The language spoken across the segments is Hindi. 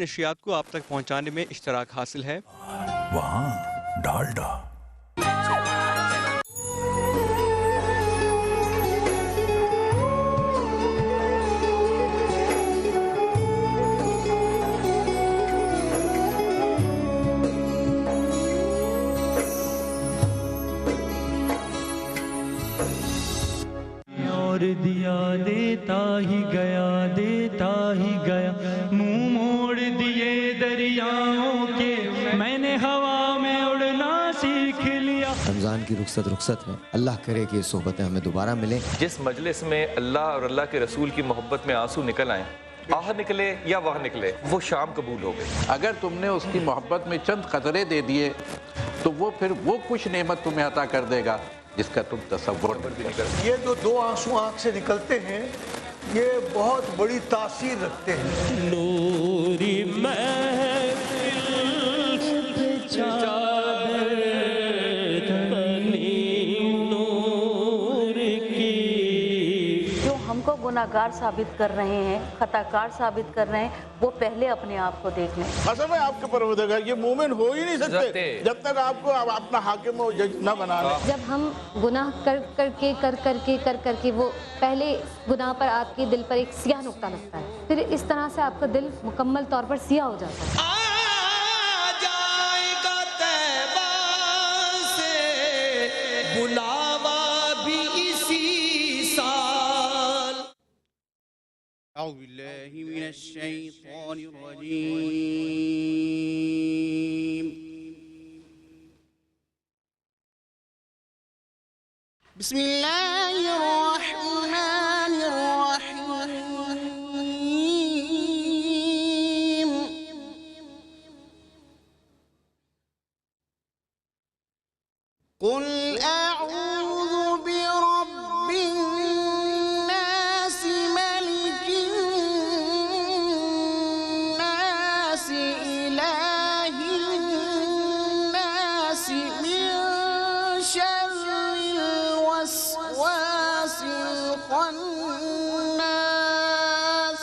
नशियात को आप तक पहुंचाने में इश्तराक हासिल है। वहाँ डालडा। और दिया देता ही गया मुंह मोड़ दिए दरियाओं के, मैंने हवा में उड़ना सीख लिया। रमज़ान की रुखसत है, अल्लाह करे कि ये सोहबतें हमें दोबारा मिलें। जिस मजलिस में अल्लाह और अल्लाह के रसूल की मोहब्बत में आंसू निकल आए, आह निकले या वाह निकले, वो शाम कबूल हो गई। अगर तुमने उसकी मोहब्बत में चंद कतरे दे दिए तो वो फिर वो कुछ नेमत तुम्हें अता कर देगा जिसका तुम तसव्वुर भी नहीं कर सकते। ये जो दो आंसू आंख से निकलते हैं ये बहुत बड़ी तासीर रखते हैं। नूरी महफिल पे चादर तनी नूर की। जो हमको गुनाहगार साबित कर रहे हैं, खताकार साबित कर रहे हैं, वो पहले अपने आप को देख लें। असल में आपके परवरदिगार ये मोमिन हो ही नहीं सकते जब तक आपको अपना हाकिम और जज न बना ले। जब हम गुनाह कर करके वो पहले गुनाह पर आपके दिल पर एक सियाह नुक्ता लगता है, फिर इस तरह से आपका दिल मुकम्मल तौर पर सियाह हो जाता है। कुल अऊज़ु बिरब्बिन नास मलिकिन नास इलाहिन नास मिन शर्रिल वस्वासिल खन्नास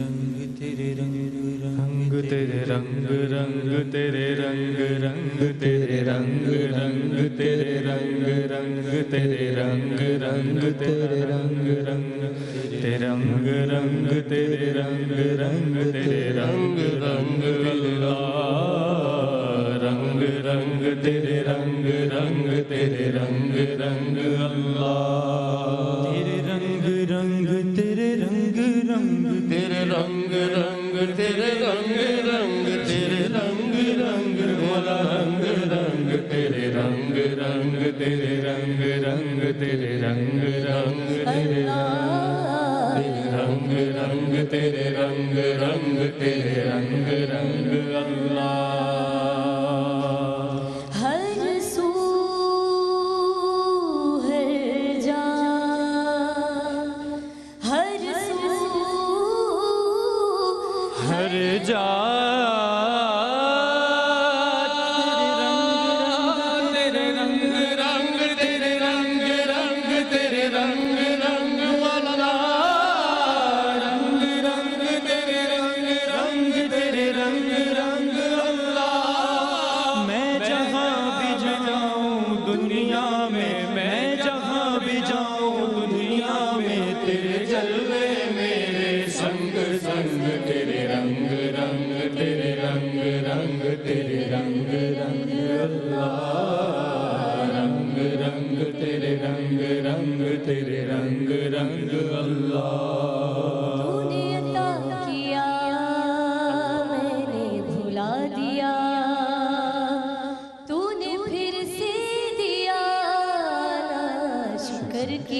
रंग तेरे रंग तेरे रंग तेरे रंग तेरे रंग तेरे रंग तेरे रंग तेरे रंग तेरे रंग तेरे रंग तेरे रंग अल्लाह रंग तेरे रंग तेरे रंग अल्लाह तेरे रंग तेरे रंग तेरे रंग तेरे रंग तेरे रंग वाला रंग तेरे रंग तेरे रंग तेरे रंग तेरे रंग तेरे रंग तेरे रंग अल्लाह। हर सू है हर जा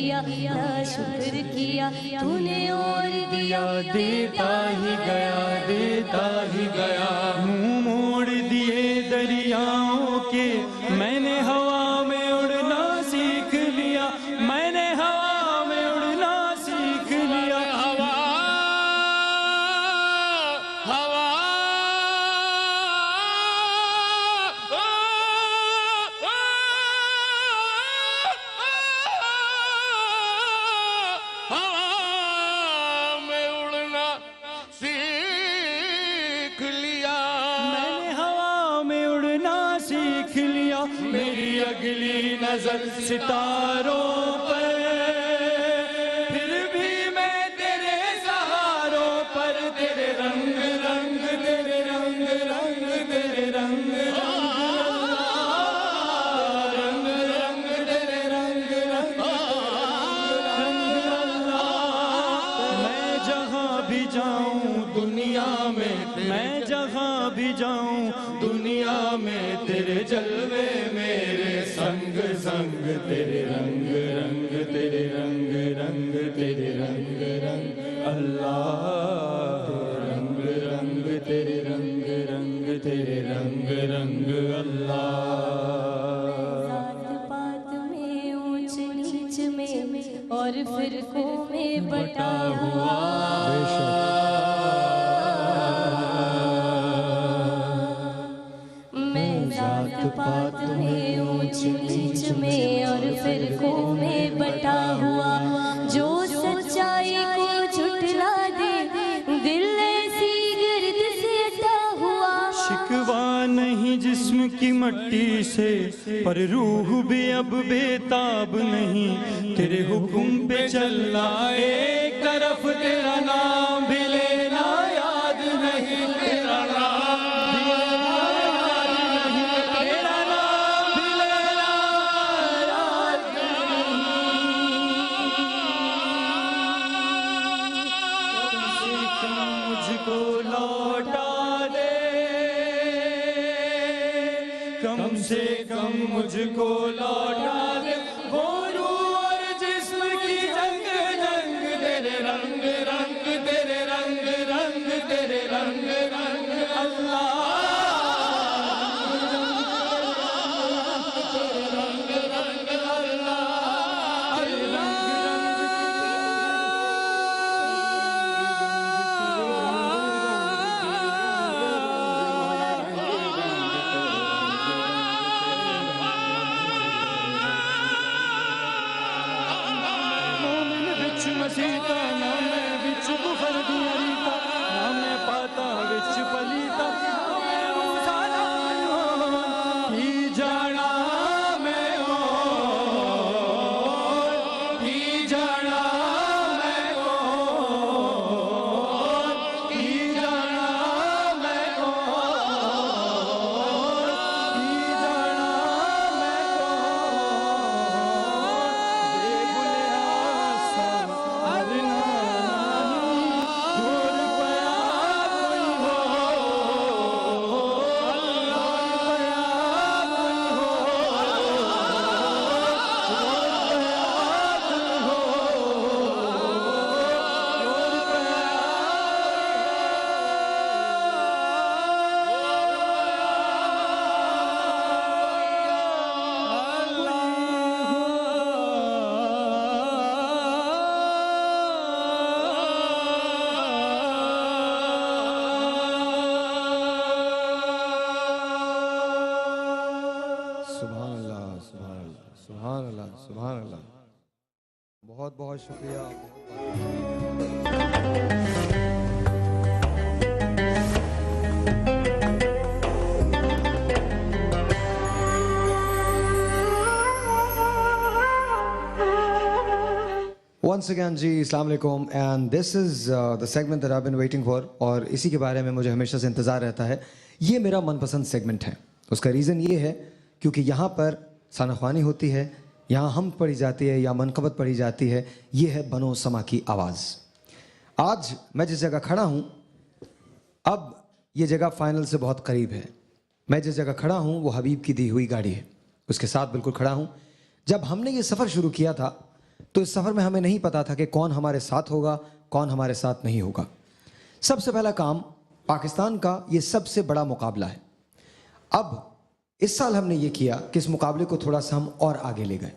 किया ना शुक्र किया तूने और दिया देता ही गया मुंह मोड़ दिए दरियाओं के मैंने हवा में उड़ना सीख लिया मैंने हवा में उड़ना सीख लिया हवा हवा मेरी अगली नजर सितारों पर फिर भी मैं तेरे सहारों पर तेरे रंग रंग तेरे रंग रंग तेरे रंग रंग रंग तेरे रंग रंग मैं जहाँ भी जाऊँ दुनिया में मैं जहाँ भी जाऊँ दुनिया में तेरे जलवे मेरे संग संग तेरे रंग रंग तेरे रंग रंग तेरे रंग रंग अल्लाह रंग रंग तेरे रंग रंग तेरे रंग रंग अल्लाह पात में ऊंच नीच में और फिरकों में बटा हुआ पात में ऊंच नीच में और फिरकों में बटा हुआ जो सच्चाई को झुठला दे दिल ऐसी गर्द से अटा हुआ शिकवा नहीं जिस्म की मट्टी से पर रूह भी अब बेताब नहीं तेरे हुक्म पे चलना एक तरफ तेरा नाम भी लेना याद नहीं तेरा नाम कम से कम मुझको लौटा दे वो रूह और जिस्म की जंग जंग तेरे रंग रंग तेरे रंग रंग तेरे रंग रंग अल्लाह तेरे रंग रंग अल्लाह मसीता ना मैं बिच बुखर दिया रीता ना मैं पाता बिच पलीता ही जाना मैं हो ही जाना मैं हो ही जाना मैं हो ही जाना मैं हो सुभान अल्लाह सुभान अल्लाह। बहुत बहुत शुक्रिया। Once again जी अस्सलाम वालेकुम and this is the segment that I've been waiting for और इसी के बारे में मुझे हमेशा से इंतज़ार रहता है। ये मेरा मनपसंद सेगमेंट है। उसका रीज़न ये है क्योंकि यहाँ पर सानख्वानी होती है, यहाँ हम पढ़ी जाती है या मनक़बत पढ़ी जाती है। ये है बनो समा की आवाज़। आज मैं जिस जगह खड़ा हूँ, अब ये जगह फ़ाइनल से बहुत करीब है। मैं जिस जगह खड़ा हूँ वो हबीब की दी हुई गाड़ी है, उसके साथ बिल्कुल खड़ा हूँ। जब हमने ये सफ़र शुरू किया था तो इस सफ़र में हमें नहीं पता था कि कौन हमारे साथ होगा, कौन हमारे साथ नहीं होगा। सबसे पहला काम, पाकिस्तान का ये सबसे बड़ा मुकाबला है। अब इस साल हमने ये किया कि इस मुकाबले को थोड़ा सा हम और आगे ले गए।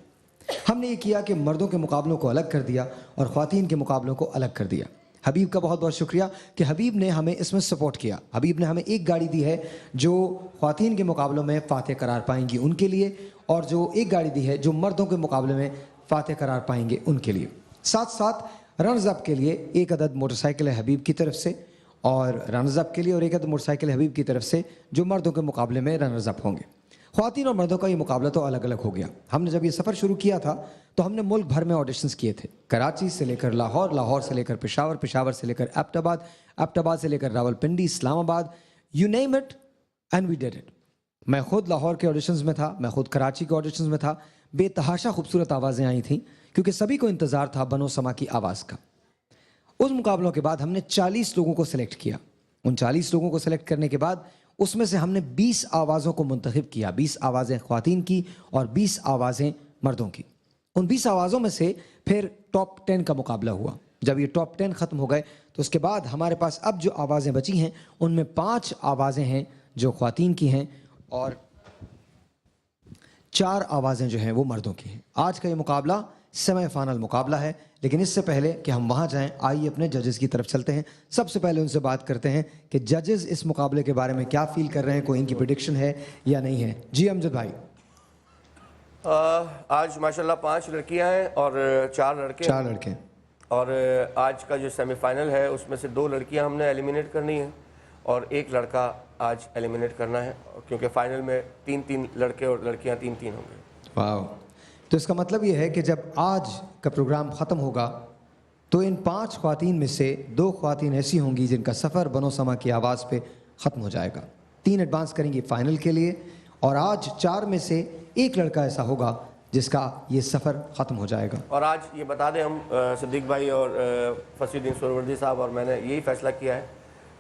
हमने ये किया कि मर्दों के मुकाबलों को अलग कर दिया और ख़वातीन के मुकाबलों को अलग कर दिया। हबीब का बहुत बहुत शुक्रिया कि हबीब ने हमें इसमें सपोर्ट किया। हबीब ने हमें एक गाड़ी दी है जो ख़वातीन के मुकाबलों में फ़ातह करार पाएंगी उनके लिए, और जो एक गाड़ी दी है जो मर्दों के मुकाबले में फ़ातह करार पाएंगे उनके लिए। साथ साथ रनर्स अप के लिए एक अदद मोटरसाइकिल है हबीब की तरफ से, और रनर्स अप के लिए और एक अदद मोटरसाइकिल हबीब की तरफ से जो मर्दों के मुकाबले में रनर्स अप होंगे। ख़वातीन और मर्दों का ये मुकाबला तो अलग अलग हो गया। हमने जब ये सफ़र शुरू किया था तो हमने मुल्क भर में ऑडिशंस किए थे, कराची से लेकर लाहौर, लाहौर से लेकर पेशावर, पेशावर से लेकर एबटाबाद, एबटाबाद से लेकर Rawalpindi, Islamabad, you name it and we did it. मैं खुद लाहौर के ऑडिशंस में था, मैं खुद कराची के ऑडिशंस में था। बेतहाशा खूबसूरत आवाज़ें आई थीं क्योंकि सभी को इंतज़ार था बनो समा की आवाज़ का। उस मुकाबलों के बाद हमने 40 लोगों को सिलेक्ट किया। उन 40 लोगों को सिलेक्ट करने के बाद उसमें से हमने 20 आवाज़ों को मुंतखब किया, 20 आवाज़ें ख़वातीन की और 20 आवाज़ें मर्दों की। उन 20 आवाज़ों में से फिर टॉप 10 का मुकाबला हुआ। जब ये टॉप 10 ख़त्म हो गए तो उसके बाद हमारे पास अब जो आवाज़ें बची हैं उनमें 5 आवाज़ें हैं जो ख़वातीन की हैं और 4 आवाज़ें जो हैं वो मर्दों की हैं। आज का ये मुकाबला सेमीफाइनल मुकाबला है, लेकिन इससे पहले कि हम वहाँ जाएं, आइए अपने जजेस की तरफ चलते हैं। सबसे पहले उनसे बात करते हैं कि जजेस इस मुकाबले के बारे में क्या फील कर रहे हैं, कोई इनकी प्रेडिक्शन है या नहीं है। जी अमजद भाई। आज माशाल्लाह 5 लड़कियां हैं और 4 लड़के। 4 लड़के। और आज का जो सेमीफाइनल है उसमें से 2 लड़कियां हमने एलिमिनेट करनी है और 1 लड़का आज एलिमिनेट करना है, क्योंकि फाइनल में 3-3 लड़के और लड़कियां 3-3 होंगे। वाह, तो इसका मतलब ये है कि जब आज का प्रोग्राम ख़त्म होगा तो इन 5 ख़वातीन में से 2 ख़वातीन ऐसी होंगी जिनका सफ़र बनो समा की आवाज़ पे ख़त्म हो जाएगा। 3 एडवांस करेंगी फ़ाइनल के लिए और आज 4 में से 1 लड़का ऐसा होगा जिसका ये सफ़र ख़त्म हो जाएगा। और आज ये बता दें हम सिद्दीक भाई और फसीउद्दीन सोहरावर्दी साहब और मैंने यही फैसला किया है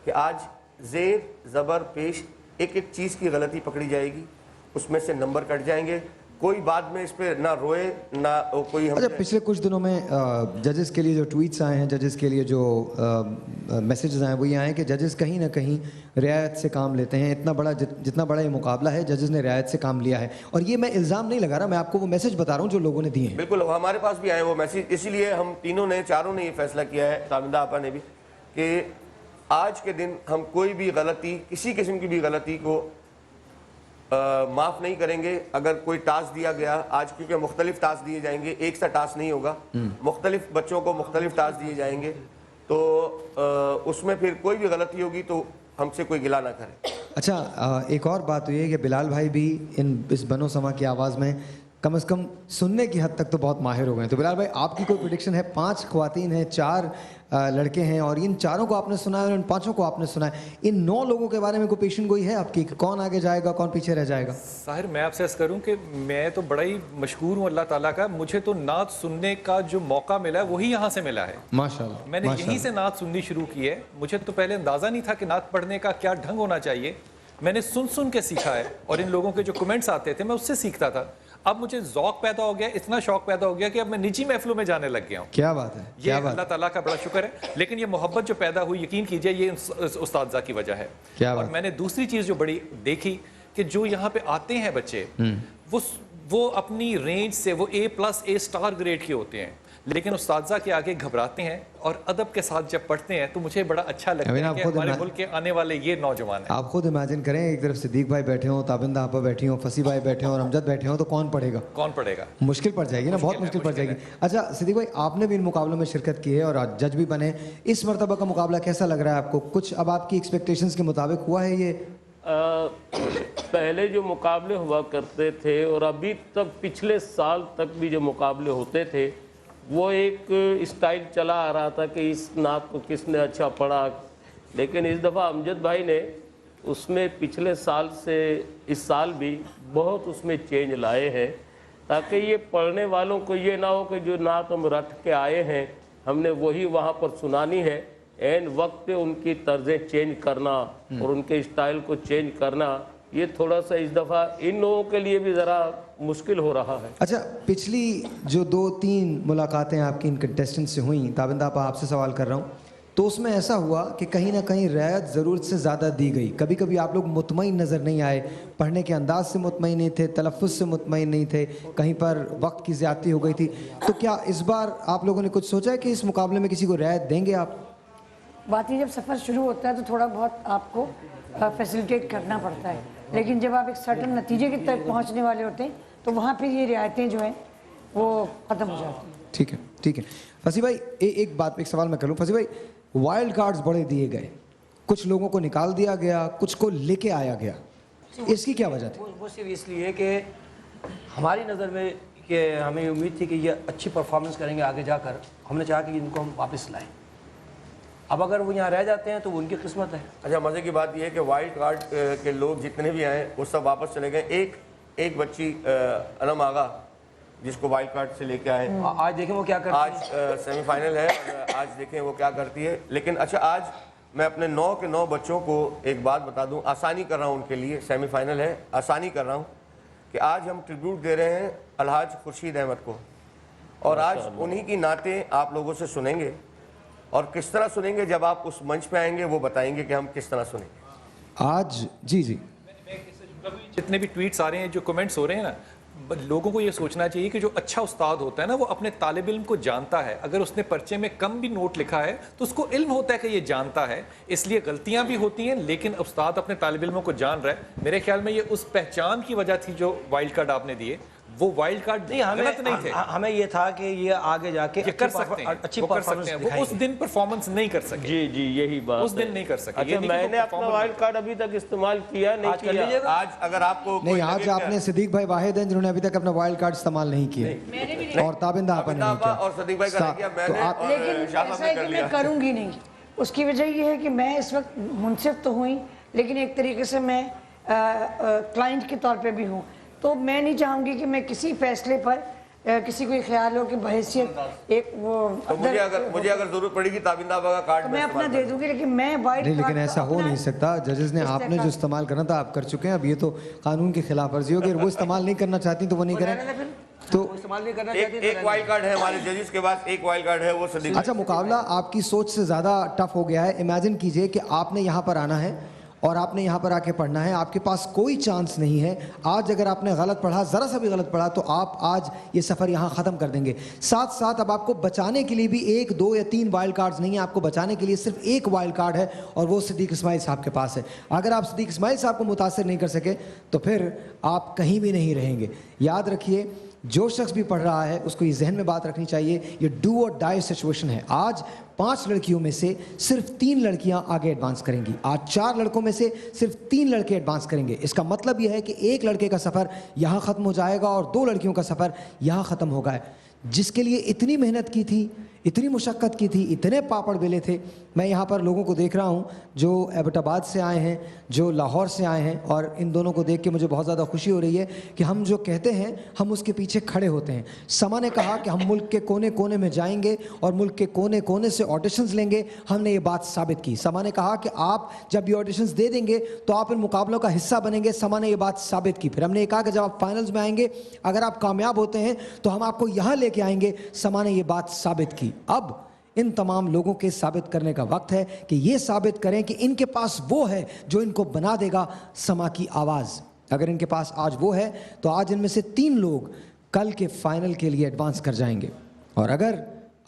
कि आज ज़ेर ज़बर पेश एक चीज़ की गलती पकड़ी जाएगी, उसमें से नंबर कट जाएंगे। कोई बाद में इस पे ना रोए ना कोई। अच्छा, पिछले कुछ दिनों में जजेस के लिए जो ट्वीट्स आए हैं, जजेस के लिए जो मैसेजेस आए हैं वो ये आए हैं कि जजेस कहीं ना कहीं रियायत से काम लेते हैं। इतना बड़ा जितना बड़ा ये मुकाबला है जजेस ने रियायत से काम लिया है। और ये मैं इल्ज़ाम नहीं लगा रहा, मैं आपको वो मैसेज बता रहा हूँ जो लोगों ने दिए हैं। बिल्कुल, हमारे पास भी आए वो मैसेज, इसीलिए हम चारों ने ये फैसला किया है, ताबिंदा आपा ने भी, कि आज के दिन हम कोई भी गलती, किसी किस्म की भी गलती को माफ़ नहीं करेंगे। अगर कोई टास्क दिया गया आज, क्योंकि मुख्तलिफ टास्क दिए जाएंगे, एक सा टास्क नहीं होगा, मुख्तलिफ बच्चों को मुख्तलिफ टास्क दिए जाएंगे, तो उसमें फिर कोई भी गलती होगी तो हमसे कोई गिला ना करे। अच्छा, एक और बात तो ये है कि बिलाल भाई भी इस बनो समा की आवाज़ में कम से कम सुनने की हद तक तो बहुत माहिर हो गए। तो बिलाल भाई, आपकी कोई प्रेडिक्शन है? 5 ख़वातीन हैं, 4 लड़के हैं और इन 4 को आपने सुना है और इन 5 को आपने सुना है। इन 9 लोगों के बारे में कोई पेशन गोई है आपकी, कौन आगे जाएगा कौन पीछे रह जाएगा? साहिर, मैं आपसे अर्ज़ करूं कि मैं तो बड़ा ही मशहूर हूँ अल्लाह ताला का। मुझे तो नात सुनने का जो मौका मिला है वही यहाँ से मिला है। माशाल्लाह, मैंने यहीं से नात सुननी शुरू की है। मुझे तो पहले अंदाज़ा नहीं था कि नात पढ़ने का क्या ढंग होना चाहिए। मैंने सुन के सीखा है और इन लोगों के जो कमेंट्स आते थे मैं उससे सीखता था। अब मुझे ज़ौक़ पैदा हो गया, इतना शौक पैदा हो गया कि अब मैं निजी महफिलों में जाने लग गया हूँ। क्या बात है, ये अल्लाह ताला का बड़ा शुक्र है। लेकिन ये मोहब्बत जो पैदा हुई, यकीन कीजिए, ये उस्ताद की वजह है। क्या और मैंने दूसरी चीज़ जो बड़ी देखी कि जो यहाँ पे आते हैं बच्चे, वो अपनी रेंज से वो A+A* ग्रेड के होते हैं, लेकिन उस्ताद के आगे घबराते हैं और अदब के साथ जब पढ़ते हैं तो मुझे बड़ा अच्छा लगता है कि हमारे मुल्क के आने वाले ये नौजवान हैं। आप खुद इमेजिन करें, एक तरफ सिद्दीक भाई बैठे हों, ताबिंदा आपा बैठी हों, फसी भाई बैठे हों और अमजद बैठे हों, तो कौन पढ़ेगा? मुश्किल पड़ जाएगी ना, बहुत मुश्किल पड़ जाएगी। अच्छा सिद्दीक भाई, आपने भी इन मुकाबलों में शिरकत की है और आज जज भी बने। इस मरतबा का मुकाबला कैसा लग रहा है आपको? कुछ अब आपकी एक्सपेक्टेशंस के मुताबिक हुआ है ये? पहले जो मुकाबले हुआ करते थे और अभी तक पिछले साल तक भी जो मुकाबले होते थे, वो एक स्टाइल चला आ रहा था कि इस नात को किसने अच्छा पढ़ा। लेकिन इस दफ़ा अमजद भाई ने उसमें पिछले साल से इस साल भी बहुत उसमें चेंज लाए हैं, ताकि ये पढ़ने वालों को ये ना हो कि जो नात हम रट के आए हैं हमने वही वहाँ पर सुनानी है। एन वक्त पे उनकी तर्ज़ें चेंज करना और उनके स्टाइल को चेंज करना, ये थोड़ा सा इस दफ़ा इन लोगों के लिए भी ज़रा मुश्किल हो रहा है। अच्छा, पिछली जो 2-3 मुलाकातें आपकी इन कंटेस्टेंट से हुई, ताबिंदा आपा आपसे सवाल कर रहा हूँ, तो उसमें ऐसा हुआ कि कहीं ना कहीं रियायत ज़रूरत से ज़्यादा दी गई। कभी कभी आप लोग मुतमईन नज़र नहीं आए, पढ़ने के अंदाज से मुतमईन नहीं थे, तलफ़्फ़ुज़ से मुतमईन नहीं थे, कहीं पर वक्त की ज़्यादती हो गई थी। तो क्या इस बार आप लोगों ने कुछ सोचा है कि इस मुकाबले में किसी को रियायत देंगे आप? बात ही जब सफ़र शुरू होता है तो थोड़ा बहुत आपको फैसिलिटेट करना पड़ता है, लेकिन जब आप एक सर्टन नतीजे की तरफ पहुँचने वाले होते हैं तो वहाँ पर ये रियायतें जो हैं वो ख़त्म हो जाती हैं। ठीक है, ठीक है। फसी भाई, एक सवाल मैं करूँ। फसी भाई, वाइल्ड कार्ड्स बड़े दिए गए, कुछ लोगों को निकाल दिया गया, कुछ को लेके आया गया, इसकी क्या वजह थी? वो सिर्फ इसलिए कि हमारी नज़र में कि हमें उम्मीद थी कि ये अच्छी परफॉर्मेंस करेंगे आगे जाकर, हमने चाहा कि इनको हम वापस लाएं। अब अगर वो यहाँ रह जाते हैं तो वो उनकी किस्मत है। अच्छा, मज़े की बात यह है कि वाइल्ड कार्ड के लोग जितने भी आए वो सब वापस चले गए। एक बच्ची अनम आगा जिसको वाइल्ड कार्ड से लेके आए, आज देखें वो क्या करती है। आज सेमीफाइनल है, आज देखें वो क्या करती है। लेकिन अच्छा, आज मैं अपने 9 के 9 बच्चों को एक बात बता दूं, आसानी कर रहा हूं उनके लिए, सेमीफाइनल है, आसानी कर रहा हूं कि आज हम ट्रिब्यूट दे रहे हैं अलहाज खुर्शीद अहमद को, और आज उन्हीं की नातें आप लोगों से सुनेंगे। और किस तरह सुनेंगे, जब आप उस मंच पे आएंगे वो बताएंगे कि हम किस तरह सुनेंगे आज। जी जी, जितने भी ट्वीट्स आ रहे हैं, जो कमेंट्स हो रहे हैं ना, लोगों को ये सोचना चाहिए कि जो अच्छा उस्ताद होता है ना, वो अपने तालिब इल्म को जानता है। अगर उसने पर्चे में कम भी नोट लिखा है तो उसको इल्म होता है कि ये जानता है, इसलिए गलतियां भी होती हैं, लेकिन उस्ताद अपने तालिब इल्मों को जान रहा है। मेरे ख्याल में ये उस पहचान की वजह थी जो वाइल्ड कार्ड आपने दिए, वो वाइल्ड कार्ड गलत नहीं थे। हमें ये था कि ये आगे जाके ये कर सकते हैं, अच्छी वो कर परफॉर्मेंस सकते हैं। वो उस दिन परफॉर्मेंस नहीं कर सके। जी जी, यही बात उस दिन नहीं कर सके। अच्छा, मैंने अपना वाइल्ड कार्ड अभी तक इस्तेमाल किया नहीं किया। आज अगर आपको नहीं, आज आपने सिद्दीक भाई वाहिद हैं जिन्होंने अभी तक अपना वाइल्ड कार्ड इस्तेमाल नहीं किया, और ताबिंदा आपा ने नहीं किया, और सदीक भाई का नहीं किया, मैंने और लेकिन ऐसा है कि मैं करूँगी नहीं। उसकी वजह ये है कि मैं इस वक्त मुनसिफ तो हुई, लेकिन एक तरीके से मैं क्लाइंट के तौर पे भी हूँ। तो मैं नहीं चाहूँगी कि मैं किसी फैसले पर किसी को ख्याल हो कि बहैसियत एक वो तो मुझे अगर जरूरत पड़ेगी ताबिंदा का कार्ड तो मैं अपना दे दूँगी, लेकिन मैं वाइल्ड नहीं, लेकिन ऐसा हो नहीं सकता। जजेस ने आपने जो इस्तेमाल करना था आप कर चुके हैं। अब ये तो कानून की खिलाफ वर्जी होगी, वो इस्तेमाल नहीं करना चाहती तो वो नहीं करें। तो इस्तेमाल नहीं करना चाहती। एक वाइल्ड कार्ड है हमारे जजेस के पास, एक वाइल्ड कार्ड है वो सदीक। अच्छा, मुकाबला आपकी सोच से ज़्यादा टफ हो गया है। इमेजिन कीजिए कि आपने यहाँ पर आना है और आपने यहाँ पर आके पढ़ना है, आपके पास कोई चांस नहीं है। आज अगर आपने गलत पढ़ा, ज़रा सा भी गलत पढ़ा, तो आप आज ये सफ़र यहाँ ख़त्म कर देंगे। साथ साथ अब आपको बचाने के लिए भी 1, 2 या 3 वाइल्ड कार्ड्स नहीं है, आपको बचाने के लिए सिर्फ एक वाइल्ड कार्ड है, और वो सिद्दीक इस्माइल साहब के पास है। अगर आप सिद्दीक इस्माइल साहब को मुतासर नहीं कर सके तो फिर आप कहीं भी नहीं रहेंगे। याद रखिए, जो शख्स भी पढ़ रहा है उसको ये जहन में बात रखनी चाहिए, ये डू और डाई सिचुएशन है। आज 5 लड़कियों में से सिर्फ 3 लड़कियां आगे एडवांस करेंगी, आज 4 लड़कों में से सिर्फ 3 लड़के एडवांस करेंगे। इसका मतलब यह है कि एक लड़के का सफ़र यहाँ ख़त्म हो जाएगा और 2 लड़कियों का सफ़र यहाँ ख़त्म होगा। जिसके लिए इतनी मेहनत की थी, इतनी मुशक्क़त की थी, इतने पापड़ बेले थे। मैं यहाँ पर लोगों को देख रहा हूँ जो एबटाबाद से आए हैं, जो लाहौर से आए हैं, और इन दोनों को देख के मुझे बहुत ज़्यादा खुशी हो रही है कि हम जो कहते हैं हम उसके पीछे खड़े होते हैं। समा ने कहा कि हम मुल्क के कोने कोने में जाएंगे और मुल्क के कोने कोने से ऑडिशंस लेंगे। हमने ये बात साबित की। समा ने कहा कि आप जब ये ऑडिशंस दे देंगे तो आप इन मुकाबलों का हिस्सा बनेंगे। समा ने ये बात साबित की। फिर हमने ये कहा कि जब आप फाइनल्स में आएंगे, अगर आप कामयाब होते हैं तो हम आपको यहाँ लेके आएंगे। समा ने ये बात साबित की। अब इन तमाम लोगों के साबित करने का वक्त है कि ये साबित करें कि इनके पास वो है जो इनको बना देगा समा की आवाज़। अगर इनके पास आज वो है तो आज इनमें से 3 लोग कल के फाइनल के लिए एडवांस कर जाएंगे, और अगर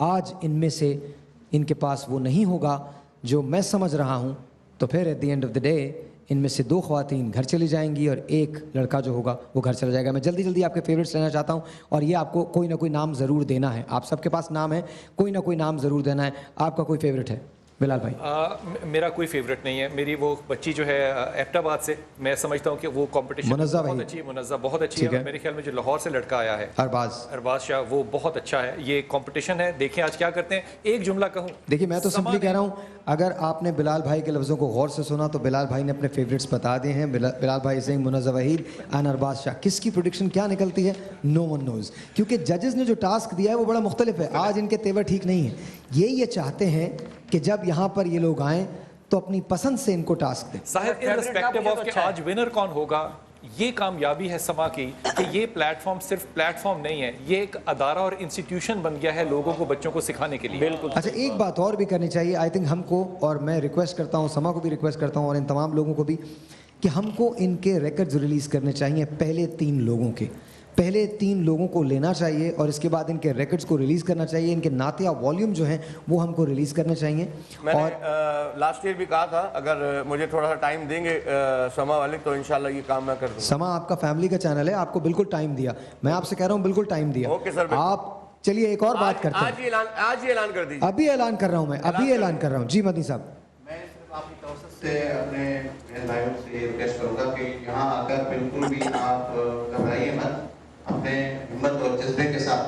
आज इनमें से इनके पास वो नहीं होगा जो मैं समझ रहा हूँ, तो फिर at the end of the day इनमें से 2 ख़वातीन घर चली जाएंगी और 1 लड़का जो होगा वो घर चला जाएगा। मैं जल्दी जल्दी आपके फेवरेट्स लेना चाहता हूँ, और ये आपको कोई ना कोई नाम ज़रूर देना है। आप सबके पास नाम है, कोई ना कोई नाम ज़रूर देना है। आपका कोई फेवरेट है? बिलाल भाई। मेरा कोई फेवरेट नहीं है। मेरी वो बच्ची जो है एबटाबाद से, मैं समझता हूँ कि वो कंपटीशन बहुत अच्छी है, मुनज़्ज़ा बहुत अच्छी है। मेरे ख्याल में जो लाहौर से लड़का आया है अरबाज शाह, वो बहुत अच्छा है। ये कंपटीशन है, देखें आज क्या करते हैं। एक जुमला कहूँ, देखिए मैं तो सिंपली कह रहा हूँ, अगर आपने बिलाल भाई के लफ्ज़ों को गौर से सुना तो बिलाल भाई ने अपने फेवरेट्स बता दिए हैं। बिलाल भाई सिंह, मुनज़्ज़ा वहीद एंड अरबाज शाह। किसकी प्रेडिक्शन क्या निकलती है, नो वन नोज़, क्योंकि जजेस ने जो टास्क दिया है वो बड़ा मुख्तलिफ है। आज इनके तेवर ठीक नहीं है। ये चाहते हैं कि जब यहाँ पर ये लोग आएँ तो अपनी पसंद से इनको टास्क दें। साहिब, इर्रेस्पेक्टिव ऑफ कि आज विनर कौन होगा, ये कामयाबी है समा की कि ये प्लेटफॉर्म सिर्फ प्लेटफॉर्म नहीं है, ये एक अदारा और इंस्टीट्यूशन बन गया है लोगों को, बच्चों को सिखाने के लिए। बिल्कुल। अच्छा, एक बात और भी करनी चाहिए आई थिंक हमको, और मैं रिक्वेस्ट करता हूँ, समा को भी रिक्वेस्ट करता हूँ और इन तमाम लोगों को भी, कि हमको इनके रिकॉर्ड्स रिलीज़ करने चाहिए पहले 3 लोगों के। पहले 3 लोगों को लेना चाहिए और इसके बाद इनके रिकॉर्ड्स को रिलीज़ करना चाहिए। इनके नातिया वॉल्यूम जो हैं वो हमको रिलीज़ करने चाहिए। मैंने और लास्ट ईयर भी कहा था अगर मुझे थोड़ा सा टाइम देंगे समा वाले तो इंशाल्लाह ये काम मैं कर दूंगा। समा आपका फैमिली का चैनल है, आपको बिल्कुल टाइम दिया, मैं आपसे कह रहा हूँ बिल्कुल टाइम दिया। ओके सर, आप चलिए एक और बात करते हैं। आज ही ऐलान कर दीजिए। अभी ऐलान कर रहा हूँ मैं, अभी ऐलान कर रहा हूँ। जी मदनी साहब, मैं सिर्फ आपकी तवज्जो से अपने बहन भाइयों से ये रिक्वेस्ट करूंगा कि यहाँ आकर बिल्कुल भी आप घबराइए मत, अपने हिम्मत और जज्बे के साथ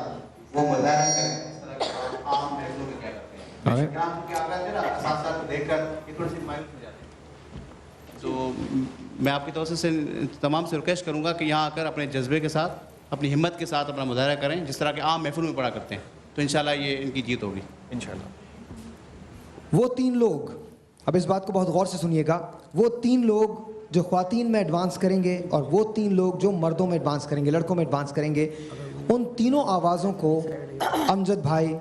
वो मुजाहरा करें इस तरह के आम महफिलों में क्या करते हैं। यहाँ क्योंकि आप रहते हैं ना, साथ देखकर ये थोड़ी सी मायूस हो जाते हैं। तो मैं आपकी तवज्जो से तमाम से रिक्वेस्ट करूंगा कि यहाँ आकर अपने जज्बे के साथ, अपनी हिम्मत के साथ अपना मुजाहरा करें जिस तरह के आम महफिलों में पढ़ा करते हैं, तो इंशाल्लाह ये इनकी जीत होगी इंशाल्लाह। वो 3 लोग, अब इस बात को बहुत गौर से सुनिएगा, वो 3 लोग जो ख्वातीन में एडवांस करेंगे और वो 3 लोग जो मर्दों में एडवांस करेंगे, लड़कों में एडवांस करेंगे, उन तीनों आवाज़ों को अमजद भाई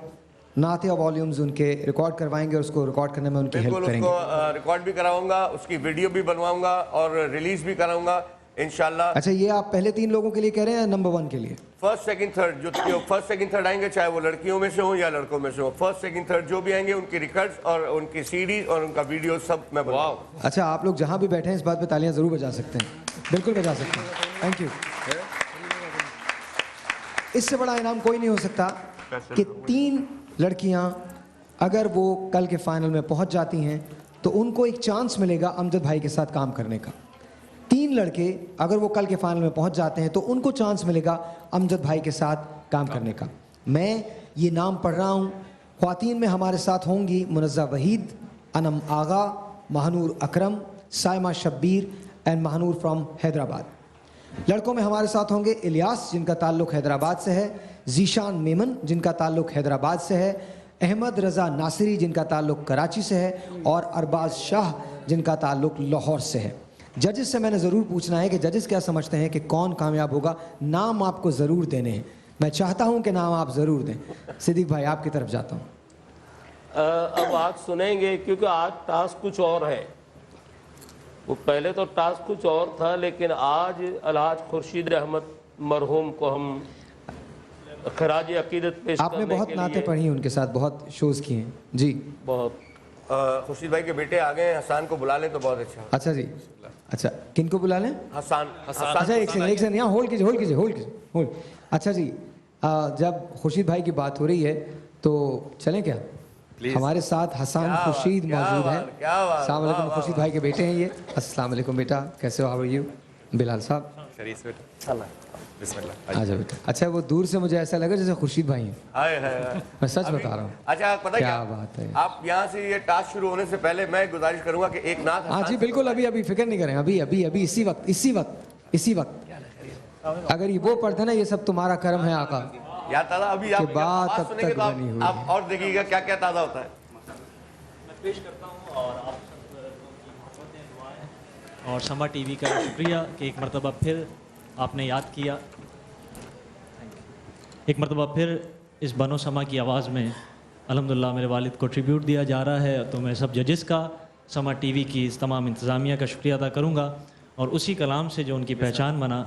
नातिया वॉल्यूम्स उनके रिकॉर्ड करवाएंगे और उसको रिकॉर्ड करने में उनकी हेल्प करेंगे। उसको रिकॉर्ड भी कराऊंगा, उसकी वीडियो भी बनवाऊंगा और रिलीज भी कराऊंगा इंशाल्लाह। अच्छा, ये आप पहले 3 लोगों के लिए कह रहे हैं या नंबर 1 के लिए? फर्स्ट सेकंड थर्ड, जो फर्स्ट सेकंड थर्ड आएंगे चाहे वो लड़कियों में से हो या लड़कों में से हो, फर्स्ट सेकंड थर्ड जो भी आएंगे उनकी रिकॉर्ड्स और उनकी सीडीज और उनका वीडियो सब मैं बनवाऊंगा। अच्छा, आप लोग जहां भी बैठे हैं इस बात पे तालियां जरूर बजा सकते हैं, बिल्कुल बजा सकते हैं। Thank you. इससे बड़ा इनाम कोई नहीं हो सकता कि 3 लड़कियां अगर वो कल के फाइनल में पहुंच जाती हैं तो उनको एक चांस मिलेगा अमजद भाई के साथ काम करने का। 3 लड़के अगर वो कल के फाइनल में पहुंच जाते हैं तो उनको चांस मिलेगा अमजद भाई के साथ काम करने का। मैं ये नाम पढ़ रहा हूँ। ख्वातीन में हमारे साथ होंगी मुनज़्ज़ा वहीद, अनम आगा, महानूर अकरम, साइमा शब्बीर एंड महानूर फ्रॉम हैदराबाद। लड़कों में हमारे साथ होंगे इलियास जिनका ताल्लुक़ हैदराबाद से है, जीशान मेमन जिनका ताल्लुक़ हैदराबाद से है, अहमद रज़ा नासिरी जिनका ताल्लुक़ कराची से है और अरबाज शाह जिनका ताल्लुक़ लाहौर से है। जजेस से मैंने ज़रूर पूछना है कि जजेस क्या समझते हैं कि कौन कामयाब होगा। नाम आपको ज़रूर देने हैं, मैं चाहता हूं कि नाम आप ज़रूर दें। सिद्दीक भाई आपकी तरफ जाता हूं। अब आज सुनेंगे क्योंकि आज टास्क कुछ और है। वो पहले तो टास्क कुछ और था, लेकिन आज अलहाज खुर्शीद अहमद मरहूम को हम खराज अकीदत पेश आपने बहुत नाते पढ़ी हैं उनके साथ, बहुत शोज़ किए हैं जी। बहुत। खुर्शीद भाई के बेटे आ गए, हसान को बुला लें तो बहुत अच्छा। अच्छा जी, अच्छा किन को बुला लें? हसान। अच्छा एक सेकंड यहाँ होल्ड कीजिए। अच्छा जी, जब खुर्शीद भाई की बात हो रही है तो चलें क्या? हमारे साथ हसान खुर्शीद मौजूद हैं। अस्सलाम वालेकुम, खुर्शीद भाई के बेटे हैं ये। अस्सलाम वालेकुम बेटा, कैसे हो? How are you? बिलाल साहब आ जाओ बेटा। अच्छा, वो दूर से मुझे ऐसा लगा जैसे खुर्शीद भाई हैं। मैं सच बता रहा हूँ। अच्छा, पता क्या बात है। आप यहाँ से ये टास्क शुरू होने से पहले मैं गुजारिश करूंगा कि एक नाथ। हाँ जी बिल्कुल, अभी फिक्र नहीं करें, अभी इसी वक्त अगर ये वो पढ़ते ना, ये सब तुम्हारा कर्म है आका। या ताला अभी आप बात अब सुनेंगे तक तो बनी हुई आप और देखिएगा क्या क्या ताज़ा होता है। मैं पेश करता हूँ और आप और समा टीवी का शुक्रिया कि एक मरतबा फिर आपने याद किया। एक मरतबा फिर इस बनो समा की आवाज़ में अल्हम्दुलिल्लाह मेरे वालिद को ट्रिब्यूट दिया जा रहा है। तो मैं सब जजेस का, समा टीवी की इस तमाम इंतज़ामिया का शुक्रिया अदा करूँगा और उसी कलाम से जो उनकी पहचान बना,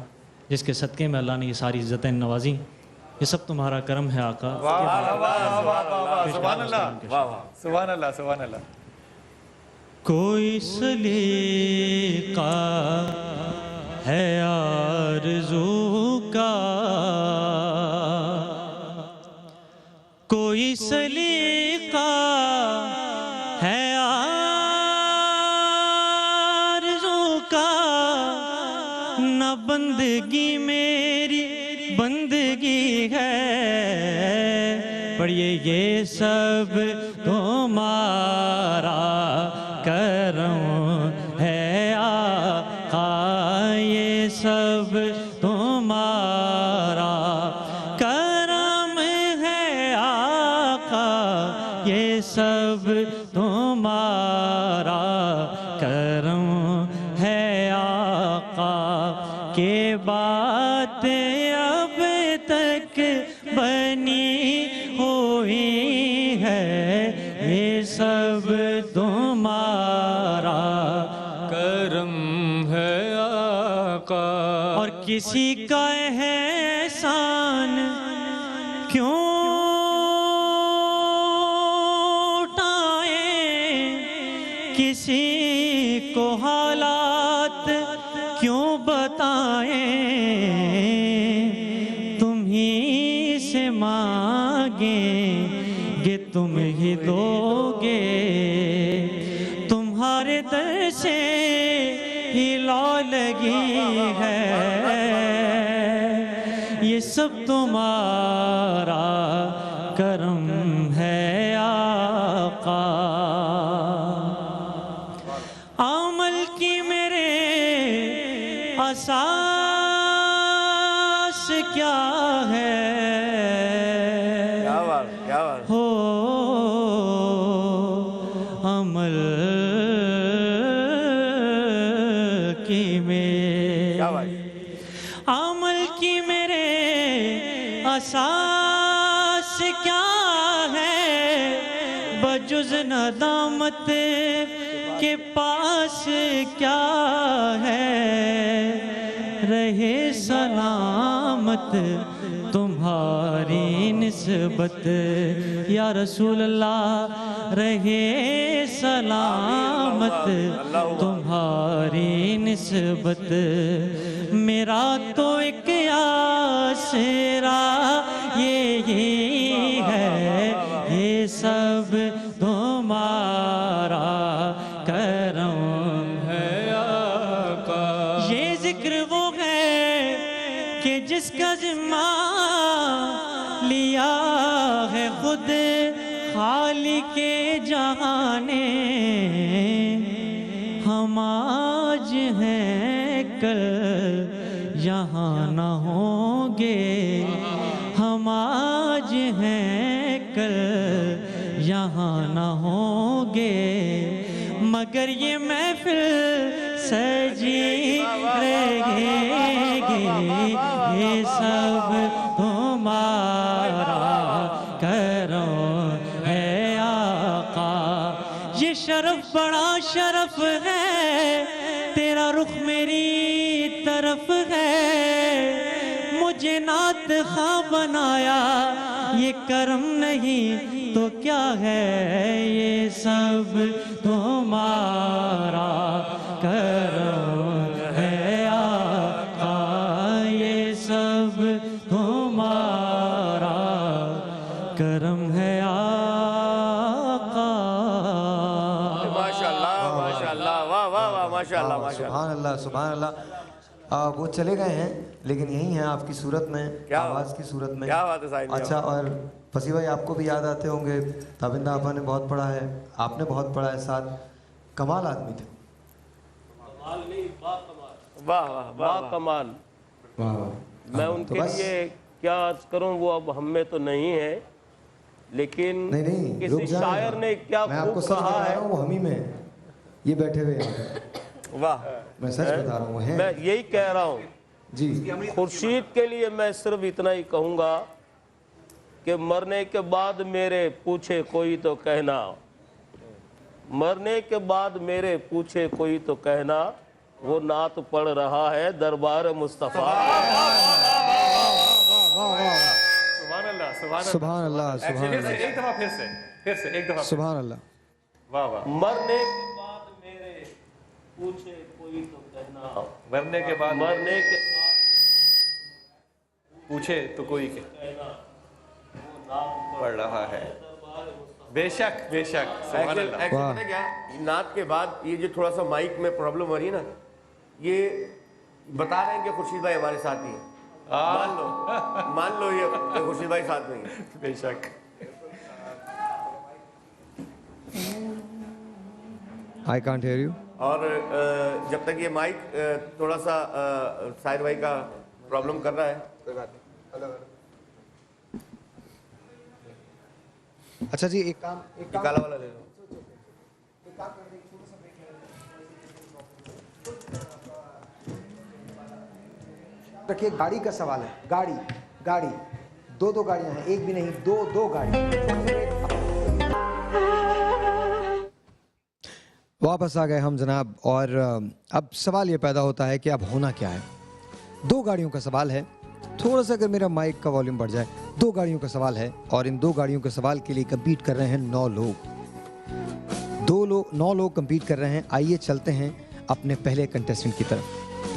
जिसके सदक़े में अल्लाह ने ये सारी इज़्ज़तें नवाजी, ये सब तुम्हारा करम है आका। सुभान अल्लाह। कोई सलीका है आरज़ू का, कोई सलीका है आरज़ू का, न बंदगी मेरी बंदगी है, पर ये सब तुम्हारा करम है आका, ये सब तुम्हारा करम है आका, ये सब तुम्हारा आका के बात अब तक बनी हुई है, ये सब तुम्हारा करम है आका। और किसी का एहसान क्यों किसी को हालात क्यों बताएं, तुम ही से मांगेंगे तुम ही दोगे, तुम्हारे दर से ही लौ लगी है, ये सब तुम्हारा करम है आका। अमल की मेरे असास क्या है, क्या बात हो अमल की अमल की मेरे असास क्या है, बजुज़ नदामत के पास क्या है, रहे सलामत तुम्हारी निस्बत या रसूल अल्लाह, रहे सलामत तुम्हारी निस्बत। मेरा तो एक आसरा यही है, ये सब तुम्हारा करम है आका। ये जिक्र वो है कि जिसका जिम्मा लिया है खुद खालिके जहां ने, हम आज हैं कल यहाँ न होंगे, हम आज हैं कल यहाँ न होंगे, मगर ये महफिल सजी रहेगी, ये सब तुम्हारा करम है आका। ये शरफ बड़ा शरफ है, तेरा रुख मेरी तरफ है, मुझे नात खा बनाया ये करम नहीं तो क्या है, ये सब तुम्हारा करम है आका, ये सब तुम्हारा करम है आका। माशाअल्लाह माशाअल्लाह, वाह वाह वाह, माशाअल्लाह माशाअल्लाह, सुभान अल्लाह सुभान अल्लाह। वो चले गए हैं लेकिन यही हैं आपकी सूरत में, आवाज़ की सूरत में। क्या बात है साहिब। अच्छा, और फसी भाई आपको भी याद आते होंगे, ताबिंदा आपा ने बहुत पढ़ा है, आपने बहुत पढ़ा है साथ, कमाल आदमी थे। वाह वाह वाह कमाल। मैं उनके लिए क्या अर्ज करूं, वो अब हम में तो नहीं है, लेकिन नहीं, किसी शायर ने क्या खूब कहा है, वो हम ही में ये बैठे हुए हैं। वाह, मैं सच बता रहा हूँ। मैं यही कह रहा हूँ जी, खुर्शीद के लिए मैं सिर्फ इतना ही कहूँगा कि मरने के बाद मेरे पूछे कोई तो कहना, मरने के बाद मेरे पूछे कोई तो कहना, वो नात पढ़ रहा है दरबार मुस्तफा। सुभान अल्लाह सुभान अल्लाह, एक दफा फिर से एक दफा सुभान अल्लाह। वाह वाह। मरने के बाद मेरे पूछे कोई तो कहना, मरने के बाद पूछे तो कोई कहना, पढ़ रहा है। बेशक बेशक, सुभान अल्लाह। एक्चुअली क्या, नात के बाद ये जो थोड़ा सा माइक में प्रॉब्लम हो रही है ना, ये बता रहे हैं कि खुर्शीद भाई हमारे साथ ही हैं। मान लो ये खुर्शीद भाई साथ नहीं है। बेशक। I can't hear you. और जब तक ये माइक थोड़ा सा साहिर भाई का प्रॉब्लम कर रहा है, अच्छा जी, एक काम काला वाला ले लो। रखिए, गाड़ी का सवाल है। गाड़ी गाड़ी दो गाड़ियां हैं, एक भी नहीं, दो गाड़ी। वापस आ गए हम जनाब, और अब सवाल ये पैदा होता है कि अब होना क्या है। 2 गाड़ियों का सवाल है। थोड़ा सा अगर मेरा माइक का वॉल्यूम बढ़ जाए। 2 गाड़ियों का सवाल है और इन 2 गाड़ियों के सवाल के लिए कंपीट कर रहे हैं 9 लोग। 9 लोग कंपीट कर रहे हैं। आइए चलते हैं अपने पहले कंटेस्टेंट की तरफ।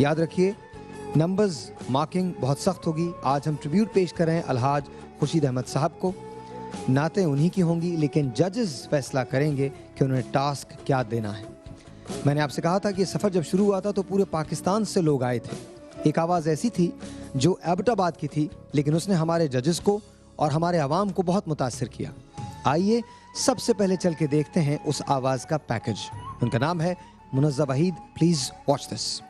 याद रखिए, नंबर्स मार्किंग बहुत सख्त होगी। आज हम ट्रिब्यूट पेश कर रहे हैं अलहाज खुर्शीद अहमद साहब को। नाते उन्हीं की होंगी, लेकिन जजेस फैसला करेंगे कि उन्हें टास्क क्या देना है। मैंने आपसे कहा था कि ये सफ़र जब शुरू हुआ था तो पूरे पाकिस्तान से लोग आए थे। एक आवाज़ ऐसी थी जो एबटाबाद की थी, लेकिन उसने हमारे जजेस को और हमारे अवाम को बहुत मुतासिर किया। आइए सबसे पहले चल के देखते हैं उस आवाज़ का पैकेज। उनका नाम है Munazza Waheed. Please watch this.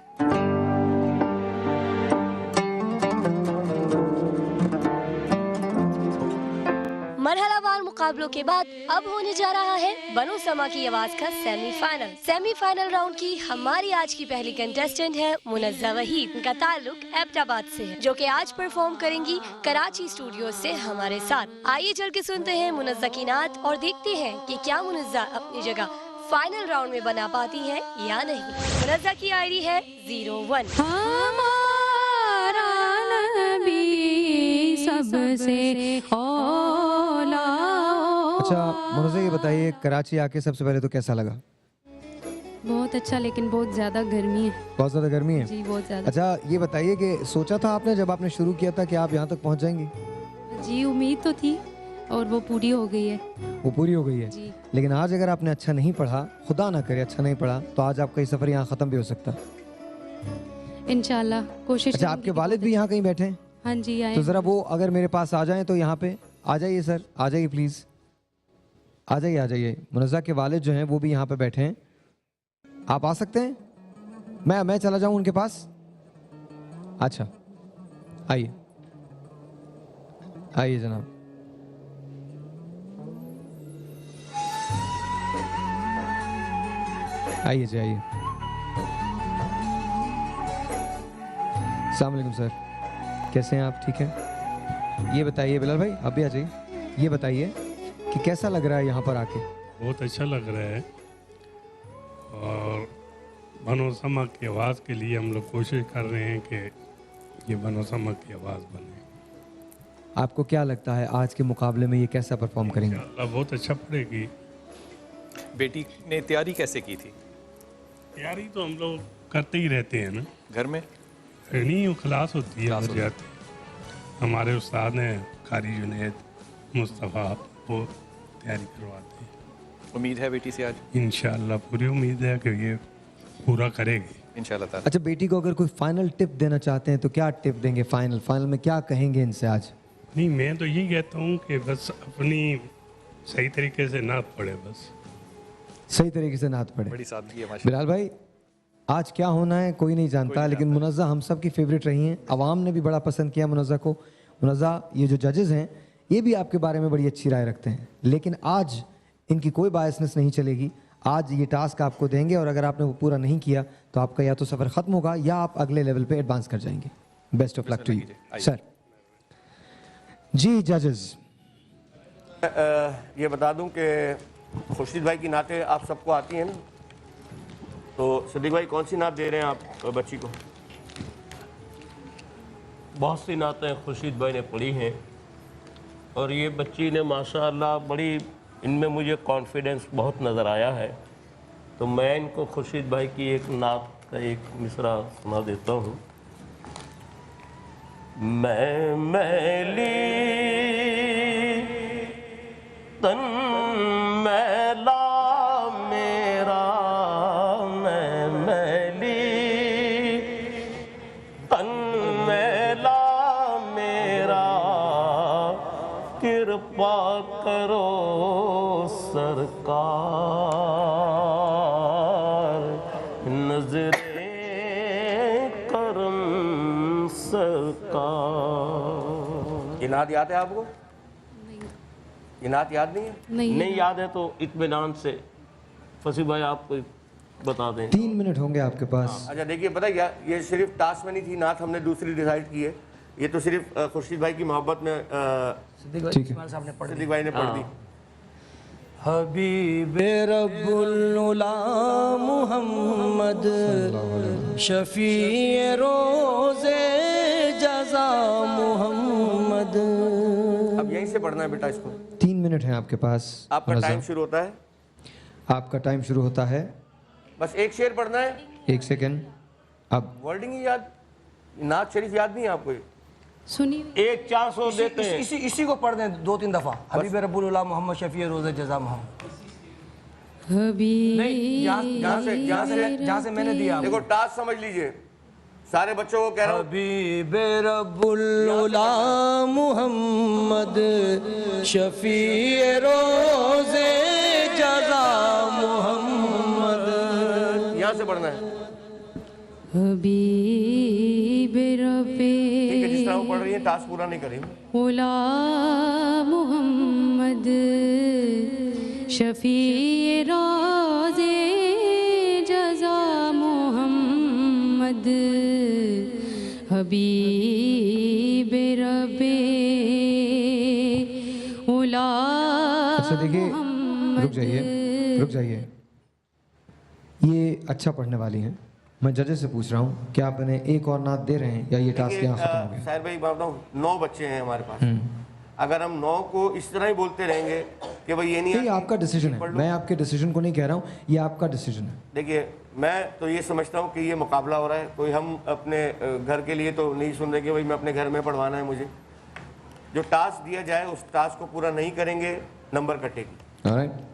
मरहलावार मुकाबलों के बाद अब होने जा रहा है बनो समा की आवाज का सेमीफाइनल राउंड की हमारी आज की पहली कंटेस्टेंट है मुनज़्ज़ा वहीद। उनका ताल्लुक एबटाबाद से है, जो कि आज परफॉर्म करेंगी कराची स्टूडियो से हमारे साथ। आइए चल के सुनते हैं मुनज़्ज़ा की नात और देखते हैं कि क्या मुनज़्ज़ा अपनी जगह फाइनल राउंड में बना पाती है या नहीं। मुनज़्ज़ा की आईडी है 01। सबसे अच्छा मुनज़्ज़ा, ये बताइए कराची आके सबसे पहले तो कैसा लगा? बहुत अच्छा, लेकिन बहुत ज़्यादा गर्मी है। बहुत ज़्यादा गर्मी है? जी बहुत ज़्यादा। अच्छा ये बताइए कि सोचा था आपने जब आपने शुरू किया था कि आप यहाँ तक पहुँच जाएंगी? जी उम्मीद तो थी और वो पूरी हो गई है। वो पूरी हो गई है जी। लेकिन आज अगर आपने अच्छा नहीं पढ़ा, खुदा ना करे अच्छा नहीं पढ़ा, तो आज आपका ये सफ़र यहाँ ख़त्म भी हो सकता। इंशाल्लाह कोशिश। अच्छा आपके वालिद भी यहाँ कहीं बैठे हैं? हाँ जी आए। तो ज़रा वो अगर मेरे पास आ जाएं तो यहाँ पे आ जाइए सर, आ जाइए प्लीज़, आ जाइए। मुनज़्ज़ा के वालिद जो हैं वो भी यहाँ पे बैठे हैं, आप आ सकते हैं? मैं चला जाऊँ उनके पास? अच्छा आइए जनाब। आइए जी आइए। अस्सलाम वालेकुम सर, कैसे हैं आप? ठीक है। ये बताइए बिलाल भाई, आप भी आ जाइए। ये बताइए कि कैसा लग रहा है यहाँ पर आके? बहुत अच्छा लग रहा है और बनो समा की आवाज़ के लिए हम लोग कोशिश कर रहे हैं कि ये बनो समा की आवाज़ बने। आपको क्या लगता है आज के मुकाबले में ये कैसा परफॉर्म करेंगे? बहुत अच्छा पड़ेगी। बेटी ने तैयारी कैसे की थी? तैयारी तो हम लोग करते ही रहते हैं ना घर में। नहीं वो क्लास होती है, हो जाती है। हमारे उस्ताद हैं कारी जुनैद मुस्तफ़ा, वो तैयारी करवाते हैं। उम्मीद है बेटी से आज? इंशाल्लाह पूरी उम्मीद है कि ये पूरा करेगी इंशाल्लाह ताला। अच्छा बेटी को अगर कोई फाइनल टिप देना चाहते हैं तो क्या टिप देंगे? फाइनल में क्या कहेंगे इनसे आज? नहीं मैं तो यही कहता हूँ कि बस अपनी सही तरीके से नात पढ़े, बस सही तरीके से नात पढ़े। बड़ी सादगी है माशाल्लाह। बिलाल भाई आज क्या होना है कोई नहीं जानता, लेकिन मुनज़्ज़ा हम सब की फेवरेट रही हैं। अवाम ने भी बड़ा पसंद किया मुनज़्ज़ा को। मुनज़्ज़ा ये जो जजेस हैं ये भी आपके बारे में बड़ी अच्छी राय रखते हैं, लेकिन आज इनकी कोई बायसनेस नहीं चलेगी। आज ये टास्क आपको देंगे और अगर आपने वो पूरा नहीं किया तो आपका या तो सफ़र ख़त्म होगा या आप अगले लेवल पे एडवांस कर जाएंगे। Best of luck to you sir. जी जजेस, ये बता दूं कि खुर्शीद भाई की नातें आप सबको आती हैं ना, तो सदीक भाई कौन सी नात दे रहे हैं आप बच्ची को? बहुत सी नातें खुर्शीद भाई ने पढ़ी हैं और ये बच्ची ने माशाअल्लाह बड़ी, इनमें मुझे कॉन्फिडेंस बहुत नज़र आया है। तो मैं इनको खुर्शीद भाई की एक नात का एक मिसरा सुना देता हूँ। मैं मैली तन मैला मेरा, मैं मैली तन मैला मेरा, कृपा करो सरकार, नजरे करम सरकार। ये नात याद है आपको? ये नात याद नहीं है? नहीं याद है तो इत्मीनान से फसी भाई आप कोई बता दें। 3 मिनट होंगे आपके पास। अच्छा देखिए, पता है क्या, ये सिर्फ टास्क में नहीं थी, नात हमने दूसरी डिसाइड की है। ये तो सिर्फ खुर्शीद भाई की मोहब्बत में सिद्दीक भाई ने पढ़ दी। हबीब रब्बुल उला मुहम्मद शफी रोज़े जज़ा मुहम्मद। अब यहीं से पढ़ना है बेटा इसको। 3 मिनट हैं आपके पास। आपका टाइम शुरू होता है। आपका टाइम शुरू होता है। बस एक शेर पढ़ना है। 1 सेकेंड। अब वर्डिंग ही याद, नात शरीफ याद नहीं है आपको? सुनिए। 1-400 देते हैं। इसी को पढ़ दें 2-3 दफा। हबीब रब्बुल उला मोहम्मद शफी रोज़े जज़ा मोहम्मद। नहीं, जहाँ से मैंने दिया। देखो टास्क समझ लीजिए, सारे बच्चों को कह रहा हूँ। हबीब रब्बुल उला मुहम्मद शफी रोज़े जज़ा मोहम्मद। यहाँ से पढ़ना है। हबीब रब्बे ठीक है, जिस तरह वो पढ़ रही है, टास्क पूरा नहीं करी। उला मुहम्मद शफी रोज़े जज़ा मोहम्मद हबीब रब्बे उला। अच्छा देखिए, रुक जाइए। ये अच्छा पढ़ने वाली हैं। मैं जजेस से पूछ रहा हूँ, क्या आप इन्हें एक और नात दे रहे हैं या ये टास्क यहाँ खत्म हो गया? साहिर भाई बात बताऊँ, 9 बच्चे हैं हमारे पास। अगर हम 9 को इस तरह ही बोलते रहेंगे कि भाई ये नहीं, ये आपका डिसीजन है। मैं आपके डिसीजन को नहीं कह रहा हूँ, ये आपका डिसीजन है। देखिए, मैं तो ये समझता हूँ कि ये मुकाबला हो रहा है। कोई हम अपने घर के लिए तो नहीं सुन रहे कि भाई मैं अपने घर में पढ़वाना है मुझे। जो टास्क दिया जाए उस टास्क को पूरा नहीं करेंगे, नंबर कटेगी।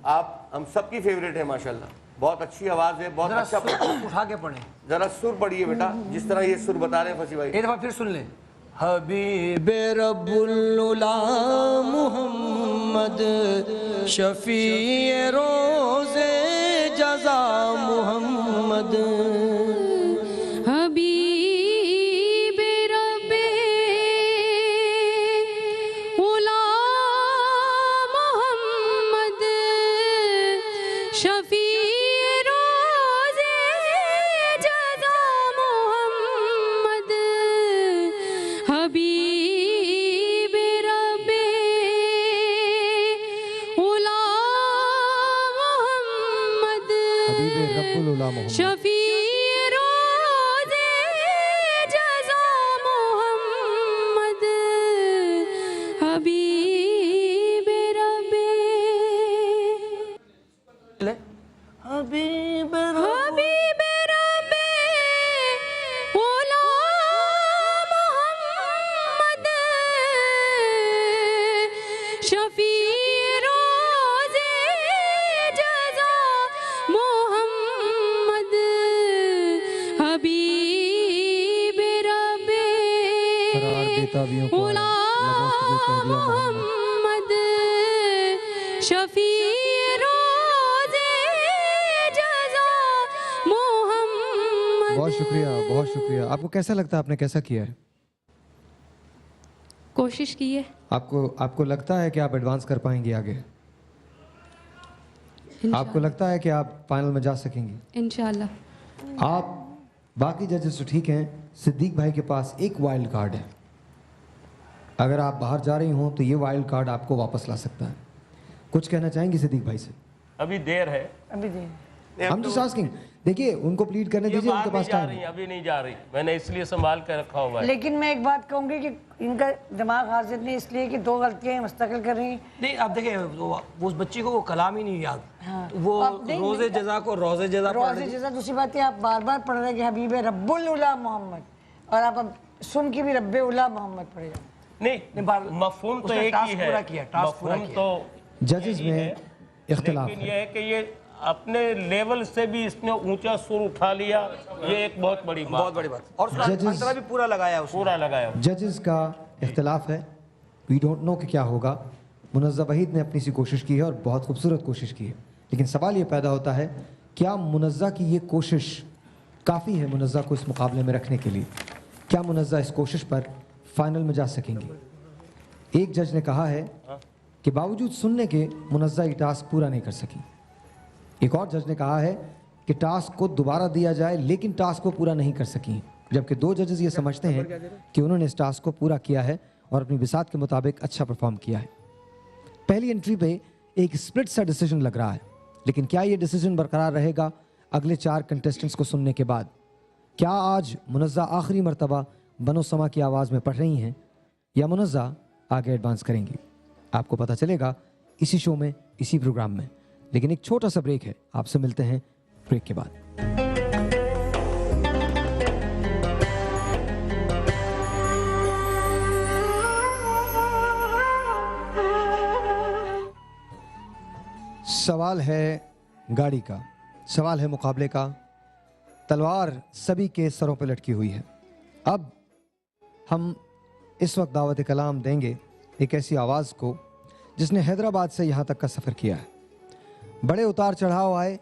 आप हम सबकी फेवरेट है माशाल्लाह, बहुत अच्छी आवाज़ है, बहुत अच्छा। उठा के पढ़े, जरा सुर पढ़िए बेटा, जिस तरह ये सुर बता रहे हैं फसी भाई। एक दफा फिर सुन ले। हबीब रब्बुल उला मुहम्मद शफी रोज़े जज़ा मुहम्मद। हबीब रब्बे उला मोहम्मद शफी रोज़े जज़ा मोहम्मद हबीब रब्बे उला मोहम्मद शफी रोज़े जज़ा मोहम्मद हबीब रब्बे। हबीब हबीब रब्बे उला मोहम्मद शफी रोज़े जज़ा मोहम्मद हबीब रब्बे उला मोहम्मद शफी रोज़े जज़ा मोहम्मद। बहुत शुक्रिया, बहुत शुक्रिया। आपको कैसा लगता है, आपने कैसा किया है? कोशिश की है। आपको लगता है कि आप एडवांस कर पाएंगे आगे? आपको लगता है कि आप फाइनल में जा सकेंगी? इंशाल्लाह। आप बाकी जजेस तो ठीक हैं, सिद्दीक भाई के पास एक वाइल्ड कार्ड है। अगर आप बाहर जा रही हों तो ये वाइल्ड कार्ड आपको वापस ला सकता है। कुछ कहना चाहेंगे सिद्दीक भाई से? अभी देर है। अभी देर। हम तो आस्किंग, देखिए उनको प्लीड करने दीजिए, उनके पास टाइम है। अभी नहीं जा रही, मैंने इसलिए संभाल कर रखा हुआ है। लेकिन मैं एक बात कहूंगी कि इनका दिमाग हाजिर नहीं, इसलिए कि 2 गलतियां मुस्तकिल कर रही हैं। नहीं, आप देखिए उस बच्ची को वो कलाम ही नहीं याद। हाँ। वो रोज़े जज़ा को रोज़े जज़ा रोज़े जज़ा। दूसरी बात है, आप बार बार पढ़ रहे हैं कि हबीब रब्बुल उला मोहम्मद, और आप अब सुन के भी रब्बे उला मोहम्मद पढ़े जाओ। नहीं, मफ़हूम तो एक ही है, मफ़हूम तो जजेस में इख्तिलाफ है। लेकिन ये है कि ये अपने लेवल से भी इसने ऊंचा सुर उठा लिया, ये एक बहुत बड़ी बात। और उसका अंतरा भी पूरा लगाया, पूरा लगाया। जजेस का इख्तिलाफ है, वी डोंट नो कि क्या होगा। मुनज़्ज़ा वहीद ने अपनी सी कोशिश की है और बहुत खूबसूरत कोशिश की है, लेकिन सवाल ये पैदा होता है, क्या मुनज़्ज़ा की ये कोशिश काफ़ी है मुनज़्ज़ा को इस मुकाबले में रखने के लिए? क्या मुनज़्ज़ा इस कोशिश पर फाइनल में जा सकेंगी? एक जज ने कहा है कि बावजूद सुनने के मुनज़्ज़ा ये टास्क पूरा नहीं कर सकी। एक और जज ने कहा है कि टास्क को दोबारा दिया जाए, लेकिन टास्क को पूरा नहीं कर सकी, जबकि 2 जजेस ये समझते हैं कि उन्होंने इस टास्क को पूरा किया है और अपनी बिसात के मुताबिक अच्छा परफॉर्म किया है। पहली एंट्री पे एक स्प्लिट सा डिसीजन लग रहा है, लेकिन क्या ये डिसीजन बरकरार रहेगा अगले 4 कंटेस्टेंट्स को सुनने के बाद? क्या आज मुनज़्ज़ा आखिरी मर्तबा बनो समा की आवाज़ में पढ़ रही हैं या मुनज़्ज़ा आगे एडवांस करेंगी? आपको पता चलेगा इसी शो में, इसी प्रोग्राम में। लेकिन एक छोटा सा ब्रेक है, आपसे मिलते हैं ब्रेक के बाद। सवाल है गाड़ी का, सवाल है मुकाबले का। तलवार सभी के सरों पर लटकी हुई है। अब हम इस वक्त दावत कलाम देंगे एक ऐसी आवाज़ को जिसने हैदराबाद से यहाँ तक का सफ़र किया है। बड़े उतार चढ़ाव आए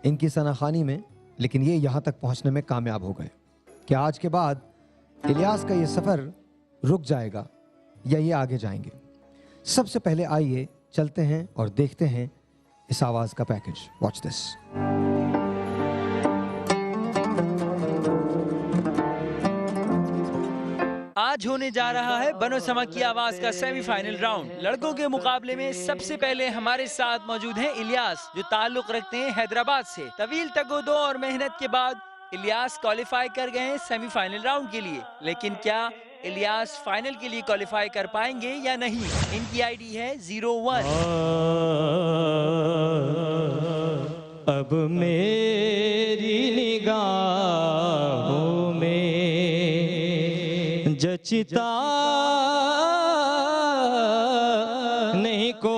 इनकी सनाखानी में, लेकिन ये यहाँ तक पहुँचने में कामयाब हो गए। क्या आज के बाद इलियास का ये सफ़र रुक जाएगा या ये आगे जाएंगे? सबसे पहले आइए चलते हैं और देखते हैं इस आवाज़ का पैकेज। Watch this. आज होने जा रहा है बनो समा की आवाज का सेमीफाइनल राउंड। लड़कों के मुकाबले में सबसे पहले हमारे साथ मौजूद हैं इलियास, जो ताल्लुक रखते हैं हैदराबाद से। तवील तगोदो और मेहनत के बाद इलियास क्वालिफाई कर गए हैं सेमीफाइनल राउंड के लिए। लेकिन क्या इलियास फाइनल के लिए क्वालिफाई कर पाएंगे या नहीं? इनकी आईडी है 01। अब मेरी निगाहों में जचता नहीं कोई।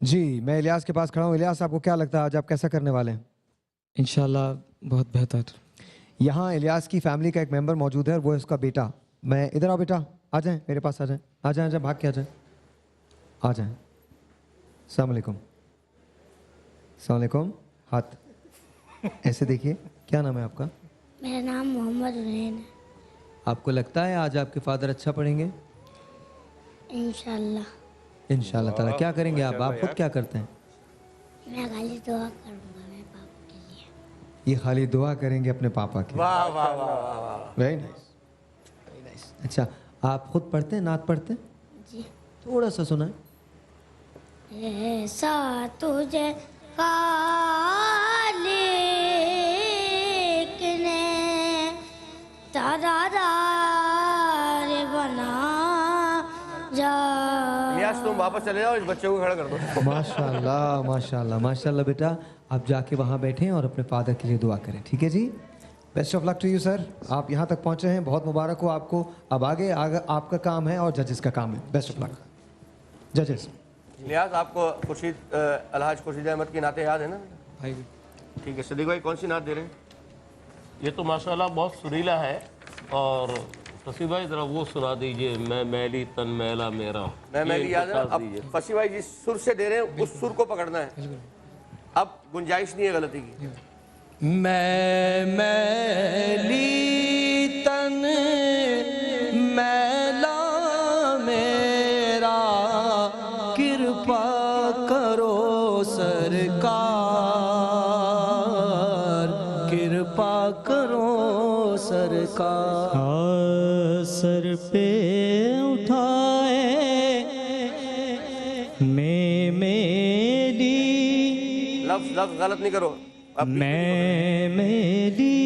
जी, मैं इलियास के पास खड़ा हूँ। इलियास, आपको क्या लगता है आज आप कैसा करने वाले हैं? इंशाल्लाह बहुत बेहतर। यहाँ इलियास की फैमिली का एक मेंबर मौजूद है और वो है उसका बेटा। मैं इधर आओ बेटा, आ जाएं मेरे पास, आ जाएं, आ जाएं, आ जाएं, भाग के आ जाएं, आ जाएं। अस्सलाम वालेकुम। अस्सलाम वालेकुम। हाथ ऐसे देखिए। क्या नाम है आपका? मेरा नाम मोहम्मद हुसैन है। आपको लगता है आज आपके फादर अच्छा पढ़ेंगे? इंशाल्लाह। इंशाल्लाह ताला। क्या करेंगे आप खुद क्या करते हैं? मैं खाली दुआ करूंगा मेरे पापा के लिए। ये खाली दुआ करेंगे अपने पापा की। वाह वाह वाह वाह। Very nice, very nice. अच्छा, आप खुद पढ़ते हैं, नात पढ़ते हैं? जी। थोड़ा सा सुनाएं। ऐसा तुझे खालिक ने तारादार बना जा। इलियास, तुम वापस चले जाओ, इस बच्चे को खड़ा कर दो। माशाल्लाह माशाल्लाह माशाल्लाह। बेटा आप जाके वहाँ बैठें और अपने फादर के लिए दुआ करें, ठीक है जी? Best of luck to you sir. आप यहाँ तक पहुँचे हैं, बहुत मुबारक हो आपको। अब आगे आपका काम है और जजेस का काम है। बेस्ट ऑफ लक जजेस। इलियास, आपको खुर्शीद अलहाज खुर्शीद अहमद की नाते याद है ना भाई? ठीक है। सदीक भाई, कौन सी नात दे रहे हैं? ये तो माशाल्लाह बहुत सुरीला है। और फसी भाई जरा वो सुना दीजिए, मैं मैली तन मैला मेरा। मैं मैली याद है। अब फसी भाई जिस सुर से दे रहे हैं उस सुर को पकड़ना है। अब गुंजाइश नहीं है गलती की। मैं मैली तन मैला मेरा, कृपा करो सरकार, कृपा करो सरकार। सर पे उठाए मैं मेरी, लफ्ज गलत नहीं करो। मैं मेरी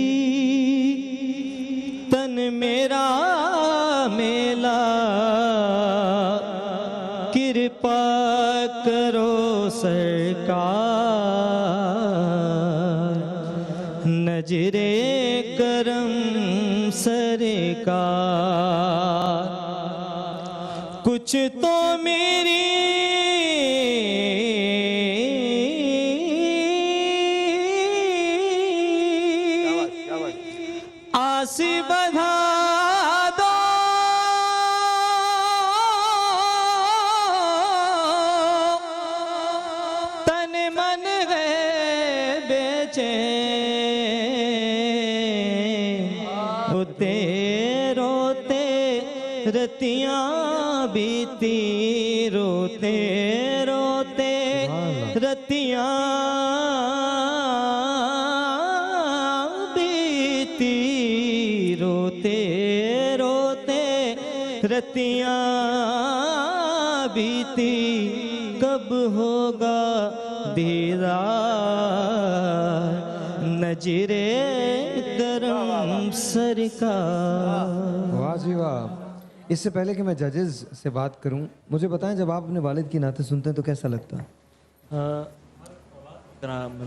तन मेरा मेला, कृपा करो सरकार, नजरे करम सरकार, कुछ तो मेरी आस बधा दो, तन मन है बेचैन, रोते रोते रतियां बीती, रोते रोते रतियां बीती रोते रोते रतियां बीती कब होगा दीदार नजरे गरम सरकार। वाह जी वाह। इससे पहले कि मैं जजेस से बात करूं, मुझे बताएं जब आप अपने वालिद की नाते सुनते हैं तो कैसा लगता है?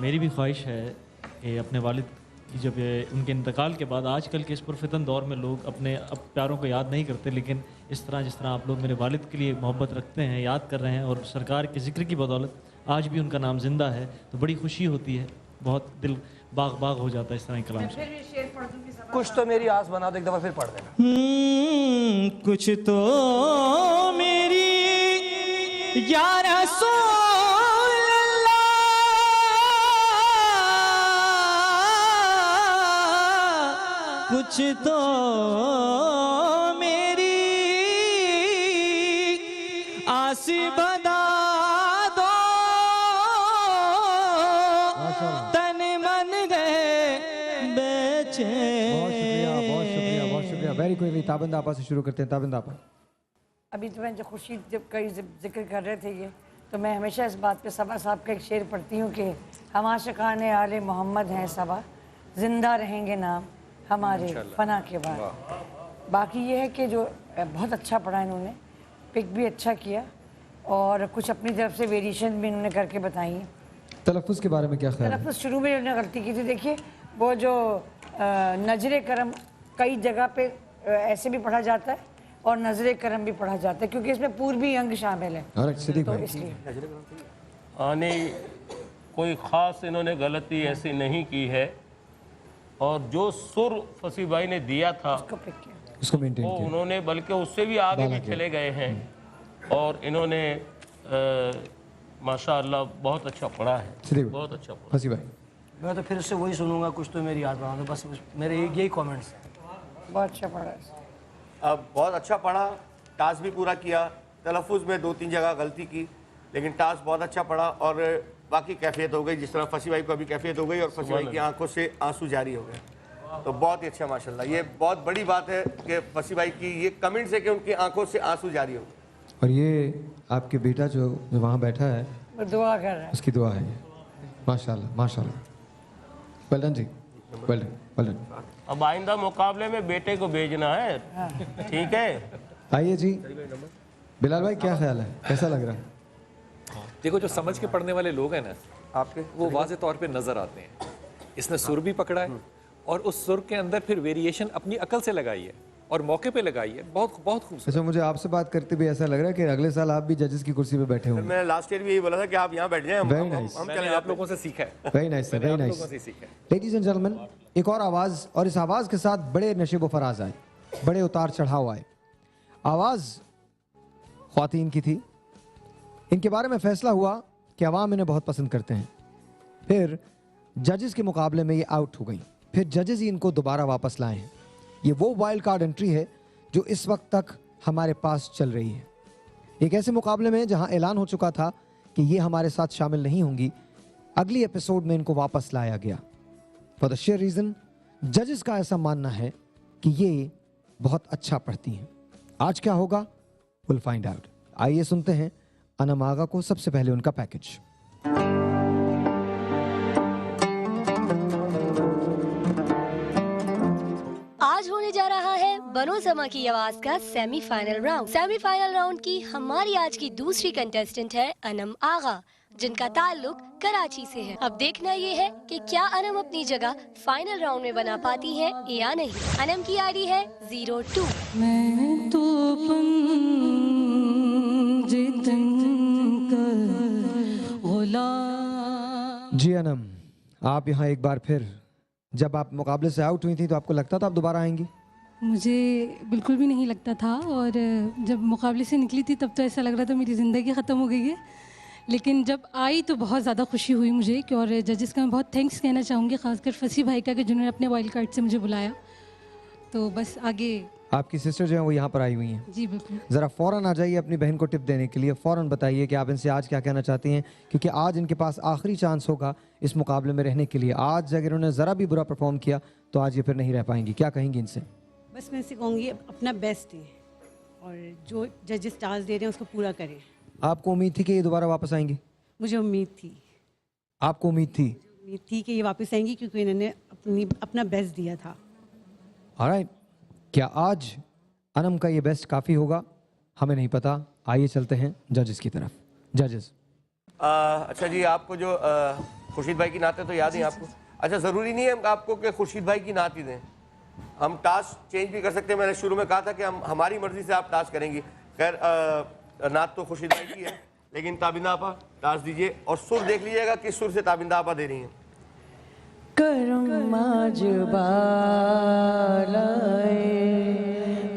मेरी भी ख्वाहिश है कि अपने वालिद की जब उनके इंतकाल के बाद, आजकल के इस पुरफितन दौर में लोग अपने प्यारों को याद नहीं करते, लेकिन इस तरह जिस तरह आप लोग मेरे वालिद के लिए मोहब्बत रखते हैं, याद कर रहे हैं, और सरकार के ज़िक्र की बदौलत आज भी उनका नाम ज़िंदा है, तो बड़ी खुशी होती है, बहुत दिल बाग बाग हो जाता है इस तरह के कलाम से। कुछ तो मेरी आस बना दो, एक दफ़ा फिर पढ़ देना। कुछ तो मेरी या रसूल अल्लाह, कुछ तो मेरी आस बता दो, तन मन गए बेचैन। बहुत शुक्रिया। वेरी क्विकली ताबिंद आपा से शुरू करते हैं। ताबिंद आपा, अभी तो मैं जो खुशी जब कई जिक्र कर रहे थे ये, तो मैं हमेशा इस बात पे सबा साहब का एक शेर पढ़ती हूँ कि हम आशिकाने आले मोहम्मद हैं सबा, जिंदा रहेंगे नाम हमारे फना के बाद। बाकी ये है कि जो बहुत अच्छा पढ़ा इन्होंने, पिक भी अच्छा किया, और कुछ अपनी तरफ से वेरिएशन भी इन्होंने करके बताई हैं। तलफ़्फ़ुज़ के बारे में क्या ख्याल है? तलफ़्फ़ुज़ शुरू में इन्होंने गलती की थी। देखिए वो जो नजर करम कई जगह पे ऐसे भी पढ़ा जाता है और नजर करम भी पढ़ा जाता है, क्योंकि इसमें पूर्वी अंग शामिल है, तो इसलिए कोई ख़ास इन्होंने गलती ऐसी नहीं की है, और जो सुर फसी भाई ने दिया था उसको मेंटेन वो किया उन्होंने, बल्कि उससे भी आगे भी चले गए हैं, और इन्होंने माशाअल्लाह बहुत अच्छा पढ़ा है, बहुत अच्छा पढ़ा। फसी भाई, मैं तो फिर से वही सुनूंगा, कुछ तो मेरी याद बना दो, बस मेरे यही कमेंट्स हैं। बहुत अच्छा पढ़ा, अब बहुत अच्छा पढ़ा, टास्क भी पूरा किया, तलफ़ुज़ में 2-3 जगह गलती की, लेकिन टास्क बहुत अच्छा पढ़ा, और बाकी कैफियत हो गई, जिस तरह फसी भाई को अभी कैफियत हो गई और फसी भाई की आंखों से आंसू जारी हो गए, तो बहुत ही अच्छा माशाल्लाह। ये बहुत बड़ी बात है कि फसी भाई की ये कमेंट से कि उनकी आंखों से आंसू जारी हो गए। और ये आपके बेटा जो वहाँ बैठा है, दुआ कर रहा है, उसकी दुआ है। माशाल्लाह माशाल्लाह, वेल डन जी, वेल डन। अब आइंदा मुकाबले में बेटे को भेजना है, ठीक है? आइए जी, बिलाल भाई क्या ख्याल है, कैसा लग रहा है? देखो जो समझ के पढ़ने वाले लोग हैं ना आपके, वो वाज़े तौर पे नज़र आते हैं। इसने सुर भी पकड़ा है, और उस सुर के अंदर फिर वेरिएशन अपनी अकल से लगाई है और मौके पे लगाई है, बहुत बहुत खूबसूरत। अच्छा, मुझे आपसे बात करते भी ऐसा लग रहा है कि अगले साल आप भी जजेस की कुर्सी पे बैठे होंगे। मैं लास्ट ईयर भी यही बोला था कि आप यहाँ बैठ जाएं, हम मैंने आप लोगों से सीखा है। Very nice, very nice. Ladies and gentleman, एक और आवाज़, और इस आवाज़ के साथ बड़े नशेब व फराज आए, बड़े उतार चढ़ाव आए। आवाज़ ख्वातीन की थी, इनके बारे में फैसला हुआ कि अवाम इन्हें बहुत पसंद करते हैं, फिर जजेस के मुकाबले में ये आउट हो गई, फिर जजेस ही इनको दोबारा वापस लाए हैं। ये वो वाइल्ड कार्ड एंट्री है जो इस वक्त तक हमारे पास चल रही है। एक ऐसे मुकाबले में जहां ऐलान हो चुका था कि ये हमारे साथ शामिल नहीं होंगी, अगली एपिसोड में इनको वापस लाया गया फॉर द शेयर रीज़न जजेस का ऐसा मानना है कि ये बहुत अच्छा पढ़ती हैं। आज क्या होगा, विल फाइंड आउट। आइए सुनते हैं अनम आगा को, सबसे पहले उनका पैकेज। आज होने जा रहा है बनो समा की आवाज का सेमीफाइनल राउंड। सेमीफाइनल राउंड की हमारी आज की दूसरी कंटेस्टेंट है अनम आगा, जिनका ताल्लुक कराची से है। अब देखना ये है कि क्या अनम अपनी जगह फाइनल राउंड में बना पाती हैं या नहीं। अनम की आईडी है 02। मैं तो जी अनम, आप यहाँ एक बार फिर, जब आप मुकाबले से आउट हुई थी तो आपको लगता था आप दोबारा आएंगी? मुझे बिल्कुल भी नहीं लगता था, और जब मुकाबले से निकली थी तब तो ऐसा लग रहा था मेरी ज़िंदगी ख़त्म हो गई है, लेकिन जब आई तो बहुत ज़्यादा खुशी हुई मुझे कि, और जजेस का मैं बहुत थैंक्स कहना चाहूँगी, ख़ासकर फसी भाई का कि जिन्होंने अपने वाइल्ड कार्ड से मुझे बुलाया। तो बस आगे आपकी सिस्टर जो है वो यहाँ पर आई हुई हैं। जी बिल्कुल। ज़रा फ़ौरन आ जाइए अपनी बहन को टिप देने के लिए। फ़ौरन बताइए कि आप इनसे आज क्या कहना चाहती हैं, क्योंकि आज इनके पास आखिरी चांस होगा इस मुकाबले में रहने के लिए। आज अगर उन्होंने ज़रा भी बुरा परफॉर्म किया तो आज ये फिर नहीं रह पाएंगी। क्या कहेंगी इनसे? बस मैं इनसे कहूँगी अपना बेस्ट दें और जो जजेस टास्क दे रहे हैं उसको पूरा करें। आपको उम्मीद थी कि ये दोबारा वापस आएंगी? मुझे उम्मीद थी। आपको उम्मीद थी? उम्मीद थी कि ये वापस आएंगी क्योंकि इन्होंने अपना बेस्ट दिया था। ऑलराइट, क्या आज अनम का ये बेस्ट काफ़ी होगा? हमें नहीं पता। आइए चलते हैं जजेस की तरफ। जजेस, अच्छा जी, आपको जो खुर्शीद भाई की नाते तो याद है आपको? अच्छा, ज़रूरी नहीं है आपको कि खुर्शीद भाई की नात ही दें, हम टास्क चेंज भी कर सकते हैं। मैंने शुरू में कहा था कि हम हमारी मर्जी से आप टास्क करेंगी। खैर नात तो खुर्शीद भाई की है, लेकिन ताबिंदा आपा टास्क दीजिए और सुर देख लीजिएगा किस सुर से ताबिंदा आपा दे रही हैं। करम आज बालाए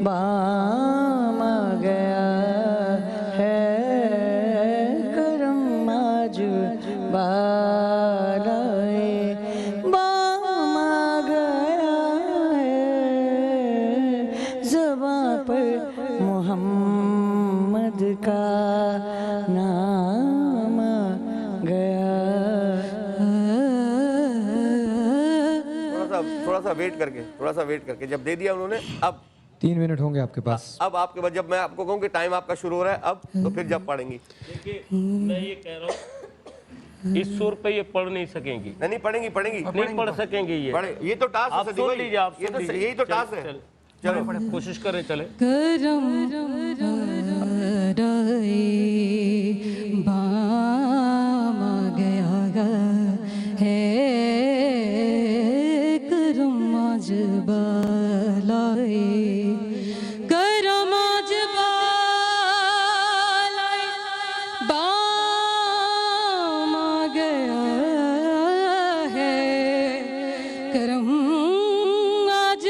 बाम आ गया है, करम आज बालाए बाम आ गया है, ज़बां पर मोहम्मद का नाम आ गया। थोड़ा सा वेट करके जब दे दिया उन्होंने, अब 3 मिनट होंगे आपके पास। अब आपके बाद जब मैं आपको कहूँ कि टाइम आपका शुरू हो रहा है अब, तो फिर जब पढ़ेंगी। देखिए मैं ये कह रहा हूँ इस सुर पे ये पढ़ नहीं सकेंगी। नहीं पढ़ेंगी नहीं पढ़ सकेंगे ये तो टास्क आप सुन लीजिए, आप ये तो यही तो टास्क है। चलो कोशिश करें, चले। करम बाम आ गया है, करम आज बालाए, करम आज बालाए बाम आ गया है, करम आज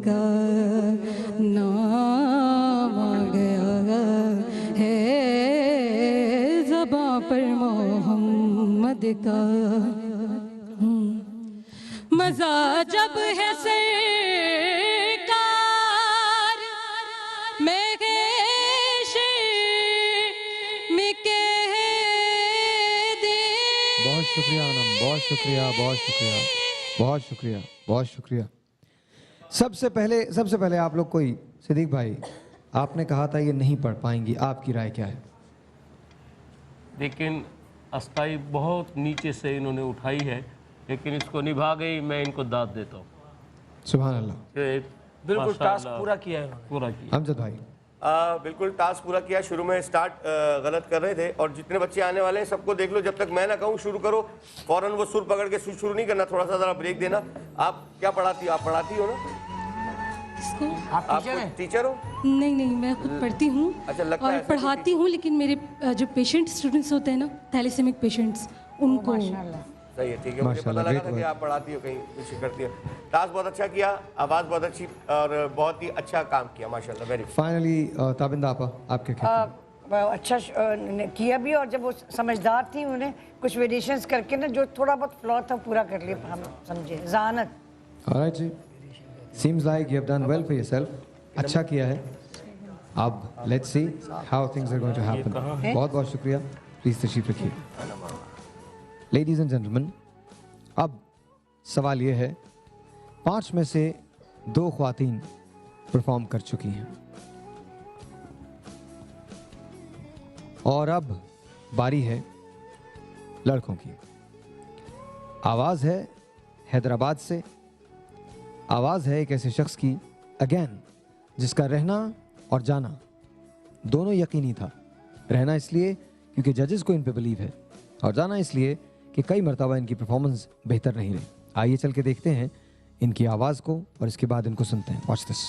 का नाम आ गया है, ज़बां पर मोहम्मद का। मज़ा जब है सरकार मैं बहुत शुक्रिया अनम, बहुत शुक्रिया, बहुत शुक्रिया, बहुत शुक्रिया, बहुत शुक्रिया। सबसे पहले आप लोग कोई, सिद्दीक भाई आपने कहा था ये नहीं पढ़ पाएंगी, आपकी राय क्या है? लेकिन अस्ताई बहुत नीचे से इन्होंने उठाई है, लेकिन इसको निभा गई, मैं इनको दाद देता हूँ। सुभान अल्लाह। बिल्कुल टास्क पूरा किया है इन्होंने। पूरा किया। अमजद भाई बिल्कुल टास्क पूरा किया। शुरू में स्टार्ट गलत कर रहे थे और जितने बच्चे आने वाले हैं सबको देख लो, जब तक मैं ना कहूँ शुरू करो फौरन वो सुर पकड़ के शुरू नहीं करना, थोड़ा सा ज़रा ब्रेक देना। आप क्या पढ़ाती हो? आप पढ़ाती हो ना? आप टीचर हो? नहीं, मैं खुद पढ़ती हूँ। अच्छा, लगता और है पढ़ाती हूँ, लेकिन मेरे जो पेशेंट स्टूडेंट्स होते हैं ना, थैलेसेमिक पेशेंट्स, उनको। सही है, ठीक है। मुझे पता लगा था कि आप पढ़ाती हो, कहीं कुछ करती हो। टास्क बहुत अच्छा किया, आवाज़ बहुत अच्छी और बहुत ही अच्छा काम किया, माशाल्लाह, वेरी। फाइनली ताबिंदा आपा आपके अच्छा किया भी, और जब वो समझदार थी उन्हें कुछ वेरिएशंस करके ना जो थोड़ा बहुत फ्लॉ था पूरा कर लिया, हम समझे ज़हानत। ऑलराइट जी, seems like you have done well for yourself. अच्छा किया है। अब let's see how things are going to happen. बहुत बहुत शुक्रिया, प्लीज तशरीफ रखिए। लेडीज एंड जेंटलमैन, अब सवाल ये है, 5 में से 2 ख्वातीन परफॉर्म कर चुकी हैं और अब बारी है लड़कों की। आवाज़ है हैदराबाद से, आवाज़ है एक ऐसे शख्स की अगेन जिसका रहना और जाना दोनों यकीनी था। रहना इसलिए क्योंकि जजेस को इन पे बिलीव है, और जाना इसलिए कि कई मरतबा इनकी परफॉर्मेंस बेहतर नहीं रही। आइए चल के देखते हैं इनकी आवाज़ को और इसके बाद इनको सुनते हैं। Watch this.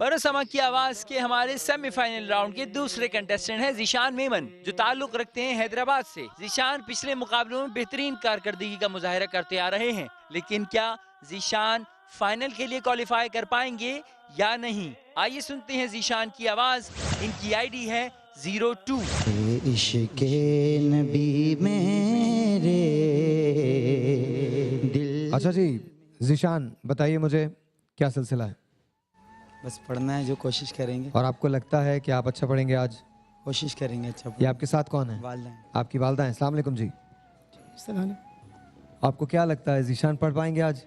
बनो बनो समा की आवाज के हमारे सेमीफाइनल राउंड के दूसरे कंटेस्टेंट हैं ज़ीशान मेमन, जो ताल्लुक रखते हैं हैदराबाद से। ज़ीशान पिछले मुकाबलों में बेहतरीन कारकर्दगी का मुजाहिरा करते आ रहे हैं, लेकिन क्या ज़ीशान फाइनल के लिए क्वालिफाई कर पाएंगे या नहीं? आइए सुनते हैं ज़ीशान की आवाज। इनकी आईडी है 02। इश्क़े नबी मेरे दिल। अच्छा जी ज़ीशान, बताइए मुझे क्या सिलसिला है? बस पढ़ना है, जो कोशिश करेंगे। और आपको लगता है कि आप अच्छा पढ़ेंगे आज? कोशिश करेंगे अच्छा। ये आपके साथ कौन है? वालिदा हैं। आपकी वालिदा हैं। अस्सलाम वालेकुम जी। सलाम। आपको क्या लगता है ज़ीशान पढ़ पाएंगे आज?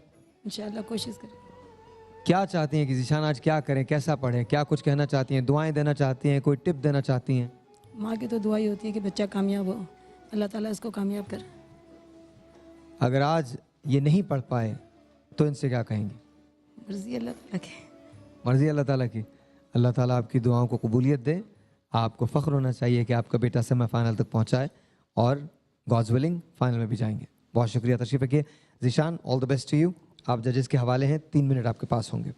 इंशाल्लाह कोशिश करें। क्या चाहती हैं कि ज़ीशान आज क्या करें, कैसा पढ़ें, क्या कुछ कहना चाहती हैं, दुआएं देना चाहती हैं, कोई टिप देना चाहती हैं? माँ की तो दुआ ही होती है कि बच्चा कामयाब हो, अल्लाह ताला इसको कामयाब करे। अगर आज ये नहीं पढ़ पाए तो इनसे क्या कहेंगे? मर्जी अल्लाह ताला की। मर्जी अल्लाह ताला की। अल्लाह ताला आपकी दुआओं को कबूलियत दे। आपको फ़ख्र होना चाहिए कि आपका बेटा सेमीफाइनल तक पहुंचा है और गॉड्स विलिंग फाइनल में भी जाएंगे। बहुत शुक्रिया तशरीफ़ रखिए Zeeshan, all the best to you. आप जजेस के हवाले हैं, 3 मिनट आपके पास होंगे।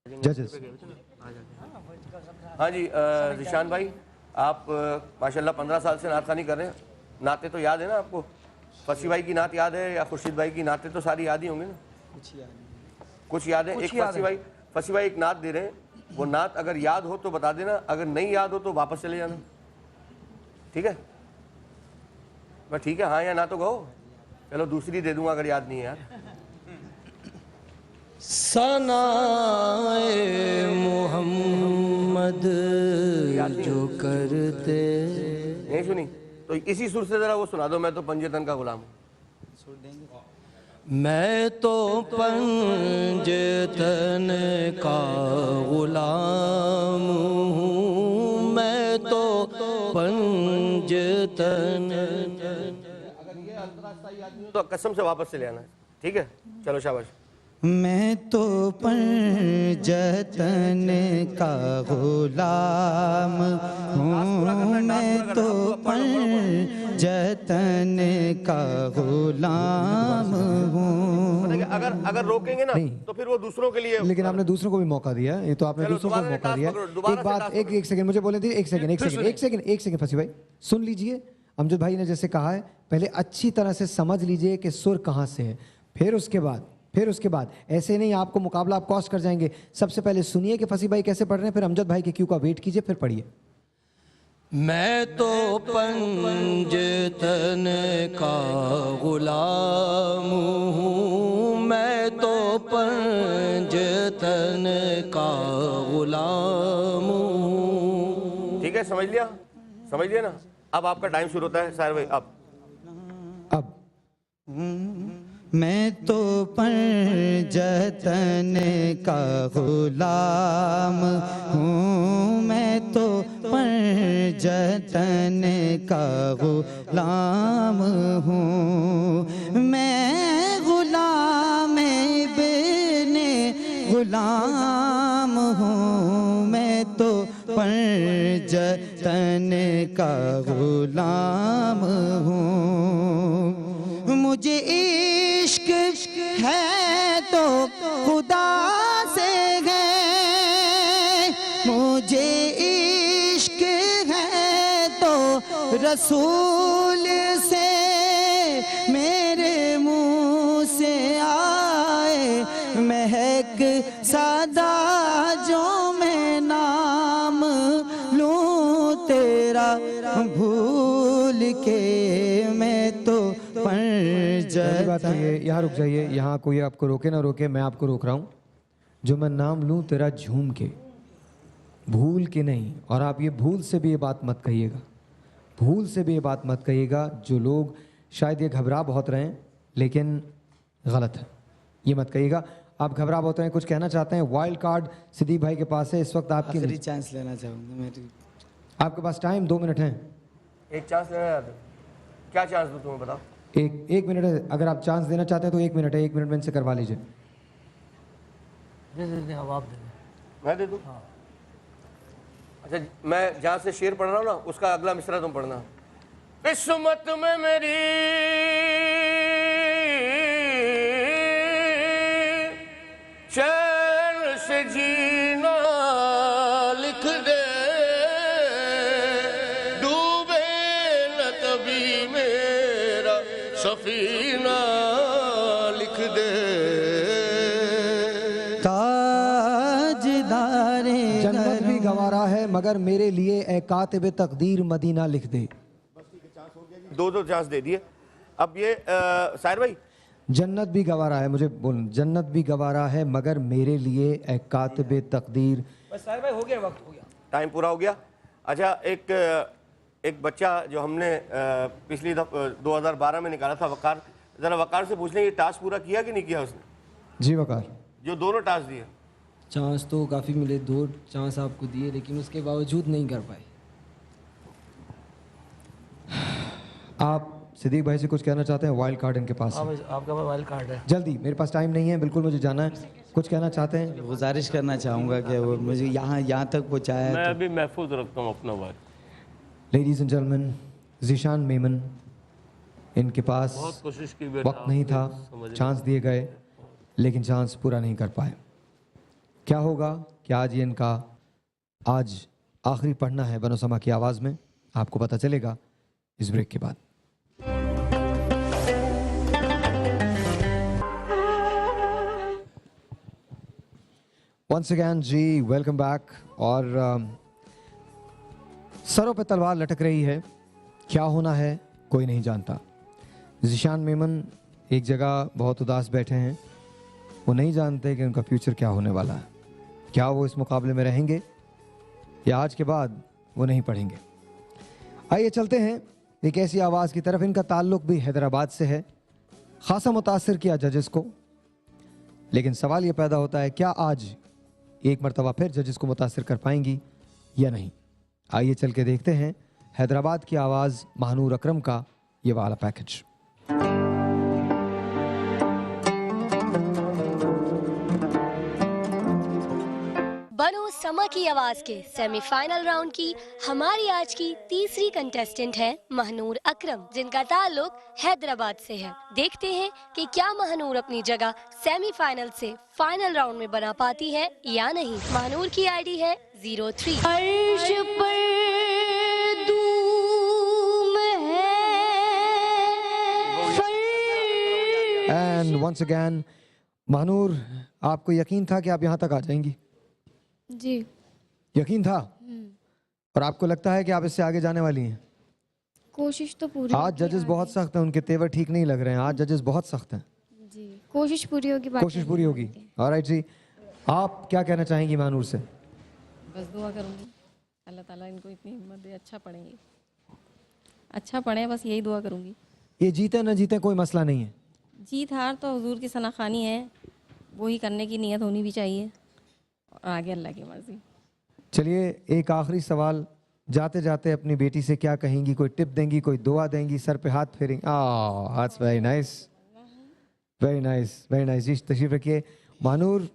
जजेस। हाँ जी ज़ीशान भाई, आप माशाल्लाह 15 साल से नात खानी कर रहे हैं। नाते तो याद है ना आपको? फसी भाई की नात याद है या खुर्शीद भाई की नाते तो सारी याद ही होंगे ना? कुछ याद है। एक फसी भाई एक नात दे रहे हैं, वो नात अगर याद हो तो बता देना, अगर नहीं याद हो तो वापस चले जाना, ठीक है? मैं ठीक है हाँ या ना तो कहो, चलो दूसरी दे दूंगा अगर याद नहीं है यार। सनाए मोहम्मद जो करते। नहीं सुनी तो इसी सुर से जरा वो सुना दो, मैं तो पंजतन का गुलाम हूँ। मैं तो पंजतन का गुलाम हूँ, मैं तो पंजतन। तो कसम से वापस चले आना, ठीक है? चलो शाबाश। मैं तो पंजतन का गुलाम हूँ, मैं तो पंजतन का गुलाम हूँ। अगर रोकेंगे ना तो फिर वो दूसरों के लिए। लेकिन आपने दूसरों को भी मौका दिया, ये तो आपने दूसरों को मौका दिया। एक बात, एक सेकंड मुझे बोले थे, एक सेकंड फसी भाई सुन लीजिए। अमजद भाई ने जैसे कहा है, पहले अच्छी तरह से समझ लीजिए कि सुर कहाँ से है, फिर उसके बाद ऐसे नहीं आपको मुकाबला आप कॉस्ट कर जाएंगे। सबसे पहले सुनिए कि फसी भाई कैसे पढ़ रहे हैं, फिर अमजद भाई के क्यू का वेट कीजिए, फिर पढ़िए। मैं तो पंजतन का गुलाम हूँ, मैं तो पंजतन का गुलाम हूँ। ठीक है, समझ लिया ना? अब आपका टाइम शुरू होता है साहिर भाई। अब मैं तो पंजतन का गुलाम हूँ, मैं तो पंजतन का गुलाम हूँ, मैं गुलाम इब्ने गुलाम हूँ, मैं तो पंजतन का गुलाम हूँ। मुझे इश्क है तो खुदा से है, मुझे इश्क है तो रसूल से, मेरे मुंह से आए महक सदा जो मैं नाम लूं तेरा, भूल के मैं तो बात है। यहाँ रुक जाइए, यहाँ कोई आपको रोके ना रोके, मैं आपको रोक रहा हूँ। जो मैं नाम लूँ तेरा झूम के, भूल के नहीं। और आप ये भूल से भी ये बात मत कहिएगा, भूल से भी ये बात मत कहिएगा। जो लोग शायद ये घबरा बहुत रहे हैं लेकिन गलत है, ये मत कहिएगा। आप घबरा बहुत रहे हैं, कुछ कहना चाहते हैं? वाइल्ड कार्ड सिद्दीक भाई के पास है इस वक्त। आपकी आखिरी चांस लेना चाहूँगा मेरी। आपके पास टाइम 2 मिनट हैं। एक चांस लेना चाहते? क्या चांस दूँ तुम्हें बताओ? एक मिनट है। अगर आप चांस देना चाहते हैं तो 1 मिनट है, 1 मिनट में इनसे करवा लीजिए। मैं दे दूँ? अच्छा, मैं जहाँ से शेर पढ़ रहा हूँ ना, उसका अगला मिसरा तुम पढ़ना। किस्मत में मेरी चैन से जीना सफीना लिख दे। ताजदारे जन्नत भी गवारा है मगर मेरे लिए ए कातिब तकदीर मदीना लिख दे। दो चांस दे दिए। अब ये साहिर भाई, जन्नत भी गवारा है, मुझे बोल, जन्नत भी गवारा है मगर मेरे लिए ए कातिब तकदीर। बस साहिर भाई हो गया, वक्त हो गया, टाइम पूरा हो गया। अच्छा, एक बच्चा जो हमने पिछली 2012 में निकाला था, वकार, जरा वकार से पूछ लें ये टास्क पूरा किया कि नहीं किया उसने? जी वकार, जो दोनों टास्क दिए। चांस तो काफ़ी मिले, 2 चांस आपको दिए लेकिन उसके बावजूद नहीं कर पाए। आप सिद्दीक भाई से कुछ कहना चाहते हैं? वाइल्ड कार्ड इनके पास है। आपका वाइल्ड कार्ड है। जल्दी, मेरे पास टाइम नहीं है बिल्कुल, मुझे जाना है। कुछ कहना चाहते हैं? गुजारिश करना चाहूँगा कि वो मुझे यहाँ तक पहुँचाया। मैं अभी महफूज रखता हूँ अपना वक्त। Ladies and gentleman, Zeeshan Memon, इनके पास बहुत कोशिश की, वक्त नहीं था, चांस दिए गए लेकिन चांस पूरा नहीं कर पाए। क्या होगा कि आज ये इनका आज आखिरी पढ़ना है बनो समा की आवाज़ में, आपको पता चलेगा इस ब्रेक के बाद। वंस अगैन जी, वेलकम बैक। और सरों पे तलवार लटक रही है, क्या होना है कोई नहीं जानता। ज़ीशान मेमन एक जगह बहुत उदास बैठे हैं, वो नहीं जानते कि उनका फ्यूचर क्या होने वाला है। क्या वो इस मुकाबले में रहेंगे या आज के बाद वो नहीं पढ़ेंगे? आइए चलते हैं एक ऐसी आवाज़ की तरफ। इनका ताल्लुक़ भी हैदराबाद से है, ख़ासा मुतासिर किया जजेस को। लेकिन सवाल ये पैदा होता है, क्या आज एक मरतबा फिर जजेस को मुतासिर कर पाएंगी या नहीं? आइए चल के देखते हैं हैदराबाद की आवाज़ महानूर अकरम का ये वाला पैकेज। बनो समा की आवाज के सेमीफाइनल राउंड की हमारी आज की तीसरी कंटेस्टेंट है महनूर अकरम, जिनका ताल्लुक हैदराबाद से है। देखते हैं कि क्या महनूर अपनी जगह सेमीफाइनल से फाइनल राउंड में बना पाती है या नहीं। महनूर की आईडी है 03। अर्श पर धूम है। एंड वंस अगैन महनूर, आपको यकीन था कि आप यहाँ तक आ जाएंगी? जी यकीन था। और आपको लगता है कि आप इससे आगे जाने वाली हैं? कोशिश तो पूरी आज जजेस बहुत सख्त हैं, उनके तेवर ठीक नहीं लग रहे हैं। आज जजेस बहुत सख्त हैं। जी कोशिश पूरी होगी, कोशिश पूरी होगी। ऑलराइट जी, आप क्या कहना चाहेंगी मानूर से? बस दुआ करूँगी अल्लाह ताला इनको इतनी हिम्मत दे, अच्छा पढ़ेंगे, अच्छा पढ़ें, बस यही दुआ करूँगी। ये जीते ना जीते कोई मसला नहीं है, जीत हार तो हुजूर की सनाखानी है, वही करने की नीयत होनी भी चाहिए और आगे अल्लाह की मर्जी। चलिए एक आखिरी सवाल, जाते जाते अपनी बेटी से क्या कहेंगी? कोई टिप देंगी, कोई दुआ देंगी, सर पे हाथ फेरेंगी? That's very nice, very nice, very nice जी। तशरीफ रखिए। मानूर,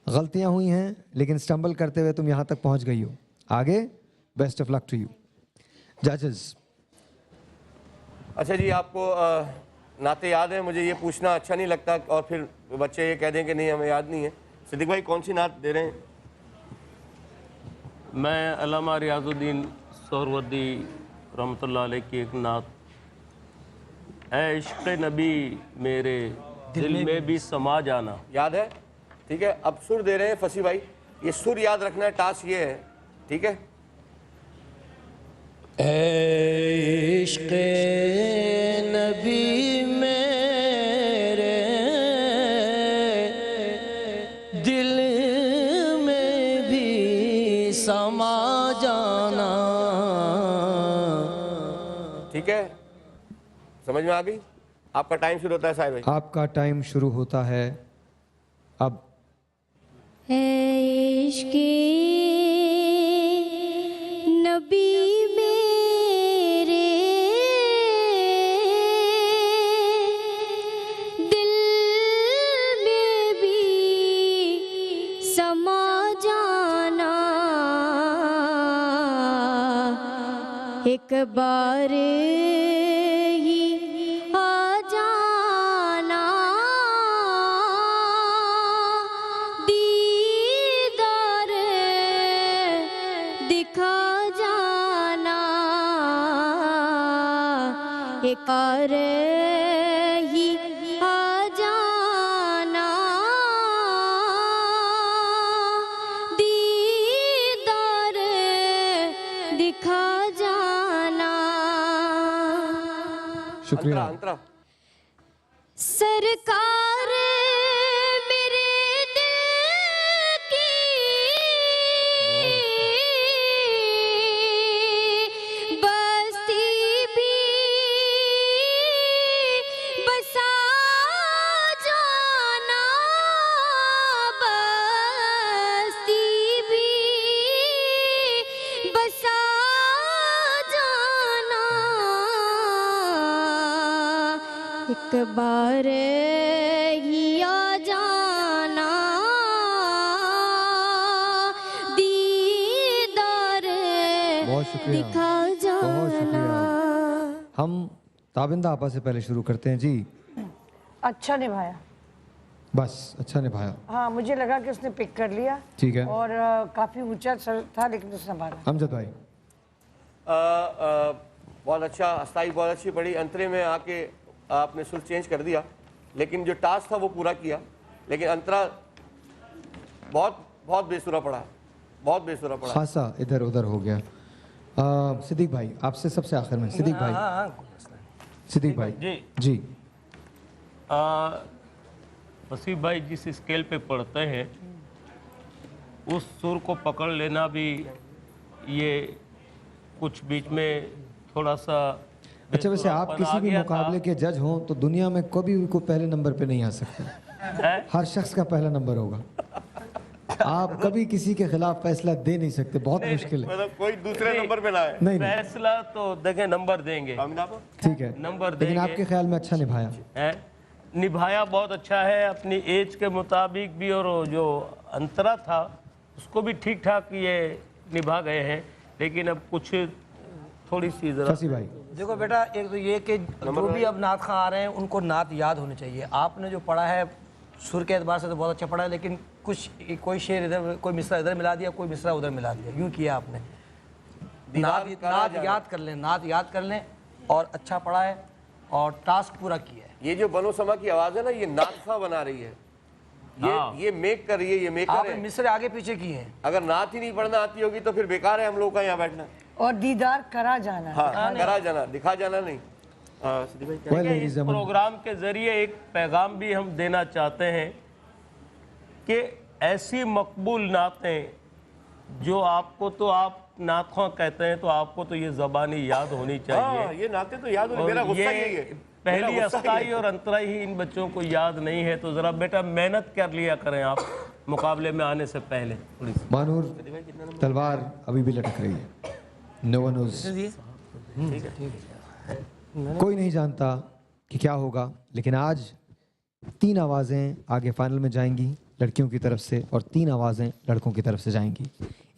गलतियां हुई हैं लेकिन स्टम्बल करते हुए तुम यहाँ तक पहुँच गई हो। आगे best of luck to you. जजेस। अच्छा जी, आपको नाते याद है? मुझे ये पूछना अच्छा नहीं लगता और फिर बच्चे ये कह दें कि नहीं हमें याद नहीं है। सिद्दीक भाई कौन सी नात दे रहे हैं? मैं अल्लामा रियाजुद्दीन सोहरवर्दी रहमतुल्लाह अलैह की एक नात, ऐ इश्क़ नबी मेरे दिल में भी समा जाना। याद है? ठीक है, अब सुर दे रहे हैं फसी भाई। ये सुर याद रखना है, टास्क ये है, ठीक है? ऐ इश्क़ नबी मेरे दिल में भी समा जाना। ठीक है, समझ में आ गई? आपका टाइम शुरू होता है साहिब भाई। आपका टाइम शुरू होता है अब। इश्क़ नबी मेरे दिल में भी समा जाना। एक बार ही आ जाना, दीदार दिखा जाना। एक और ही आ जाना, दीदार दिखा जाना। शुक्रिया। अंतरा सरकार मेरे दिल की बस्ती भी बसा जाना, बस्ती भी बसा जाना। एक बार ही आ जाना, दीदार बहुत शुक्रिया, दिखा बहुत जाना। शुक्रिया। हम ताबिंदा आपा से पहले शुरू करते हैं जी। अच्छा निभाया। बस अच्छा निभाया। हाँ, मुझे लगा कि उसने पिक कर लिया। ठीक है। और काफ़ी ऊंचा सर था, लेकिन उसने मारा। अमजद भाई बहुत अच्छा, अस्थाई बहुत अच्छी पड़ी। अंतरे में आके आपने सुर चेंज कर दिया, लेकिन जो टास्क था वो पूरा किया। लेकिन अंतरा बहुत बहुत बेसुरा पड़ा, बहुत बेसुरा पड़ा। खासा इधर उधर हो गया। सिद्दीक भाई आपसे सबसे आखिर में। सिद्दीक भाई, सिद्दीक भाई जी। वसीफ भाई जिस स्केल पे पढ़ते हैं उस सुर को पकड़ लेना भी, ये कुछ बीच में थोड़ा सा। अच्छा, वैसे आप किसी भी मुकाबले के जज हों तो दुनिया में कभी भी कोई पहले नंबर पे नहीं आ सकता। हर शख्स का पहला नंबर होगा। आप कभी किसी के खिलाफ फैसला दे नहीं सकते, बहुत मुश्किल है। मतलब कोई दूसरे नंबर पे ना है। नहीं, फैसला तो देखें, नंबर देंगे, ठीक है, नंबर लेकिन देंगे। आपके ख्याल में अच्छा निभाया है? निभाया बहुत अच्छा है, अपनी एज के मुताबिक भी। और जो अंतरा था उसको भी ठीक ठाक ये निभा गए हैं। लेकिन अब कुछ थोड़ी सी जरा भाई देखो बेटा, एक तो ये कि जो भी अब नात खां आ रहे हैं उनको नात याद होनी चाहिए। आपने जो पढ़ा है सुर के एतबार से तो बहुत अच्छा पढ़ा है, लेकिन कुछ कोई शेर इधर, कोई मिसरा इधर मिला दिया, कोई मिसरा उधर मिला दिया, यूँ किया आपने। नात याद कर लें, नात याद कर लें। और अच्छा पढ़ा है और टास्क पूरा किया है। ये जो बनो समा की आवाज़ है ना, ये नात खां बना रही है। ये मेक कर रही है, ये मेकर आपने है। मिसरे आगे पीछे किए हैं। अगर नात ही नहीं पढ़ना आती होगी तो फिर बेकार है हम लोग का यहाँ बैठना। और दीदार करा जाना। हाँ, करा जाना, दिखा जाना नहीं। इस प्रोग्राम के जरिए एक पैगाम भी हम देना चाहते हैं कि ऐसी मकबूल नातें जो आपको, तो आप नात खां कहते हैं तो आपको तो ये ज़बानी याद होनी चाहिए। हाँ, ये नाते तो याद होनी। मेरा गुस्सा यही है, पहली अस्थाई और अंतराई ही इन बच्चों को याद नहीं है। तो ज़रा बेटा मेहनत कर लिया करें आप मुकाबले में आने से पहले। थोड़ी सी मानूर तलवार अभी भी लटक रही है। No one knows. कोई नहीं जानता कि क्या होगा, लेकिन आज 3 आवाज़ें आगे फाइनल में जाएंगी लड़कियों की तरफ से, और 3 आवाज़ें लड़कों की तरफ से जाएंगी।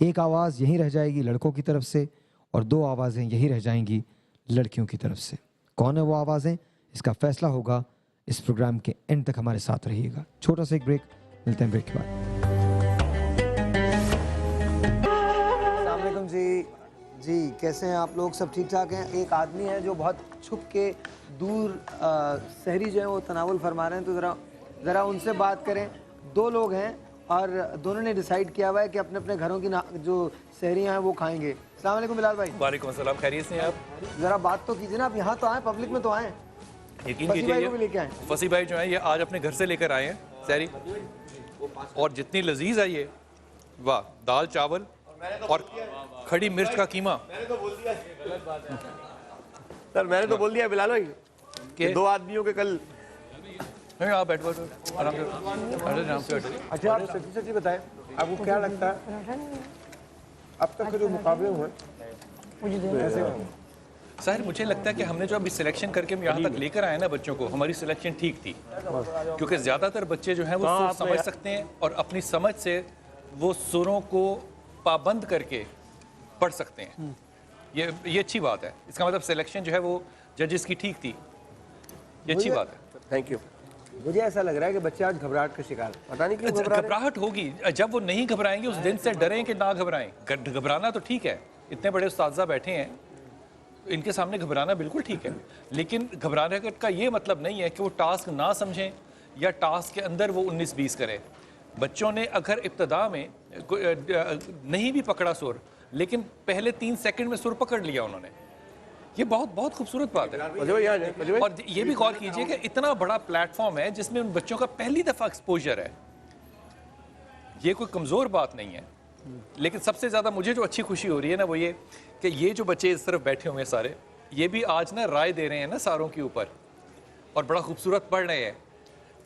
एक आवाज़ यहीं रह जाएगी लड़कों की तरफ से, और 2 आवाज़ें यहीं रह जाएंगी लड़कियों की तरफ से। कौन है वो आवाज़ें, इसका फैसला होगा इस प्रोग्राम के एंड तक हमारे साथ रहिएगा। छोटा सा एक ब्रेक, मिलते हैं ब्रेक के बाद। अस्सलाम वालेकुम जी, कैसे हैं आप लोग? सब ठीक ठाक हैं? एक आदमी है जो बहुत छुप के दूर शहरी जो है वो तनावुल फरमा रहे हैं, तो ज़रा उनसे बात करें। 2 लोग हैं और दोनों ने डिसाइड किया हुआ है कि अपने अपने घरों की जो शहरियाँ हैं वो खाएंगे। अस्सलाम वालेकुम बिलाल भाई। वालेकुम अस्सलाम, खैरियत से हैं आप? ज़रा बात तो कीजिए ना, आप यहाँ तो आए, पब्लिक में तो आए। यकीन कीजिए फसी भाई जो है ये आज अपने घर से लेकर आए हैं सहरी, और जितनी लजीज है ये, वाह, दाल चावल और खड़ी मिर्च का कीमा। सर मैंने तो बोल दिया बिलाल भाई कि 2 आदमियों के कल। आप बैठो आराम से बैठो। अच्छा, आप सच्ची बताएं, आपको क्या लगता है अब तक के जो मुकाबले हुए सर? मुझे लगता है कि हमने जो अभी सिलेक्शन करके यहाँ तक लेकर आए ना बच्चों को, हमारी सिलेक्शन ठीक थी, क्योंकि ज़्यादातर बच्चे जो हैं वो सुर समझ सकते हैं और अपनी समझ से वो सुरों को पाबंद करके पढ़ सकते हैं। ये अच्छी बात है। इसका मतलब सिलेक्शन जो है वो जजेस की ठीक थी, ये अच्छी बात है। Thank you. मुझे ऐसा लग रहा है कि बच्चे आज घबराहट का शिकार, पता नहीं क्यों घबराहट होगी। जब वो नहीं घबराएंगे उस दिन से डरें कि ना घबराएं। घबराना तो ठीक है, इतने बड़े उस्ताद बैठे हैं इनके सामने घबराना बिल्कुल ठीक है, लेकिन घबराने का ये मतलब नहीं है कि वो टास्क ना समझें या टास्क के अंदर वो 19-20 करें। बच्चों ने अगर इब्तदा में नहीं भी पकड़ा सुर, लेकिन पहले 3 सेकंड में सुर पकड़ लिया उन्होंने, ये बहुत बहुत खूबसूरत बात है। और ये भी गौर कीजिए कि इतना बड़ा प्लेटफॉर्म है जिसमें उन बच्चों का पहली दफ़ा एक्सपोजर है, ये कोई कमज़ोर बात नहीं है। लेकिन सबसे ज़्यादा मुझे जो अच्छी खुशी हो रही है ना, वो ये कि ये जो बच्चे इस तरफ बैठे हुए हैं सारे, ये भी आज ना राय दे रहे हैं ना सारों के ऊपर, और बड़ा खूबसूरत पढ़ रहे हैं।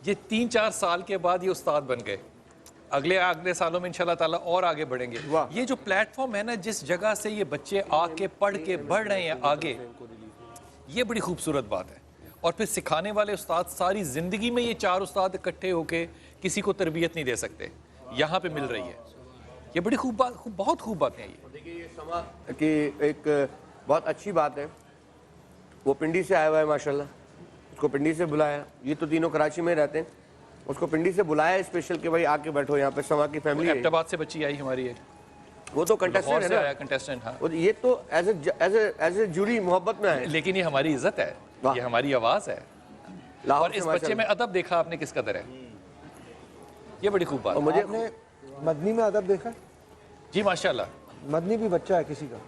ये 3-4 साल के बाद ये उस्ताद बन गए, अगले सालों में इंशाल्लाह ताला और आगे बढ़ेंगे। ये जो प्लेटफॉर्म है ना, जिस जगह से ये बच्चे आके पढ़ के बढ़ रहे हैं आगे, ये बड़ी खूबसूरत बात है। और फिर सिखाने वाले उस्ताद सारी ज़िंदगी में ये 4 उस्ताद इकट्ठे होके किसी को तरबियत नहीं दे सकते, यहाँ पे मिल रही है। ये बड़ी खूब बात, बहुत खूब बातें हैं ये। देखिए ये समा की एक बहुत अच्छी बात है, वो पिंडी से आया हुआ है माशाल्लाह, उसको पिंडी से बुलाया, ये तो तीनों कराची में रहते हैं, उसको पिंडी से बुलाया स्पेशल कि भाई आके बैठो यहाँ पे, समा की फैमिली है। एबटाबाद से बच्ची आई हमारी है, वो तो कंटेस्टेंट है ना, कंटेस्टेंट। हाँ, ये तो एज ए जुड़ी मोहब्बत में है, लेकिन ये हमारी इज्जत है, ये हमारी आवाज़ है। और इस बच्चे में अदब देखा आपने किस कदर है, ये बड़ी खूब बात। मुझे आपने मदनी में अदब देखा? जी माशाल्लाह, मदनी भी बच्चा है किसी का,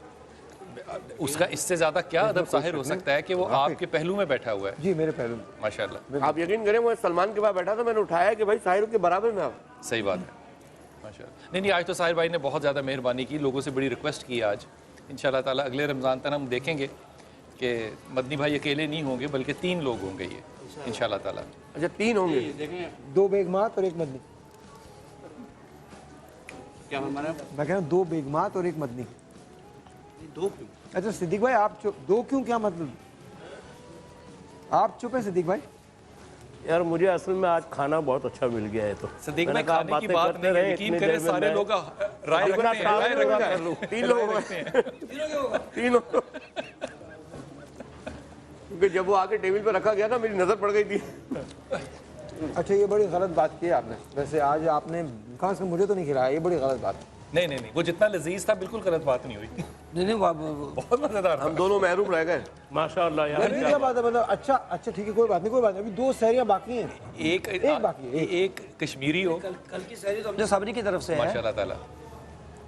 उसका इससे ज्यादा क्या अदब जाहिर हो सकता है कि वो आपके पहलू में बैठा हुआ है। जी मेरे पहलू में माशाल्लाह। आप यकीन करें, वो सलमान के पास बैठा था, मैंने उठाया कि भाई साहिर के बराबर में आप। सही बात है, माशाल्लाह। नहीं, आज तो साहिर भाई ने बहुत ज़्यादा मेहरबानी की, लोगों से बड़ी रिक्वेस्ट की आज। इंशाल्लाह ताला अगले रमज़ान तक हम देखेंगे कि मदनी भाई अकेले नहीं होंगे, बल्कि 3 लोग होंगे ये इंशाल्लाह ताला। अच्छा 3 होंगे, 2 बेगमात और 1 मदनी। क्या हमारा? मैं कह रहा हूँ 2 बेगमात और 1 मदनी। 2 क्यों? अच्छा सिद्दीक भाई आप चुप, 2 क्यों, क्या मतलब? आप चुप है सिद्दीक भाई? यार मुझे असल में आज खाना बहुत अच्छा मिल गया है, तो सिद्दीक भाई खाने की बात नहीं है, यकीन करें सारे लोग राय रखते हैं। 3 लोग क्योंकि जब वो आके टेबल पे रखा गया ना, मेरी नजर पड़ गई थी। अच्छा ये बड़ी गलत बात की है आपने, वैसे आज आपने कहाँ से मुझे तो नहीं खिलाया, ये बड़ी गलत बात है। नहीं, वो जितना लजीज था बिल्कुल गलत बात नहीं हुई। नहीं बहुत मजेदार, हम दोनों महरूम रह गए माशाल्लाह यार। क्या बात है, मतलब अच्छा ठीक है, कोई बात नहीं, अभी 2 सहरियाँ बाकी हैं। एक बाकी है, एक कश्मीरी हो। कल की सहरी तो मुझे सबरी की तरफ से है माशाल्लाह ताला।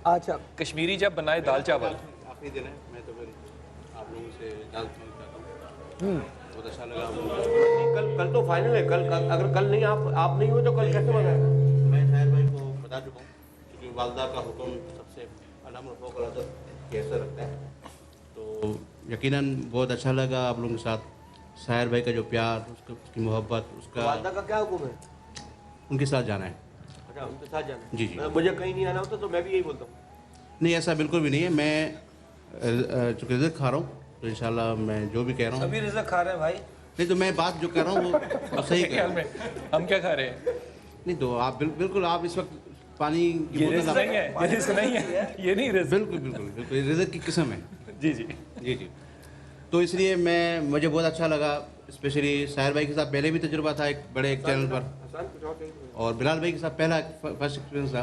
अच्छा कश्मीरी जब बनाए दाल चावल, आखिरी दिन है, मैं तो फिर आप लोगों से जानता हूँ, बहुत अच्छा लगा। कल तो फाइनल है, कल अगर कल नहीं आप नहीं हो तो कल कैसे बनाएगा? मैं साहिर भाई को बता चुका हूँ, क्योंकि वालदा का हुक्म सबसे अलाम फौक अदब कैसे रखता है, तो यकीनन बहुत अच्छा लगा आप लोगों के साथ। साहिर भाई का जो प्यार, उसकी मोहब्बत, उसका वालदा का क्या हुक्म है? उनके साथ जाना है। अच्छा उनके साथ जाना है। जी। मुझे कहीं नहीं आना होता तो मैं भी यही बोलता हूँ। नहीं ऐसा बिल्कुल भी नहीं है, मैं चूँकि रिज़्क खा रहा हूँ तो इंशाल्लाह मैं जो भी कह रहा हूँ। अभी रिज़्क खा रहे हैं भाई। नहीं तो मैं बात जो कर रहा हूँ वो सही कह रहा हूँ। हम क्या खा रहे हैं? नहीं तो आप बिल्कुल आप इस वक्त पानी की ये रिज़्क नहीं है, ये रिज़्क नहीं है, ये नहीं रिज़्क। बिल्कुल रिज़्क की किस्म है। जी। तो इसलिए मुझे बहुत अच्छा लगा, स्पेशली साहिर भाई के साथ पहले भी तजुर्बा था एक बड़े एक चैनल पर, और बिलाल भाई के साथ पहला फर्स्ट एक्सपीरियंस था,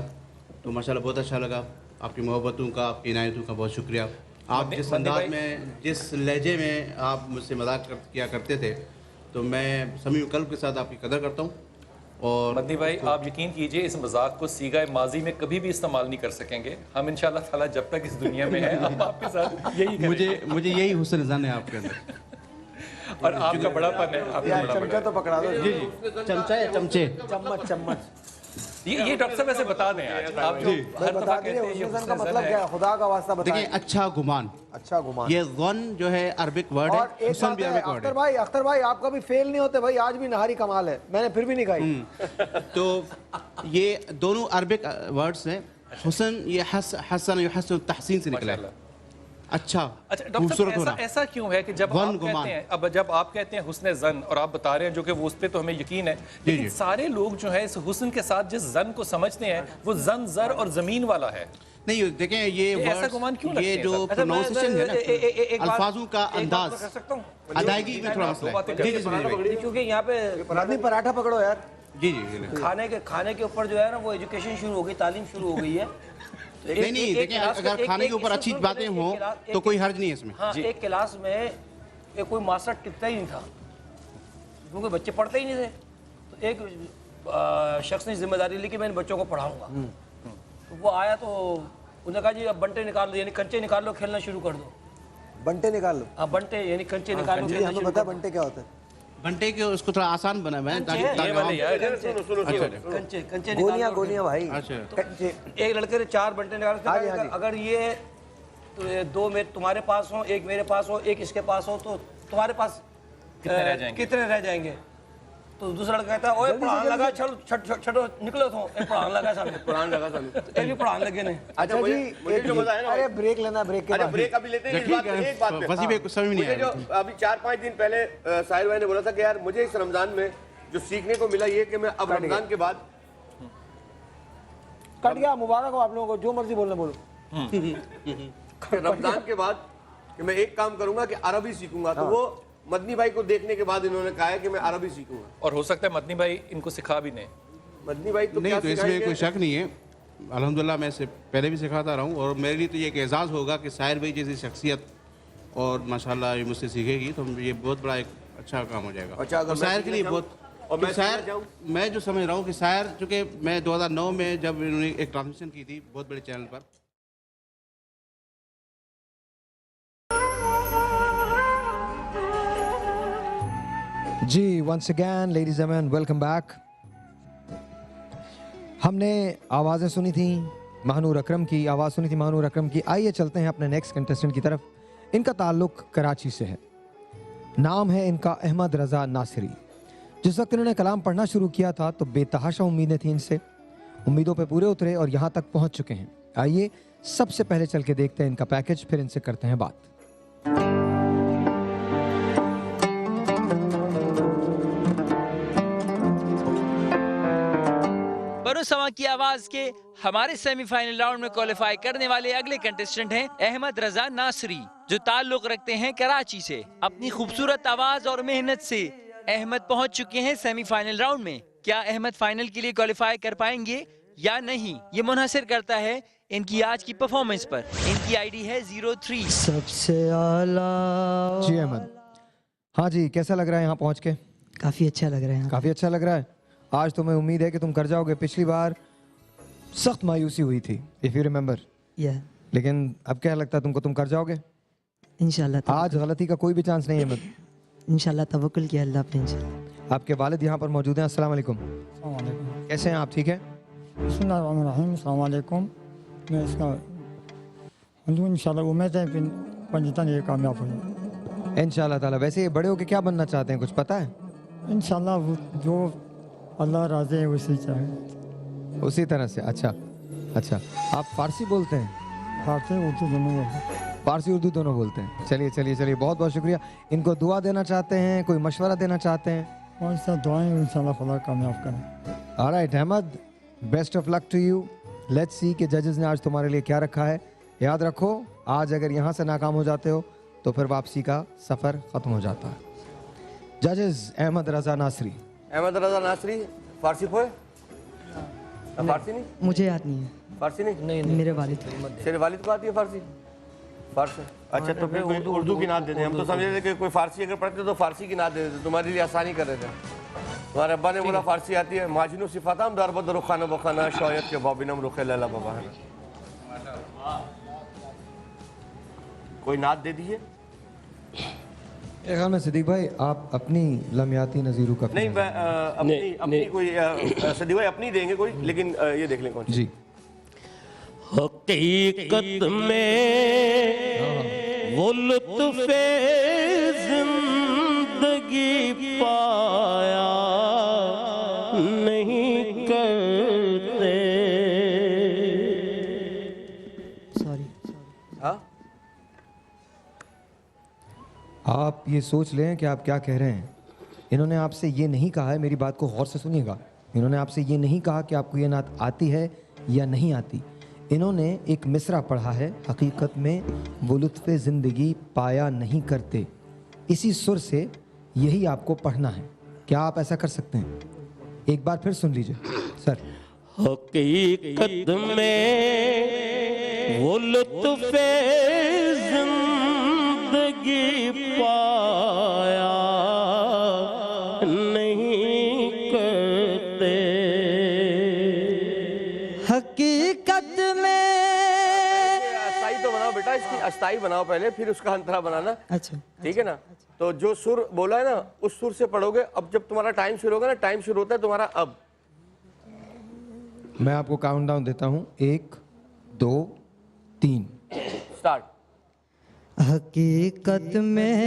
तो माशाल्लाह बहुत अच्छा लगा। आपकी मोहब्बतों का, आपकी इनायतों का बहुत शुक्रिया। आप जिस अंदाज में, जिस लहजे में आप मुझसे मजाक किया करते थे, तो मैं समीम कल्ब के साथ आपकी कदर करता हूँ। और मदनी भाई आप यकीन कीजिए, इस मजाक को सीगाए माजी में कभी भी इस्तेमाल नहीं कर सकेंगे हम, इंशाल्लाह ताला जब तक इस दुनिया में है हम आपके साथ यही करेंगे। मुझे यही हुस्न ज़न है आपके अंदर, और आपका बड़ापन है, आपका बड़ापन। चमचा तो पकड़ा दो। जी चमचा या चमचे, चम्मच। ये डॉक्टर साहब ऐसे बता दें आज आप जो हर दफा कहते हैं ये हुस्न का मतलब क्या है, खुदा का वास्ता बताएं। देखिए अच्छा गुमान, ये ज़न जो है अरबिक वर्ड है, हुस्न भी अरबिक वर्ड है। अख्तर भाई आप कभी फेल नहीं होते भाई, आज भी नहारी कमाल है, मैंने फिर भी नहीं खाई। तो ये दोनों अरबिक वर्ड्स हैं। हुस्न ये हसन युहस्सिन तहसीन से निकला है, अच्छा खूबसूरत होना। ऐसा क्यों है कि जब आप कहते हैं हुस्न जन, और आप बता रहे हैं जो कि वो उस पर तो हमें यकीन है, लेकिन सारे लोग जो है इस हुस्न के साथ जिस जन को समझते हैं वो जन, जर और जमीन वाला है। नहीं देखें ये ऐसा गुमान क्यों ये जो प्रोनाउंसिएशन है ना, अल्फाजों का अंदाज, अदायगी में थोड़ा मसला है। क्योंकि यहाँ पे पराठा पकड़ो यार। जी खाने के ऊपर जो है ना वो एजुकेशन शुरू हो गई, तालीम शुरू हो गई है। नहीं नहीं, देखिए अगर खाने के ऊपर अच्छी बातें हों तो कोई हर्ज नहीं है इसमें। हाँ, एक क्लास में कोई मास्टर टिकता ही नहीं था क्योंकि बच्चे पढ़ते ही नहीं थे। तो एक शख्स ने जिम्मेदारी ली कि मैं इन बच्चों को पढ़ाऊंगा। तो वो आया तो उन्होंने कहा जी अब बंटे निकाल दो, यानी कंचे निकाल लो, खेलना शुरू कर दो। बंटे निकाल लो? हाँ, बंटे यानी कंचे निकाल लो। हमें पता है बंटे क्या होता है? बंटे के उसको थोड़ा आसान बना है कंचे गोलियां भाई। एक लड़के ने 4 बंटे निकाले। अगर ये तो 2 तुम्हारे पास हो, 1 मेरे पास हो, 1 इसके पास हो, तो तुम्हारे पास कितने रह जाएंगे? तो दूसरा लड़का कहता है ओए पढ़ाने लगा, चलो छठो निकलो तो एक पढ़ाने लगा सामने, पढ़ाने लगा सामने, एक भी पढ़ाने लगे ने। अच्छा मुझे जो मजा है ना, अरे ब्रेक लेना, ब्रेक के बाद ब्रेक अभी लेते हैं। एक बात पे वसी भी समझ नहीं आया। जो अभी 4-5 दिन पहले साहिल भाई ने बोला था कि यार मुझे इस रमजान में जो सीखने को मिला ये कि मैं अब रमजान के बाद कट गया। मुबारक हो आप लोगों को, जो मर्जी बोलना बोलो। रमजान के बाद कि मैं एक काम करूंगा कि अरबी सीखूंगा। तो वो मदनी भाई को देखने के बाद इन्होंने कहा है कि मैं अरबी सीखूंगा। और हो सकता है मदनी भाई इनको सिखा भी नहीं। मदनी भाई तो नहीं, तो इसमें कोई शक नहीं है। अल्हम्दुलिल्लाह मैं इससे पहले भी सिखाता रहा हूँ और मेरे लिए तो ये एक एजाज़ होगा कि साहिर भाई जैसी शख्सियत और माशाल्लाह ये मुझसे सीखेगी तो ये बहुत बड़ा एक अच्छा काम हो जाएगा। अच्छा, अगर साहिर के लिए बहुत। और मैं जो समझ रहा हूँ कि साहिर, चूँकि मैं 2009 में जब इन्होंने एक ट्रांसमिशन की थी बहुत बड़े चैनल पर, जी once again ladies and gentleman, welcome back. हमने आवाज़ें सुनी थी महानूर अकरम की, आवाज़ सुनी थी महानूर अकरम की। आइए चलते हैं अपने नेक्स्ट कंटेस्टेंट की तरफ। इनका ताल्लुक़ कराची से है। नाम है इनका अहमद रज़ा नासिरी। जिस वक्त इन्होंने कलाम पढ़ना शुरू किया था तो बेतहाशा उम्मीदें थी इनसे, उम्मीदों पे पूरे उतरे और यहाँ तक पहुँच चुके हैं। आइए सबसे पहले चल के देखते हैं इनका पैकेज, फिर इनसे करते हैं बात। बनो समा की आवाज के हमारे सेमीफाइनल राउंड में क्वालिफाई करने वाले अगले कंटेस्टेंट हैं अहमद रजा नासरी, जो ताल्लुक रखते हैं कराची से। अपनी खूबसूरत आवाज और मेहनत से अहमद पहुंच चुके हैं सेमीफाइनल राउंड में। क्या अहमद फाइनल के लिए क्वालिफाई कर पाएंगे या नहीं, ये मुनहसर करता है इनकी आज की परफॉर्मेंस पर। इनकी आईडी है 03 सबसे आला। जी अहमद, हाँ जी, कैसा लग रहा है यहाँ पहुँच के? काफ़ी अच्छा लग रहा है। काफ़ी अच्छा लग रहा है। आज तो मैं उम्मीद है कि तुम कर जाओगे। पिछली बार सख्त मायूसी हुई थी, इफ़ यू रिमेंबर। लेकिन अब क्या लगता है तुमको, तुम कर जाओगे इंशाल्लाह? आज गलती का कोई भी चांस नहीं है अहमद। इंशाल्लाह, तवक्कुल किया अल्लाह पे इंशाल्लाह। आपके वालिद यहाँ पर मौजूद हैं। अस्सलाम वालेकुम। कैसे हैं आप? ठीक है? बिस्मिल्लाहिर्रहमानिर्रहीम। अस्सलाम वालेकुम। मैं इसका इंशाल्लाह उम्मीद है कि पंजतन ये कामयाब हो जाए इंशाल्लाह ताला। वैसे ये बड़े होके क्या बनना चाहते हैं, कुछ पता है? इंशाल्लाह जो अल्लाह राज़ी है उसी चाहे उसी तरह से। अच्छा अच्छा, आप फारसी बोलते हैं? फारसी उर्दू दोनों बोलते हैं। फारसी उर्दू दोनों बोलते हैं। चलिए चलिए चलिए, बहुत बहुत शुक्रिया। इनको दुआ देना चाहते हैं, कोई मशवरा देना चाहते हैं? और सब दुआएं इंशाल्लाह खुदा कामयाब करें। Alright Ahmad, best of luck to you. Let's see कि जजेस ने आज तुम्हारे लिए क्या रखा है। याद रखो, आज अगर यहाँ से नाकाम हो जाते हो तो फिर वापसी का सफ़र ख़त्म हो जाता है। जजेस अहमद रज़ा नासरी। अहमद रज़ा नासरी फारसी पोए? फारसी नहीं, मुझे याद नहीं है। फारसी नहीं, मेरे वालिद। तेरे वालिद को आती है फारसी? फारसी। अच्छा, तो फिर उर्दू की नात देते हैं। हम तो समझ रहे थे कि कोई फारसी अगर पढ़ते तो फारसी की नात दे देते, तुम्हारे लिए आसानी कर रहे थे। तुम्हारे अब्बा ने बोला फारसी आती है। माजिनो सिफाताम दरबद रुखाना बखाना शौयत के बाबिनम रुखे लला बाबा। कोई नात दे दीजिए। एक ख्याल में सिद्दीक भाई आप अपनी लम्याती नज़ीरों का नहीं, अपनी कोई सिद्दीक भाई अपनी देंगे कोई, लेकिन ये देख लें कौन जी। हकीकत में वो लुत्फ़े जिंदगी पाया नहीं करते। सॉरी। हाँ, आप ये सोच लें कि आप क्या कह रहे हैं। इन्होंने आपसे ये नहीं कहा है, मेरी बात को गौर से सुनिएगा। इन्होंने आपसे ये नहीं कहा कि आपको ये नात आती है या नहीं आती। इन्होंने एक मिसरा पढ़ा है, हकीकत में वो लुत्फ़े ज़िंदगी पाया नहीं करते। इसी सुर से यही आपको पढ़ना है। क्या आप ऐसा कर सकते हैं? एक बार फिर सुन लीजिए सर। हकीकत में वो लुत्फ़े जिंदगी पाया नहीं करते। हकीकत में अस्थाई तो बनाओ बेटा, इसकी अस्थाई बनाओ पहले, फिर उसका अंतरा बनाना। अच्छा ठीक है ना? तो जो सुर बोला है ना, उस सुर से पढ़ोगे। अब जब तुम्हारा टाइम शुरू होगा ना, टाइम शुरू होता है तुम्हारा अब। मैं आपको काउंटडाउन देता हूं, 1 2 3 स्टार्ट। हकीकत में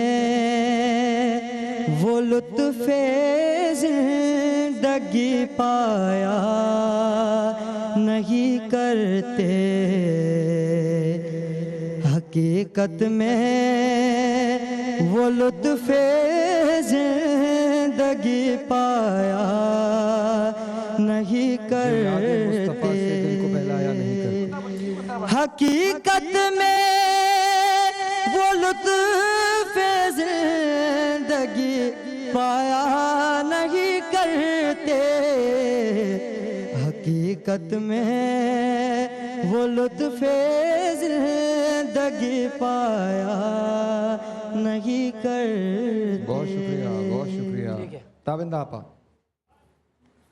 वो लुत्फ़े जिंदगी पाया नहीं करते। हकीकत में वो लुत्फ़े जिंदगी पाया नहीं करते। हकीकत में वो लुत्फ़े जिंदगी पाया नहीं करते। हकीकत में वो लुत्फ़े जिंदगी पाया नहीं करते। बहुत शुक्रिया, बहुत शुक्रिया। ताबिंदा आपा,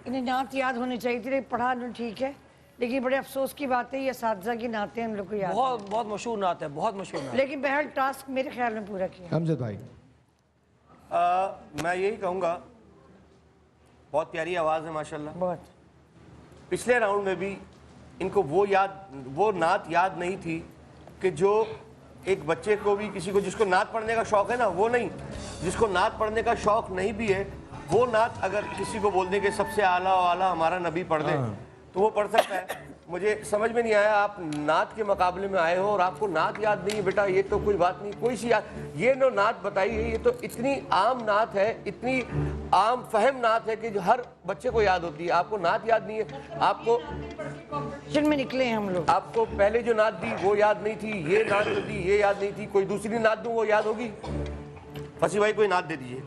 इन्हें नात याद होनी चाहिए थी, पढ़ा तो ठीक है, लेकिन बड़े अफसोस की बात है ये असातिज़ा की नातें हम लोग को याद बहुत बहुत मशहूर नात है, बहुत मशहूर नात। लेकिन बहरहाल टास्क मेरे ख्याल में पूरा किया। अमजद भाई, मैं यही कहूँगा, बहुत प्यारी आवाज़ है माशाल्लाह। बहुत। पिछले राउंड में भी इनको वो नात याद नहीं थी कि जो एक बच्चे को भी, किसी को जिसको नात पढ़ने का शौक़ है ना, वो नहीं, जिसको नात पढ़ने का शौक़ नहीं भी है, वो नात अगर किसी को बोल दे कि सबसे आला वाला हमारा नबी पढ़ दे तो वो पढ़ सकता है। मुझे समझ में नहीं आया, आप नात के मुकाबले में आए हो और आपको नात याद नहीं है। बेटा ये तो कोई बात नहीं, कोई सी याद, ये नो नात बताई है, ये तो इतनी आम नात है, इतनी आम फहम नात है कि जो हर बच्चे को याद होती है। आपको नात याद नहीं है, आपको में निकले हैं हम लोग। आपको पहले जो नात दी वो याद नहीं थी, ये नात जो दी ये याद नहीं थी, कोई दूसरी नात दूं वो याद होगी? फसी भाई कोई नात दे दीजिए,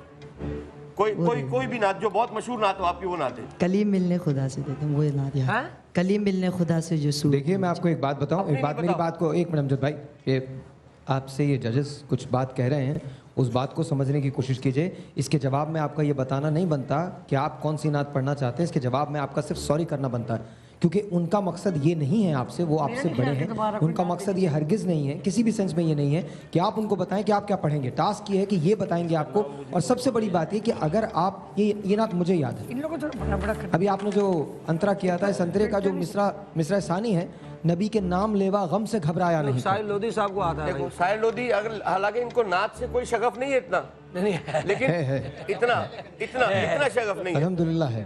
कोई भी नात जो बहुत मशहूर नात हो आपकी, वो नात है। कलीम मिलने खुदा से देते हैं, वो नात है। कलीम मिलने खुदा से जो सूर। देखिए मैं आपको एक बात बताऊं, एक बात, मेरी बात को एक मिनट अमजद भाई, ये आपसे ये जजेस कुछ बात कह रहे हैं, उस बात को समझने की कोशिश कीजिए। इसके जवाब में आपका ये बताना नहीं बनता कि आप कौन सी नात पढ़ना चाहते हैं, इसके जवाब में आपका सिर्फ सॉरी करना बनता है, क्योंकि उनका मकसद ये नहीं है आपसे, वो आपसे बड़े हैं, उनका मकसद ये हरगिज़ नहीं है, किसी भी सेंस में ये नहीं है कि आप उनको बताएं कि आप क्या पढ़ेंगे। टास्क ये है कि ये बताएंगे आपको। और सबसे बड़ी बात ये कि अगर आप ये नात मुझे याद है, इन लोगों को थोड़ा बड़ा अभी आपने जो अंतरा किया था, इस अंतरे का जो मिसरा सानी है, नबी के नाम लेवा गम से घबराया नहीं। साहिल लोधी साहब को आता है। देखो साहिल लोधी, अगर हालांकि इनको नात से कोई शगफ नहीं है इतना, लेकिन इतना शगफ नहीं है। अल्हम्दुलिल्लाह है,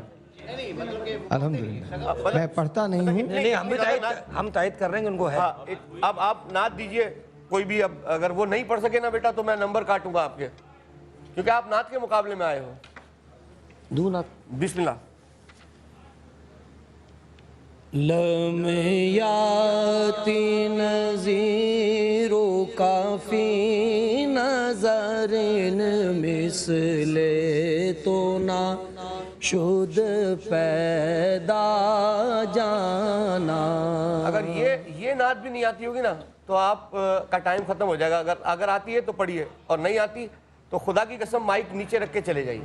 अल्हम्दुलिल्लाह। मैं पढ़ता नहीं हूँ, नहीं हम तायद कर रहे हैं उनको है। हाँ, अब आप नात दीजिए कोई भी। अब अगर वो नहीं पढ़ सके ना बेटा तो मैं नंबर काटूंगा आपके, क्योंकि आप नात के मुकाबले में आए हो। दो नात। बिस्मिल्लाह। लम्याती नज़ीरो काफ़ी नज़रिन मिसले तो ना शुद्ध पैदा जाना। अगर ये नात भी नहीं आती होगी ना तो आप का टाइम खत्म हो जाएगा। अगर आती है तो पढ़िए, और नहीं आती तो खुदा की कसम माइक नीचे रख के चले जाइए।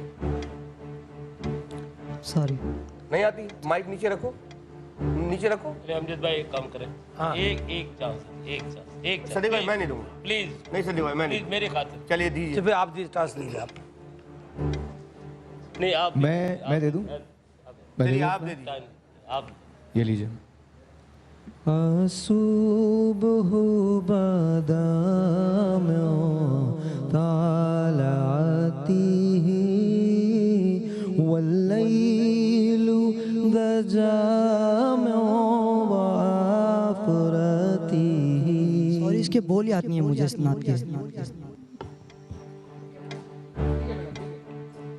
सॉरी, नहीं आती माइक नीचे रखो, नीचे रखो। अमजद भाई एक काम करें, हाँ। एक चांस सदी भाई मैं नहीं दूंगा, प्लीज। नहीं सदी भाई मैं नहीं, मेरे खातिर। चलिए दीजिए। फिर आप टास्क लीजिए। आप नहीं, आप मैं दे दूं, चलिए आप दे दीजिए। आप ये लीजिए। सुबह बादाम तालाती वल्लैलु दजाम वाफरती। सॉरी, इसके बोल याद नहीं है मुझे इस नात के।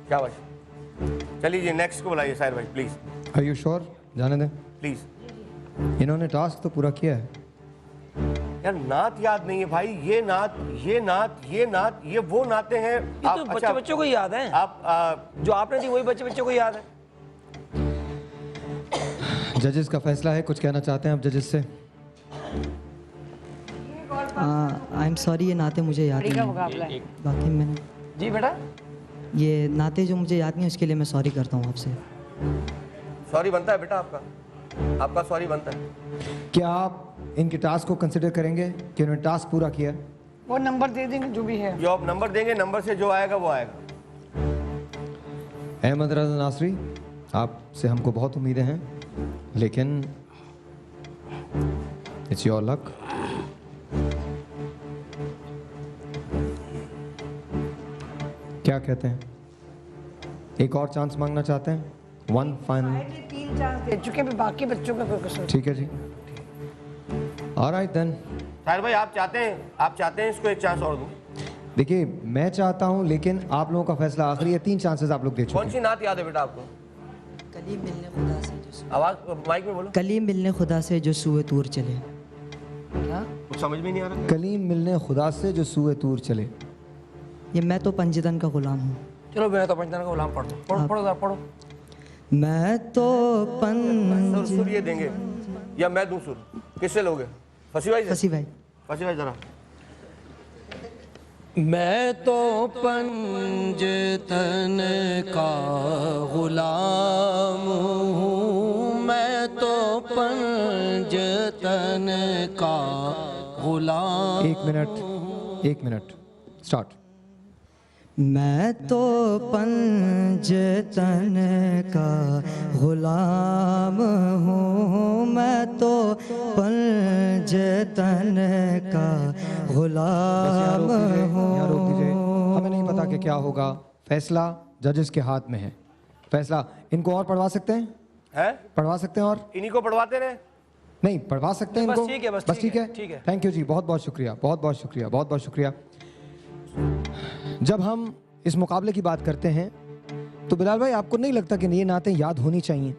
क्या बात। चलिए जी नेक्स्ट को बुलाइए साहिर भाई प्लीज। Are you sure? जाने दें प्लीज। इन्होंने टास्क तो पूरा किया है। यार नात याद नहीं है भाई, ये नात ये वो नाते हैं। ये तो बच्चों को याद है। आप जो आपने दी वही बच्चे को याद है। जजेस का फैसला है, कुछ कहना चाहते हैं आप जजेस से? आई एम सॉरी, ये नाते मुझे याद बड़ी का नहीं मुकाबला है। बाकी मैंने जी बेटा, ये नाते जो मुझे याद नहीं उसके लिए मैं सॉरी करता हूँ आपसे। सॉरी बनता है बेटा, आपका सॉरी बनता है। क्या आप इनके टास्क को कंसिडर करेंगे कि उन्होंने टास्क पूरा किया? वो नंबर दे देंगे जो भी है। जो आप नंबर देंगे, नंबर से जो आएगा वो आएगा। अहमद रज़ा नासरी, आपसे हमको बहुत उम्मीदें हैं, लेकिन इट्स योर लक। क्या कहते हैं, एक और चांस मांगना चाहते हैं? One final. 3 चांस दे चुके हैं, बाकी बच्चों का कोई कसूर। ठीक है जी, ऑलराइट देन। साहिर भाई, आप चाहते हैं इसको एक चांस और दूं? देखिए, मैं चाहता हूं, लेकिन आप लोगों का फैसला आखिरी है। 3 चांसेस आप लोग दे चुके कौन सी नात याद है बेटा आपको? कलीम मिलने खुदा से जो आवाज माइक में बोलो। कलीम मिलने खुदा से जो सूए तूर चले। क्या? कुछ समझ में नहीं आ रहा। कलीम मिलने खुदा से जो सूए तूर चले। ये मैं तो पंजतन का गुलाम हूँ। चलो मैं तो पंजतन का गुलाम पढ़ दो। पढ़ो। मैं तो सुर ये देंगे या मैं दूं सुर? किससे लोगे? फसी भाई जरा। मैं तो पंजतन का गुलाम हूँ, मैं तो पंजतन का गुलाम। एक मिनट स्टार्ट। मैं तो पंजतन का गुलाम हूँ, मैं तो पंजतन का गुलाम हूँ। हमें नहीं पता कि क्या होगा, फैसला जजेस के हाथ में है। फैसला इनको और पढ़वा सकते हैं? पढ़वा सकते हैं और इन्हीं को पढ़वाते रहे? नहीं, पढ़वा सकते हैं इनको? बस ठीक है। थैंक यू जी, बहुत बहुत शुक्रिया, बहुत शुक्रिया। जब हम इस मुकाबले की बात करते हैं तो बिलाल भाई, आपको नहीं लगता कि ये नातें याद होनी चाहिए?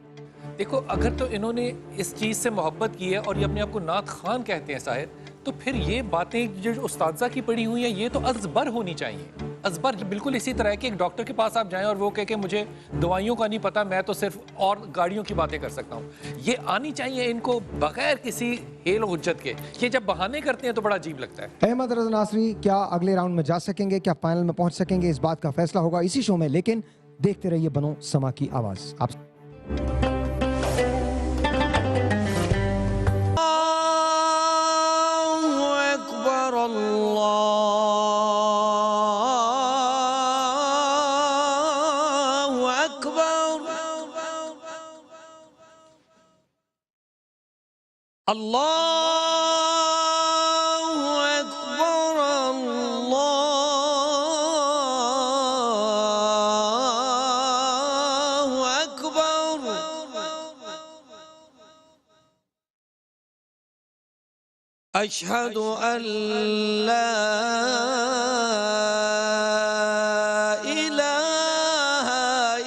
देखो, अगर तो इन्होंने इस चीज़ से मोहब्बत की है और ये अपने आप को नात खान कहते हैं साहिर, तो फिर ये बातें जो उस्तादज़ा की पड़ी हुई हैं ये तो अज़बर होनी चाहिए। अज़बर बिल्कुल इसी तरह है कि एक डॉक्टर के पास आप जाएं और वो कहे कि मुझे दवाइयों का नहीं पता, मैं तो सिर्फ और गाड़ियों की बातें कर सकता हूँ। ये आनी चाहिए इनको बगैर किसी हेल हुज्जत के। ये जब बहाने करते हैं तो बड़ा अजीब लगता है। अहमद रज़ा नासरी क्या अगले राउंड में जा सकेंगे? क्या फाइनल में पहुंच सकेंगे? इस बात का फैसला होगा इसी शो में, लेकिन देखते रहिए बनो समा की आवाज़। आप अशहदु अल्ला इलाहा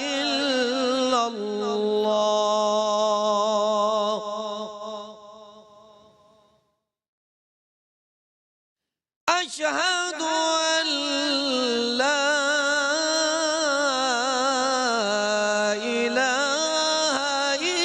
इल्लल्लाह, अशहदु अल्ला इलाहा इल्लल्लाह,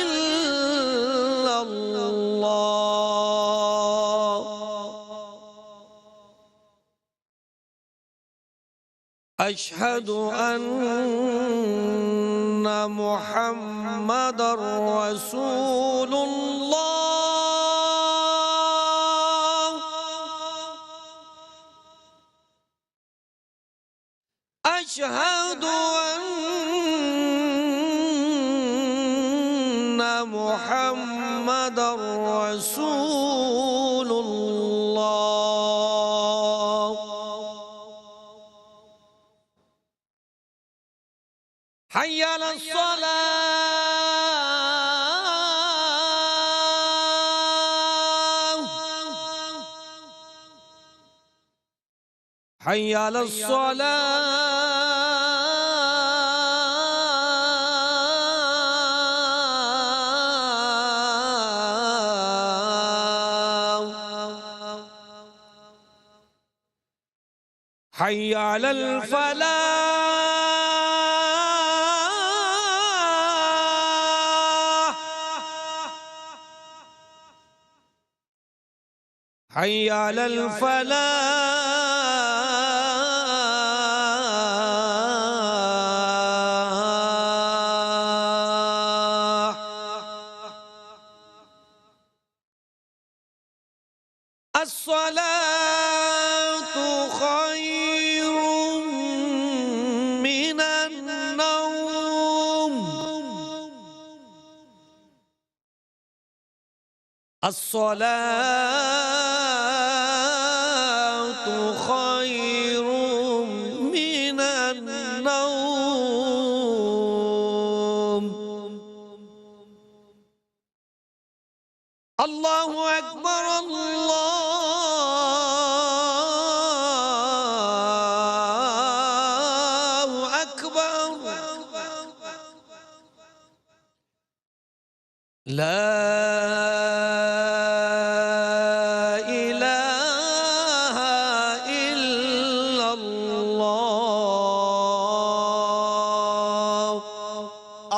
अशहदु अन्ना मुहम्मदर रसूलुल्लाह, अशहदु अन्ना मुहम्मदर रसूलुल्लाह, हय्य अला सलाह, हय्य अला सलाह, हय्य अलल फलाह, हय्य अलल फलाह। अस्सलातु खैरुम मिनन नौम। अस्सलातु खैरुम मिनन नौम। अल्लाहु अकबर अल्लाहु अकबर। ला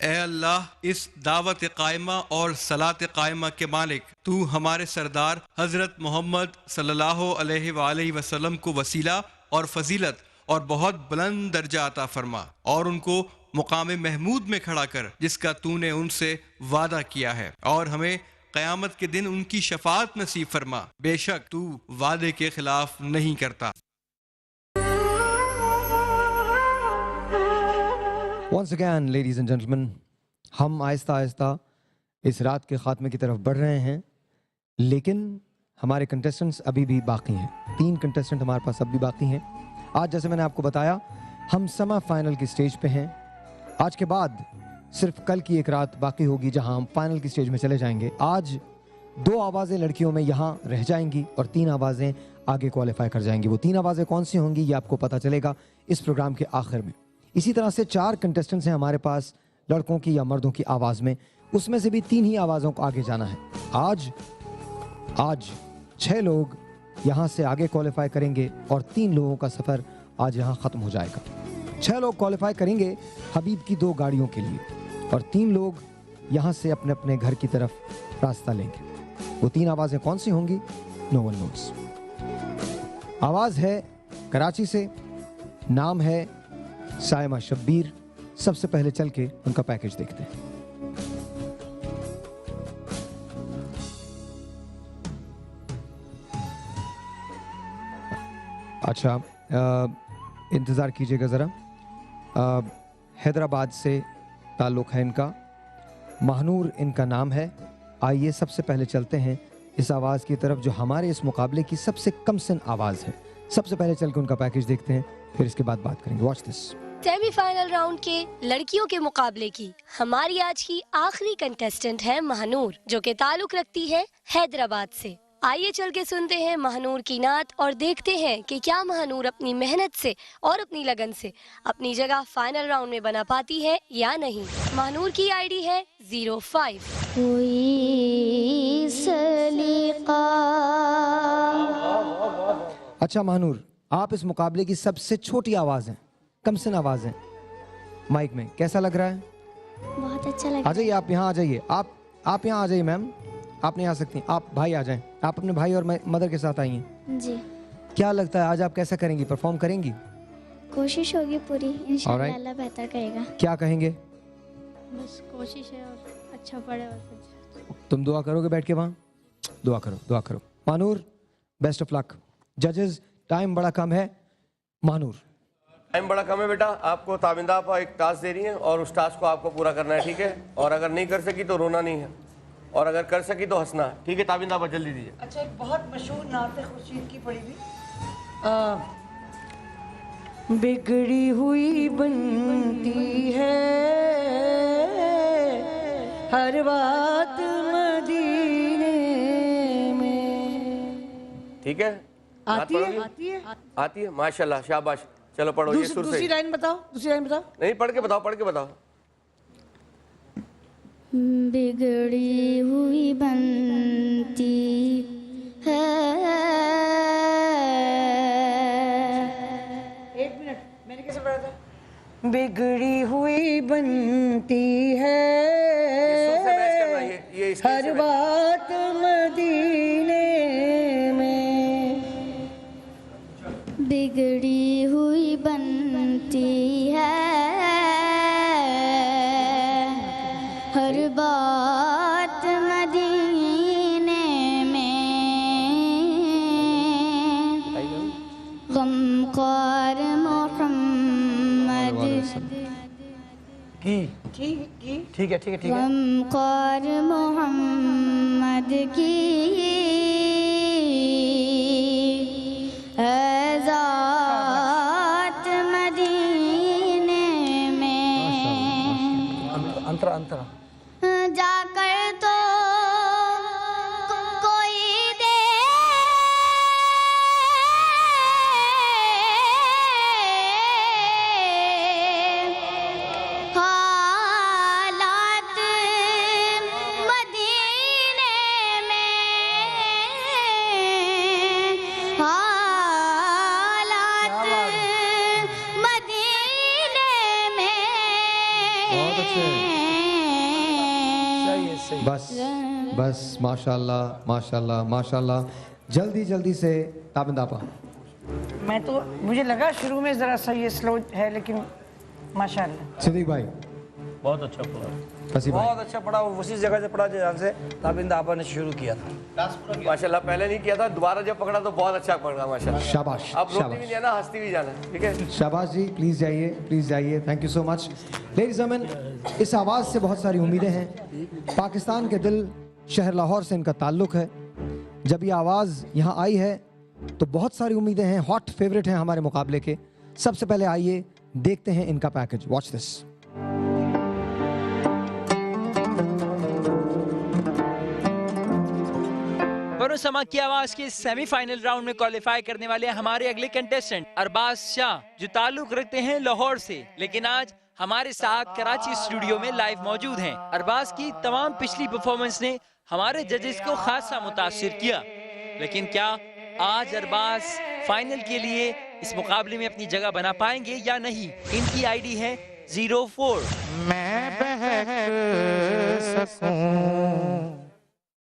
ए अल्लाह, इस दावत कायमा और सलात कायमा के मालिक, तू हमारे सरदार हज़रत मोहम्मद सल्लल्लाहु अलैहि वसल्लम को वसीला और फजीलत और बहुत बुलंद दर्जा अता फरमा और उनको मुकाम महमूद में खड़ा कर जिसका तूने उनसे वादा किया है, और हमें क़यामत के दिन उनकी शफाअत नसीब फरमा। बेशक तू वादे के खिलाफ नहीं करता। Once again, ladies and gentlemen, हम आहिस्ता आहिस्ता इस रात के ख़ात्मे की तरफ बढ़ रहे हैं, लेकिन हमारे कंटेस्टेंट्स अभी भी बाकी हैं। 3 कंटेस्टेंट हमारे पास अब भी बाकी हैं। आज जैसे मैंने आपको बताया, हम सेमी फाइनल की स्टेज पे हैं। आज के बाद सिर्फ कल की एक रात बाकी होगी जहां हम फाइनल की स्टेज में चले जाएंगे। आज 2 आवाज़ें लड़कियों में यहाँ रह जाएंगी और 3 आवाज़ें आगे क्वालिफाई कर जाएंगी। वो 3 आवाज़ें कौन सी होंगी ये आपको पता चलेगा इस प्रोग्राम के आखिर में। इसी तरह से 4 कंटेस्टेंट्स हैं हमारे पास लड़कों की या मर्दों की आवाज़ में, उसमें से भी 3 ही आवाज़ों को आगे जाना है। आज 6 लोग यहाँ से आगे क्वालिफाई करेंगे और 3 लोगों का सफ़र आज यहाँ ख़त्म हो जाएगा। 6 लोग क्वालिफाई करेंगे हबीब की 2 गाड़ियों के लिए और 3 लोग यहाँ से अपने अपने घर की तरफ रास्ता लेंगे। वो 3 आवाज़ें कौन सी होंगी? No one knows. आवाज़ है कराची से, नाम है साइमा शब्बीर। सबसे पहले चल के उनका पैकेज देखते हैं। अच्छा, इंतज़ार कीजिएगा ज़रा। हैदराबाद से ताल्लुक़ है इनका, महानूर इनका नाम है। आइए सबसे पहले चलते हैं इस आवाज़ की तरफ जो हमारे इस मुकाबले की सबसे कम सन आवाज़ है। सबसे पहले चल के उनका पैकेज देखते हैं, फिर इसके बाद बात करेंगे। Watch this. सेमीफाइनल राउंड के लड़कियों के मुकाबले की हमारी आज की आखिरी कंटेस्टेंट है महानूर, जो कि ताल्लुक रखती है हैदराबाद से। आइए चल के सुनते हैं महानूर की नात और देखते हैं कि क्या महानूर अपनी मेहनत से और अपनी लगन से अपनी जगह फाइनल राउंड में बना पाती है या नहीं। महानूर की आईडी है 05। अच्छा महानूर, आप इस मुकाबले की सबसे छोटी आवाज़ हैं, कम सन आवाज़ हैं माइक में। कैसा लग रहा है? बहुत अच्छा लगा। आ जाइए, आप यहाँ आ जाइए। आप यहाँ आ जाइए मैम, आप नहीं आ सकती। आप भाई आ जाएं। आप अपने भाई और मदर के साथ आई हैं जी। क्या लगता है आज आप कैसा करेंगी, परफॉर्म करेंगी? कोशिश होगी पूरी, इंशाल्लाह अल्लाह बेहतर करेगा। क्या कहेंगे? बस कोशिश है और अच्छा पढ़े और कुछ। तुम दुआ करोगे बैठ के वहाँ? दुआ करो, दुआ करो। Mahnoor, best of luck. जजेस, टाइम बड़ा कम है। महानूर, टाइम बड़ा कम है बेटा। आपको ताबिंदा आपा एक टास्क दे रही है और उस टास्क को आपको पूरा करना है, ठीक है? और अगर नहीं कर सकी तो रोना नहीं है, और अगर कर सकी तो हंसना है, ठीक है? ताबिंदा आपा जल्दी दीजिए। अच्छा, एक बहुत मशहूर नात है खुर्शीद की पड़ी हुई, बिगड़ी हुई बनती है हर बात मदीने में, ठीक है? आती है, आती है, आती है, माशाल्लाह, शाबाश। चलो पढ़ो ये सुर से। दूसरी लाइन बताओ, दूसरी लाइन बताओ। नहीं, पढ़ के बताओ, पढ़ के बताओ। बिगड़ी हुई बनती है। एक मिनट, मैंने कैसे पढ़ा था? बिगड़ी हुई बनती है हर बात मदीने में। बिगड़ी हुई बनती है हर बात मदीने में। गमख्वार मोहम्मद की ठीक है, ठीक है, ठीक है। गमख्वार मोहम्मद की ज़ात मदीने में। अंतरा अंतरा जाकर तो कोई दे हालात मदीने में। हालात मदीने में। बहुत अच्छे। बस बस, माशाल्लाह माशाल्लाह माशाल्लाह। जल्दी जल्दी से ताबिंद आपा। मैं तो, मुझे लगा शुरू में जरा सा ये स्लो है, लेकिन माशाल्लाह। सिद्दीक भाई बहुत अच्छा पढ़ा। बहुत अच्छा पढ़ा, उसी जगह से पढ़ा जहाँ से ताबिंद आपा ने शुरू किया था। माशाल्लाह, पहले नहीं किया था, दोबारा जब पकड़ा तो बहुत अच्छा पकड़ा, माशाल्लाह। शाबाश, अब रोती भी जाना, हंसती भी जाना, ठीक है? शाबाश जी, प्लीज़ जाइए, प्लीज़ जाइए। Thank you so much ladies and gentleman. इस आवाज़ से बहुत सारी उम्मीदें हैं। पाकिस्तान के दिल शहर लाहौर से इनका ताल्लुक़ है। जब ये आवाज़ यहाँ आई है तो बहुत सारी उम्मीदें हैं, हॉट फेवरेट हैं हमारे मुकाबले के। सबसे पहले आइए देखते हैं इनका पैकेज। Watch this. बनो समा की आवाज के सेमीफाइनल राउंड में क्वालिफाई करने वाले हमारे अगले कंटेस्टेंट अरबाज शाह, जो ताल्लुक रखते हैं लाहौर से, लेकिन आज हमारे साथ कराची स्टूडियो में लाइव मौजूद हैं। अरबाज की तमाम पिछली परफॉर्मेंस ने हमारे जजेस को खासा मुतासिर किया, लेकिन क्या आज अरबाज फाइनल के लिए इस मुकाबले में अपनी जगह बना पाएंगे या नहीं? इनकी आईडी है 04। मैं बहक सकूं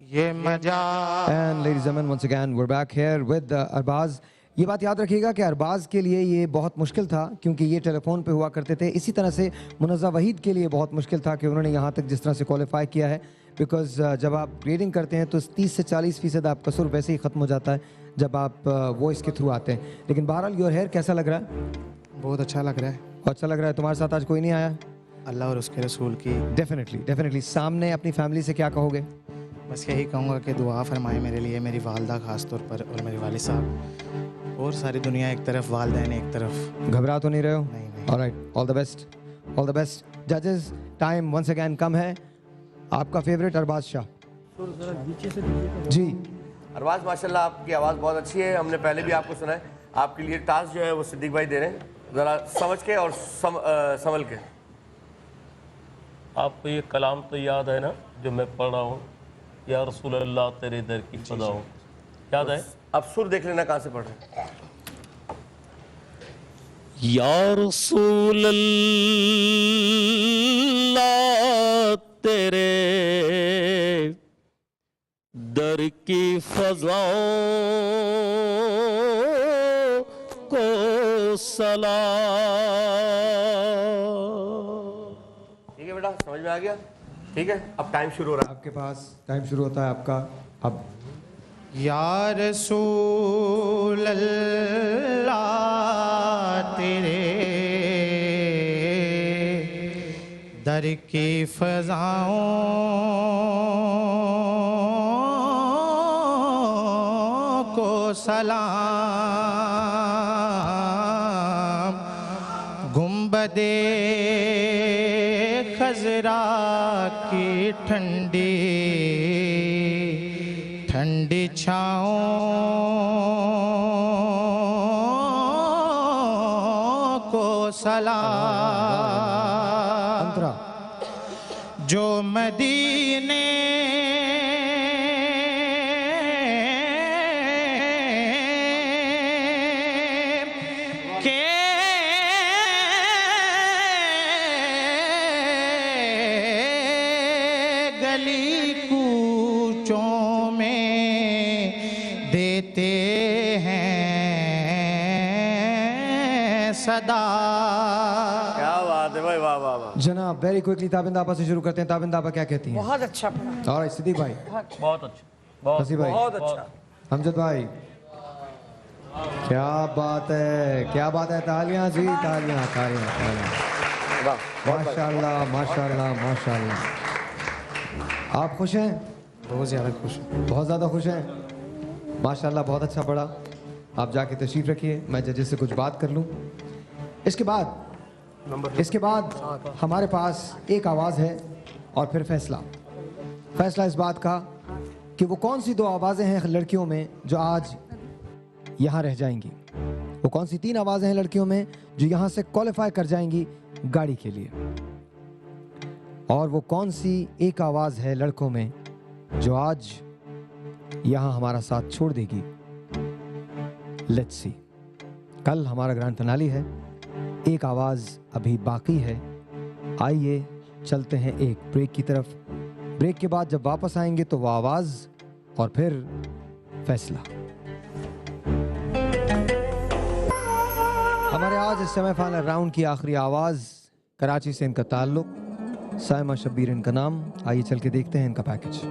ये मजा। And ladies and gentlemen, once again we're back here with Arbaaz. ये बात याद रखिएगा कि अरबाज के लिए ये बहुत मुश्किल था, क्योंकि ये टेलीफोन पे हुआ करते थे। इसी तरह से मुनज़्ज़ा वहीद के लिए बहुत मुश्किल था कि उन्होंने यहाँ तक जिस तरह से क्वालिफाई किया है, बिकॉज जब आप ग्रेडिंग करते हैं तो 30 से 40% आपका सुर वैसे ही ख़त्म हो जाता है जब आप वॉइस के थ्रू आते हैं। लेकिन बहरहाल योर हेयर कैसा लग रहा है? बहुत अच्छा लग रहा है। अच्छा लग रहा है। तुम्हारे साथ आज कोई नहीं आया? अल्लाह और उसके रसूल की। Definitely definitely. सामने अपनी फैमिली से क्या कहोगे? बस यही कहूँगा कि दुआ फरमाए मेरे लिए, मेरी वालदा ख़ास तौर पर, और मेरे वालिद साहब, और सारी दुनिया एक तरफ, वालिदैन एक तरफ। घबरा तो नहीं रहे हो? नहीं। Alright, all the best, all the best. जजेस, टाइम वंस अगेन कम है। आपका फेवरेट अरबाज शाह जी। अरबाज माशाल्लाह, आपकी आवाज़ बहुत अच्छी है, हमने पहले भी आपको सुना है। आपके लिए टास्क जो है वो सिद्दीक भाई दे रहे हैं, ज़रा समझ के और संभल के। आपको ये कलाम तो याद है ना जो मैं पढ़ रहा हूँ, या रसूल अल्लाह तेरे दर की फदा हूँ, याद है? अब सुर देख लेना कहाँ से पढ़ रहे हैं। या रसूल अल्लाह तेरे दर की फज़ाओं को सलाम। ठीक है बेटा, समझ में आ गया? ठीक है, अब टाइम शुरू हो रहा है आपके पास। टाइम शुरू होता है आपका अब। या रसूल अल्लाह तेरे दर की फज़ाओं को सलाम। गुंबदे खजरा की ठंडी ठंडी छाओं को सलाम जो मदीने क्या बात है भाई, वाह वाह वाह। जनाब वेरी क्विकली ताबिंदा आपा से शुरू करते हैं। ताबिंदा आपा क्या कहती हैं? बहुत अच्छा पढ़ा। और सिद्दीक भाई बहुत अच्छा, हसी भाई बहुत अच्छा। अमजद भाई क्या बात है, क्या बात है। तालियां जी, तालियां तालियां तालियां। माशाल्लाह माशाल्लाह माशाल्लाह। आप खुश हैं? बहुत ज़्यादा खुश। बहुत ज़्यादा खुश हैं? माशाल्लाह बहुत अच्छा पढ़ा। आप जाके तशरीफ़ रखिए, मैं जजेस से कुछ बात कर लूँ। इसके बाद हमारे पास एक आवाज़ है और फिर फैसला। फैसला इस बात का कि वो कौन सी 2 आवाज़ें हैं लड़कियों में जो आज यहाँ रह जाएंगी। वो कौन सी 3 आवाज़ें हैं लड़कियों में जो यहाँ से क्वालिफाई कर जाएंगी गाड़ी के लिए। और वो कौन सी एक आवाज़ है लड़कों में जो आज यहाँ हमारा साथ छोड़ देगी। Let's see. कल हमारा ग्रैंड फिनाले है, एक आवाज़ अभी बाकी है। आइए चलते हैं एक ब्रेक की तरफ। ब्रेक के बाद जब वापस आएंगे तो वो आवाज़ और फिर फैसला। हमारे आज इस सेमीफाइनल राउंड की आखिरी आवाज़, कराची से इनका ताल्लुक, साइमा शब्बीर इनका नाम। आइए चल के देखते हैं इनका पैकेज।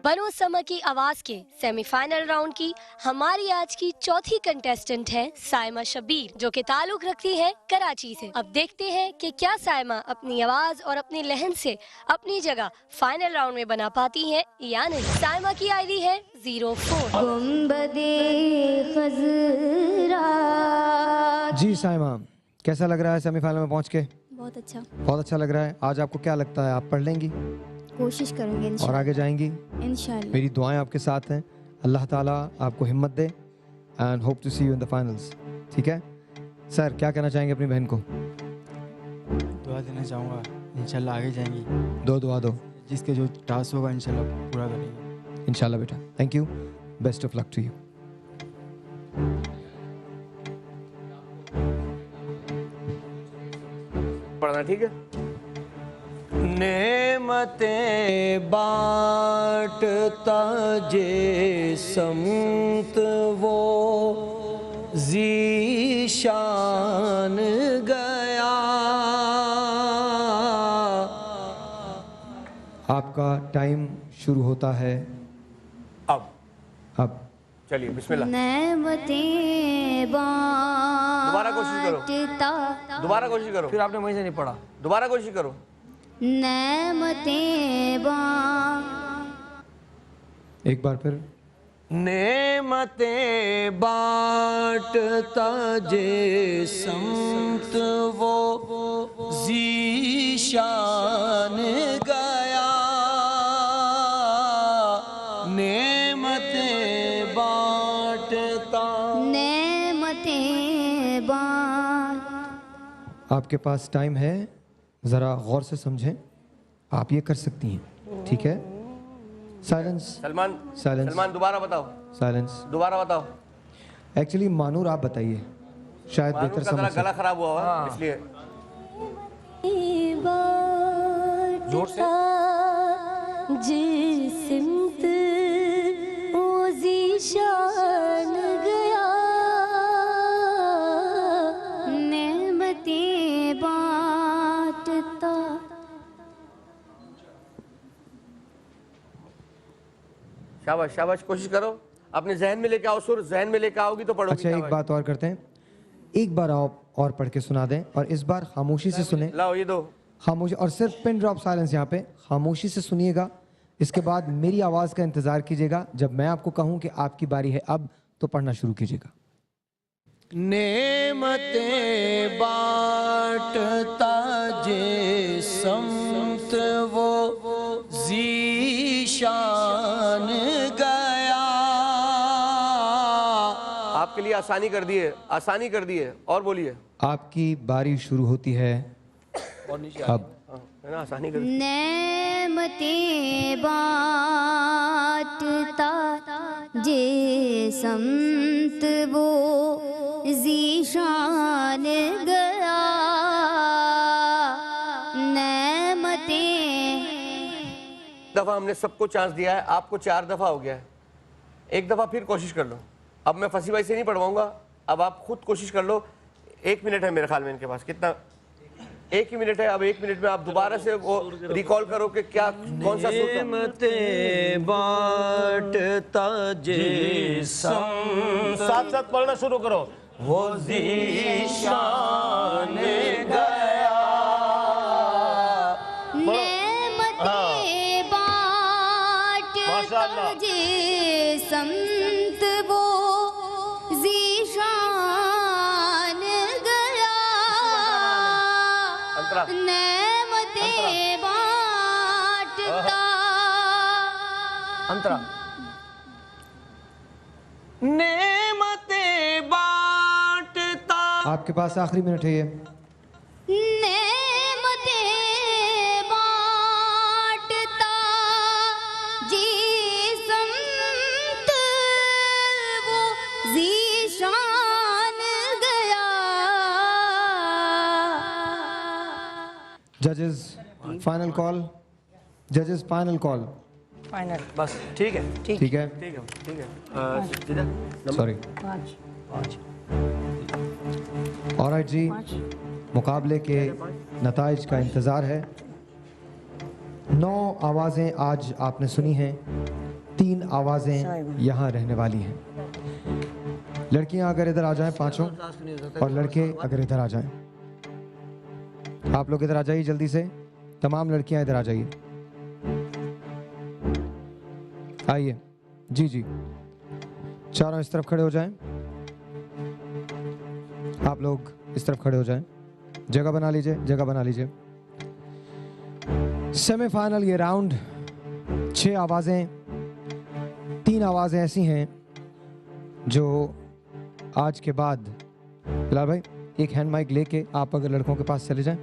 बनो समा की आवाज के सेमीफाइनल राउंड की हमारी आज की चौथी कंटेस्टेंट है साइमा शब्बीर, जो कि ताल्लुक रखती है कराची से। अब देखते हैं कि क्या साइमा अपनी आवाज और अपनी लहन से अपनी जगह फाइनल राउंड में बना पाती है या नहीं। साइमा की आईडी है 04। जी साइमा, कैसा लग रहा है सेमीफाइनल में पहुंच के? बहुत अच्छा। बहुत अच्छा लग रहा है। आज आपको क्या लगता है, आप पढ़ लेंगी? कोशिश करूंगी इंशाल्लाह। और आगे जाएंगी इंशाल्लाह। मेरी दुआएं आपके साथ हैं। अल्लाह ताला आपको हिम्मत दे and hope to see you in the finals. ठीक है सर, क्या कहना चाहेंगे अपनी बहन को? दुआ देना चाहूँगा, इंशाल्लाह आगे जाएंगी। दुआ दो। जिसके जो टास्क होगा इंशाल्लाह पूरा करेंगे। इंशाल्लाह बेटा। Thank you, best of luck to you. पढ़ना ठीक है। नेमतें बांटता जे समत वो ज़ीशान गया। आपका टाइम शुरू होता है अब। चलिए बिस्मिल्लाह। नेमतें दोबारा कोशिश करो। दोबारा कोशिश करो। फिर आपने वहीं से नहीं पढ़ा। दोबारा कोशिश करो। नेमतें एक बार फिर। नेमतें बांटता जे समत वो ज़ीशान गया। नेमतें बांटता। नेमतें बांट। आपके पास टाइम है, ज़रा गौर से समझें। आप ये कर सकती हैं, ठीक है? साइलेंस। सलमान दोबारा बताओ। साइलेंस। दोबारा बताओ। एक्चुअली मानूर आप बताइए, शायद बेहतर समझ गला खराब हुआ है इसलिए। जोर से। जिस्मत वो ज़ीशान गया। नेमतें बांटता। शाबाश शाबाश, कोशिश करो। अपने जहन में लेके आओ, सुर जहन में लेके आओगी तो पढ़ोगी। अच्छा एक बात और करते हैं, एक बार आप और पढ़ के सुना दें और इस बार खामोशी से सुने। लाओ ये दो। खामोशी और सिर्फ पिन ड्रॉप साइलेंस यहाँ पे। खामोशी से सुनिएगा। इसके बाद मेरी आवाज़ का इंतज़ार कीजिएगा। जब मैं आपको कहूँ कि आपकी बारी है अब, तो पढ़ना शुरू कीजिएगा। नेमतें बांटता जे सम आपके लिए आसानी कर दी है, आसानी कर दी है। और बोलिए। आपकी बारी शुरू होती है और नीचे अब। है ना, आसानी कर दी। नेमतें बांटता जे समत वो ज़ीशान गया। नेमतें दफा हमने सबको चांस दिया है, आपको 4 दफा हो गया है। एक दफा फिर कोशिश कर लो। अब मैं फंसी भाई से नहीं पढ़वाऊंगा, अब आप खुद कोशिश कर लो। 1 मिनट है मेरे ख्याल में इनके पास, कितना? 1 ही मिनट है। अब 1 मिनट में आप दोबारा से वो रिकॉल करो कि क्या कौन सा नेमतें बांटता जे साथ साथ पढ़ना शुरू करो। वो ज़ीशान गया। नेमतें बांटता जे समत वो ज़ीशान गया। नेमतें बांटता अंतरा नेमतें बांटता। आपके पास आखिरी मिनट है ये। नेमतें बांटता जी समत वो ज़ीशान गया। जजेस फाइनल कॉल। जजेस फाइनल कॉल। फाइनल बस ठीक है। ठीक है ठीक है ठीक है। सॉरी। 5 ऑलराइट जी, मुकाबले के नताइज का इंतज़ार है। 9 आवाज़ें आज आपने सुनी हैं, 3 आवाज़ें यहाँ रहने वाली हैं। लड़कियाँ अगर इधर आ जाएं पांचों, और लड़के अगर इधर आ जाएं। आप लोग इधर आ जाइए जल्दी से, तमाम लड़कियाँ इधर आ जाइए। आइए जी जी, चारों इस तरफ खड़े हो जाएं। आप लोग इस तरफ खड़े हो जाएं। जगह बना लीजिए, जगह बना लीजिए। सेमीफाइनल ये राउंड 6 आवाज़ें, 3 आवाज़ें ऐसी हैं जो आज के बाद बिलाल भाई एक हैंड माइक लेके आप अगर लड़कों के पास चले जाएं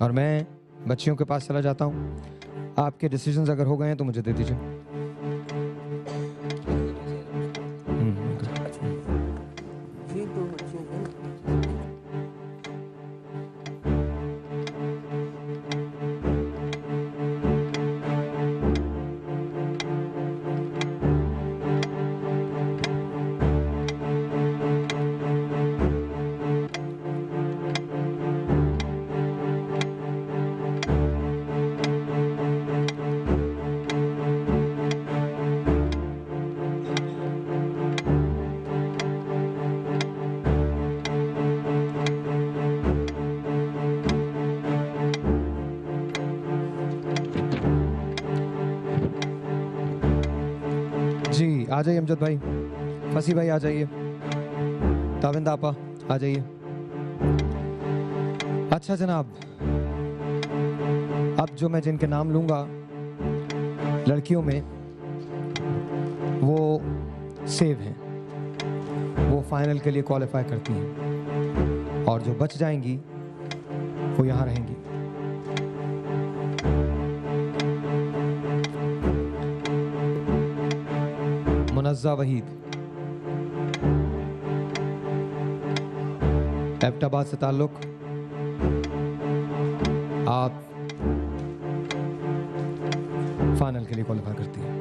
और मैं बच्चियों के पास चला जाता हूं। आपके डिसीजंस अगर हो गए हैं तो मुझे दे दीजिए। जी आ जाइए अमजद भाई, फसी भाई आ जाइए, ताविंदा आपा आ जाइए। अच्छा जनाब, अब जो मैं जिनके नाम लूँगा लड़कियों में वो सेव हैं, वो फाइनल के लिए क्वालिफाई करती हैं, और जो बच जाएंगी वो यहाँ रहेंगी। मुनज़्ज़ा वहीद एबटाबाद से ताल्लुक, आप फाइनल के लिए क्वालिफाई करती हैं।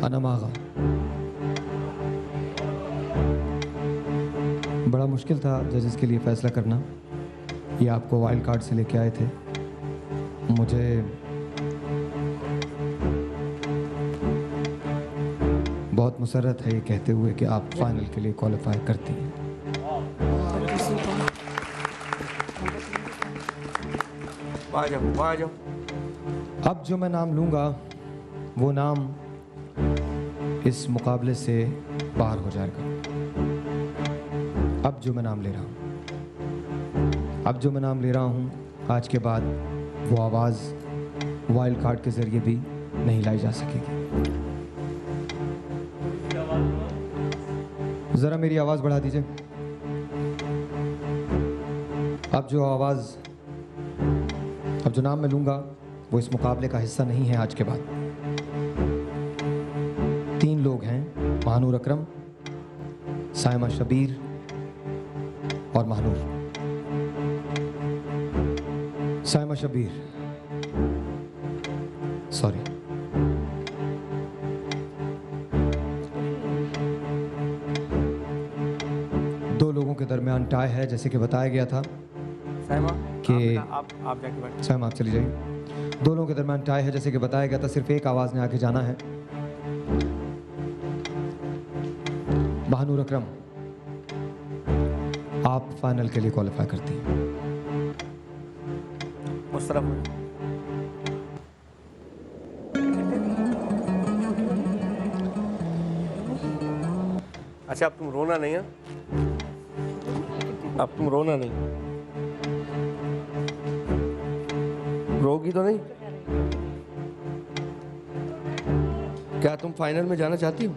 अनम आगा, बड़ा मुश्किल था जजेस के लिए फैसला करना। ये आपको वाइल्ड कार्ड से लेके आए थे। मुझे बहुत मुसर्रत है ये कहते हुए कि आप फाइनल के लिए क्वालिफाई करती हैं। अब जो मैं नाम लूँगा वो नाम इस मुकाबले से बाहर हो जाएगा। अब जो मैं नाम ले रहा हूँ, आज के बाद वो आवाज़ वाइल्ड कार्ड के ज़रिए भी नहीं लाई जा सकेगी। ज़रा मेरी आवाज़ बढ़ा दीजिए। अब जो नाम मैं लूँगा वो इस मुकाबले का हिस्सा नहीं है आज के बाद। 3 लोग हैं, महानूर अकरम, साइमा शबीर और महानूर। साइमा शबीर, सॉरी, दो लोगों के दरमियान टाई है, जैसे कि बताया गया था कि आप जाके बैठ। साइमा आप चली जाइए। 2 लोगों के दरमियान टाई है, जैसे कि बताया गया था, सिर्फ एक आवाज़ ने आगे जाना है। महानूर अकरम, आप फाइनल के लिए क्वालिफाई करती हैं। अच्छा, अब तुम रोना नहीं है, अब तुम रोना नहीं, रोगी तो नहीं? क्या तुम फाइनल में जाना चाहती हो?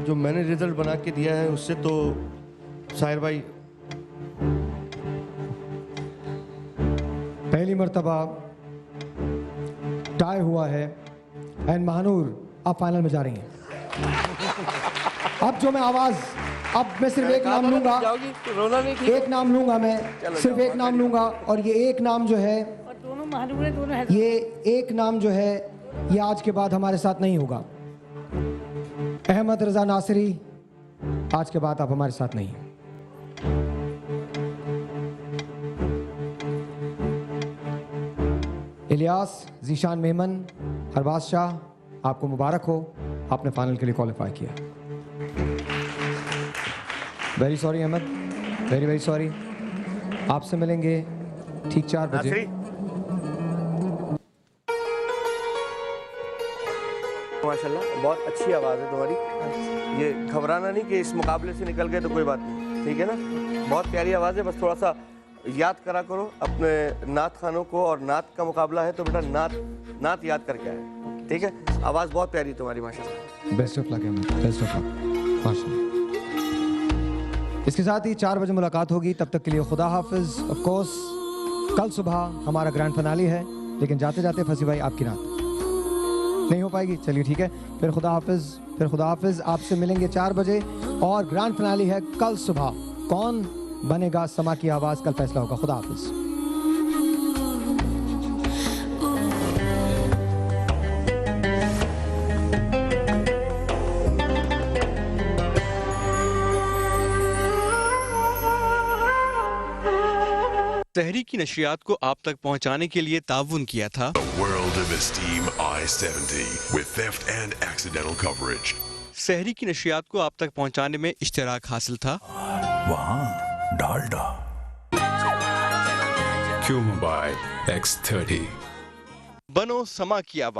जो मैंने रिजल्ट बना के दिया है उससे तो साहिर भाई पहली मर्तबा टाई हुआ है एंड महानूर आप फाइनल में जा रही हैं। अब जो मैं आवाज़, अब मैं सिर्फ एक नाम लूंगा, एक नाम लूंगा मैं, सिर्फ एक नाम लूंगा, और ये एक नाम जो है, ये एक नाम जो है, ये आज के बाद हमारे साथ नहीं होगा। अहमद रजा नासिरी, आज के बाद आप हमारे साथ नहीं हैं। इलियास, जीशान मेमन, अरबाज शाह, आपको मुबारक हो, आपने फाइनल के लिए क्वालिफाई किया। Very sorry Ahmad, very very sorry. आपसे मिलेंगे ठीक 4 बजे। माशाल्लाह, बहुत अच्छी आवाज़ है तुम्हारी। ये घबराना नहीं कि इस मुकाबले से निकल गए तो कोई बात नहीं, ठीक है ना? बहुत प्यारी आवाज़ है, बस थोड़ा सा याद करा करो अपने नात खानों को, और नात का मुकाबला है तो बेटा नात याद करके आए, ठीक है? आवाज़ बहुत प्यारी है तुम्हारी, माशाल्लाह। Best of luck Ahmad, best of luck, माशाल्लाह। इसके साथ ही 4 बजे मुलाकात होगी, तब तक के लिए खुदा हाफिज। ऑफ कोर्स कल सुबह हमारा ग्रैंड फिनाले है, लेकिन जाते जाते फंसी भाई आपकी नात नहीं हो पाएगी। चलिए ठीक है, फिर खुदा हाफिज। आपसे मिलेंगे 4 बजे, और ग्रैंड फिनाले है कल सुबह। कौन बनेगा समा की आवाज़, कल फैसला होगा। खुदा हाफिज। सहरी की नशरियात को आप तक पहुंचाने के लिए ताउन किया था World of Esteem I-70 with theft and accidental coverage. सहरी की नशरियात को आप तक पहुंचाने में इश्तराक हासिल था वहाँ डालडा Q Mobile X30। बनो समा की आवाज़।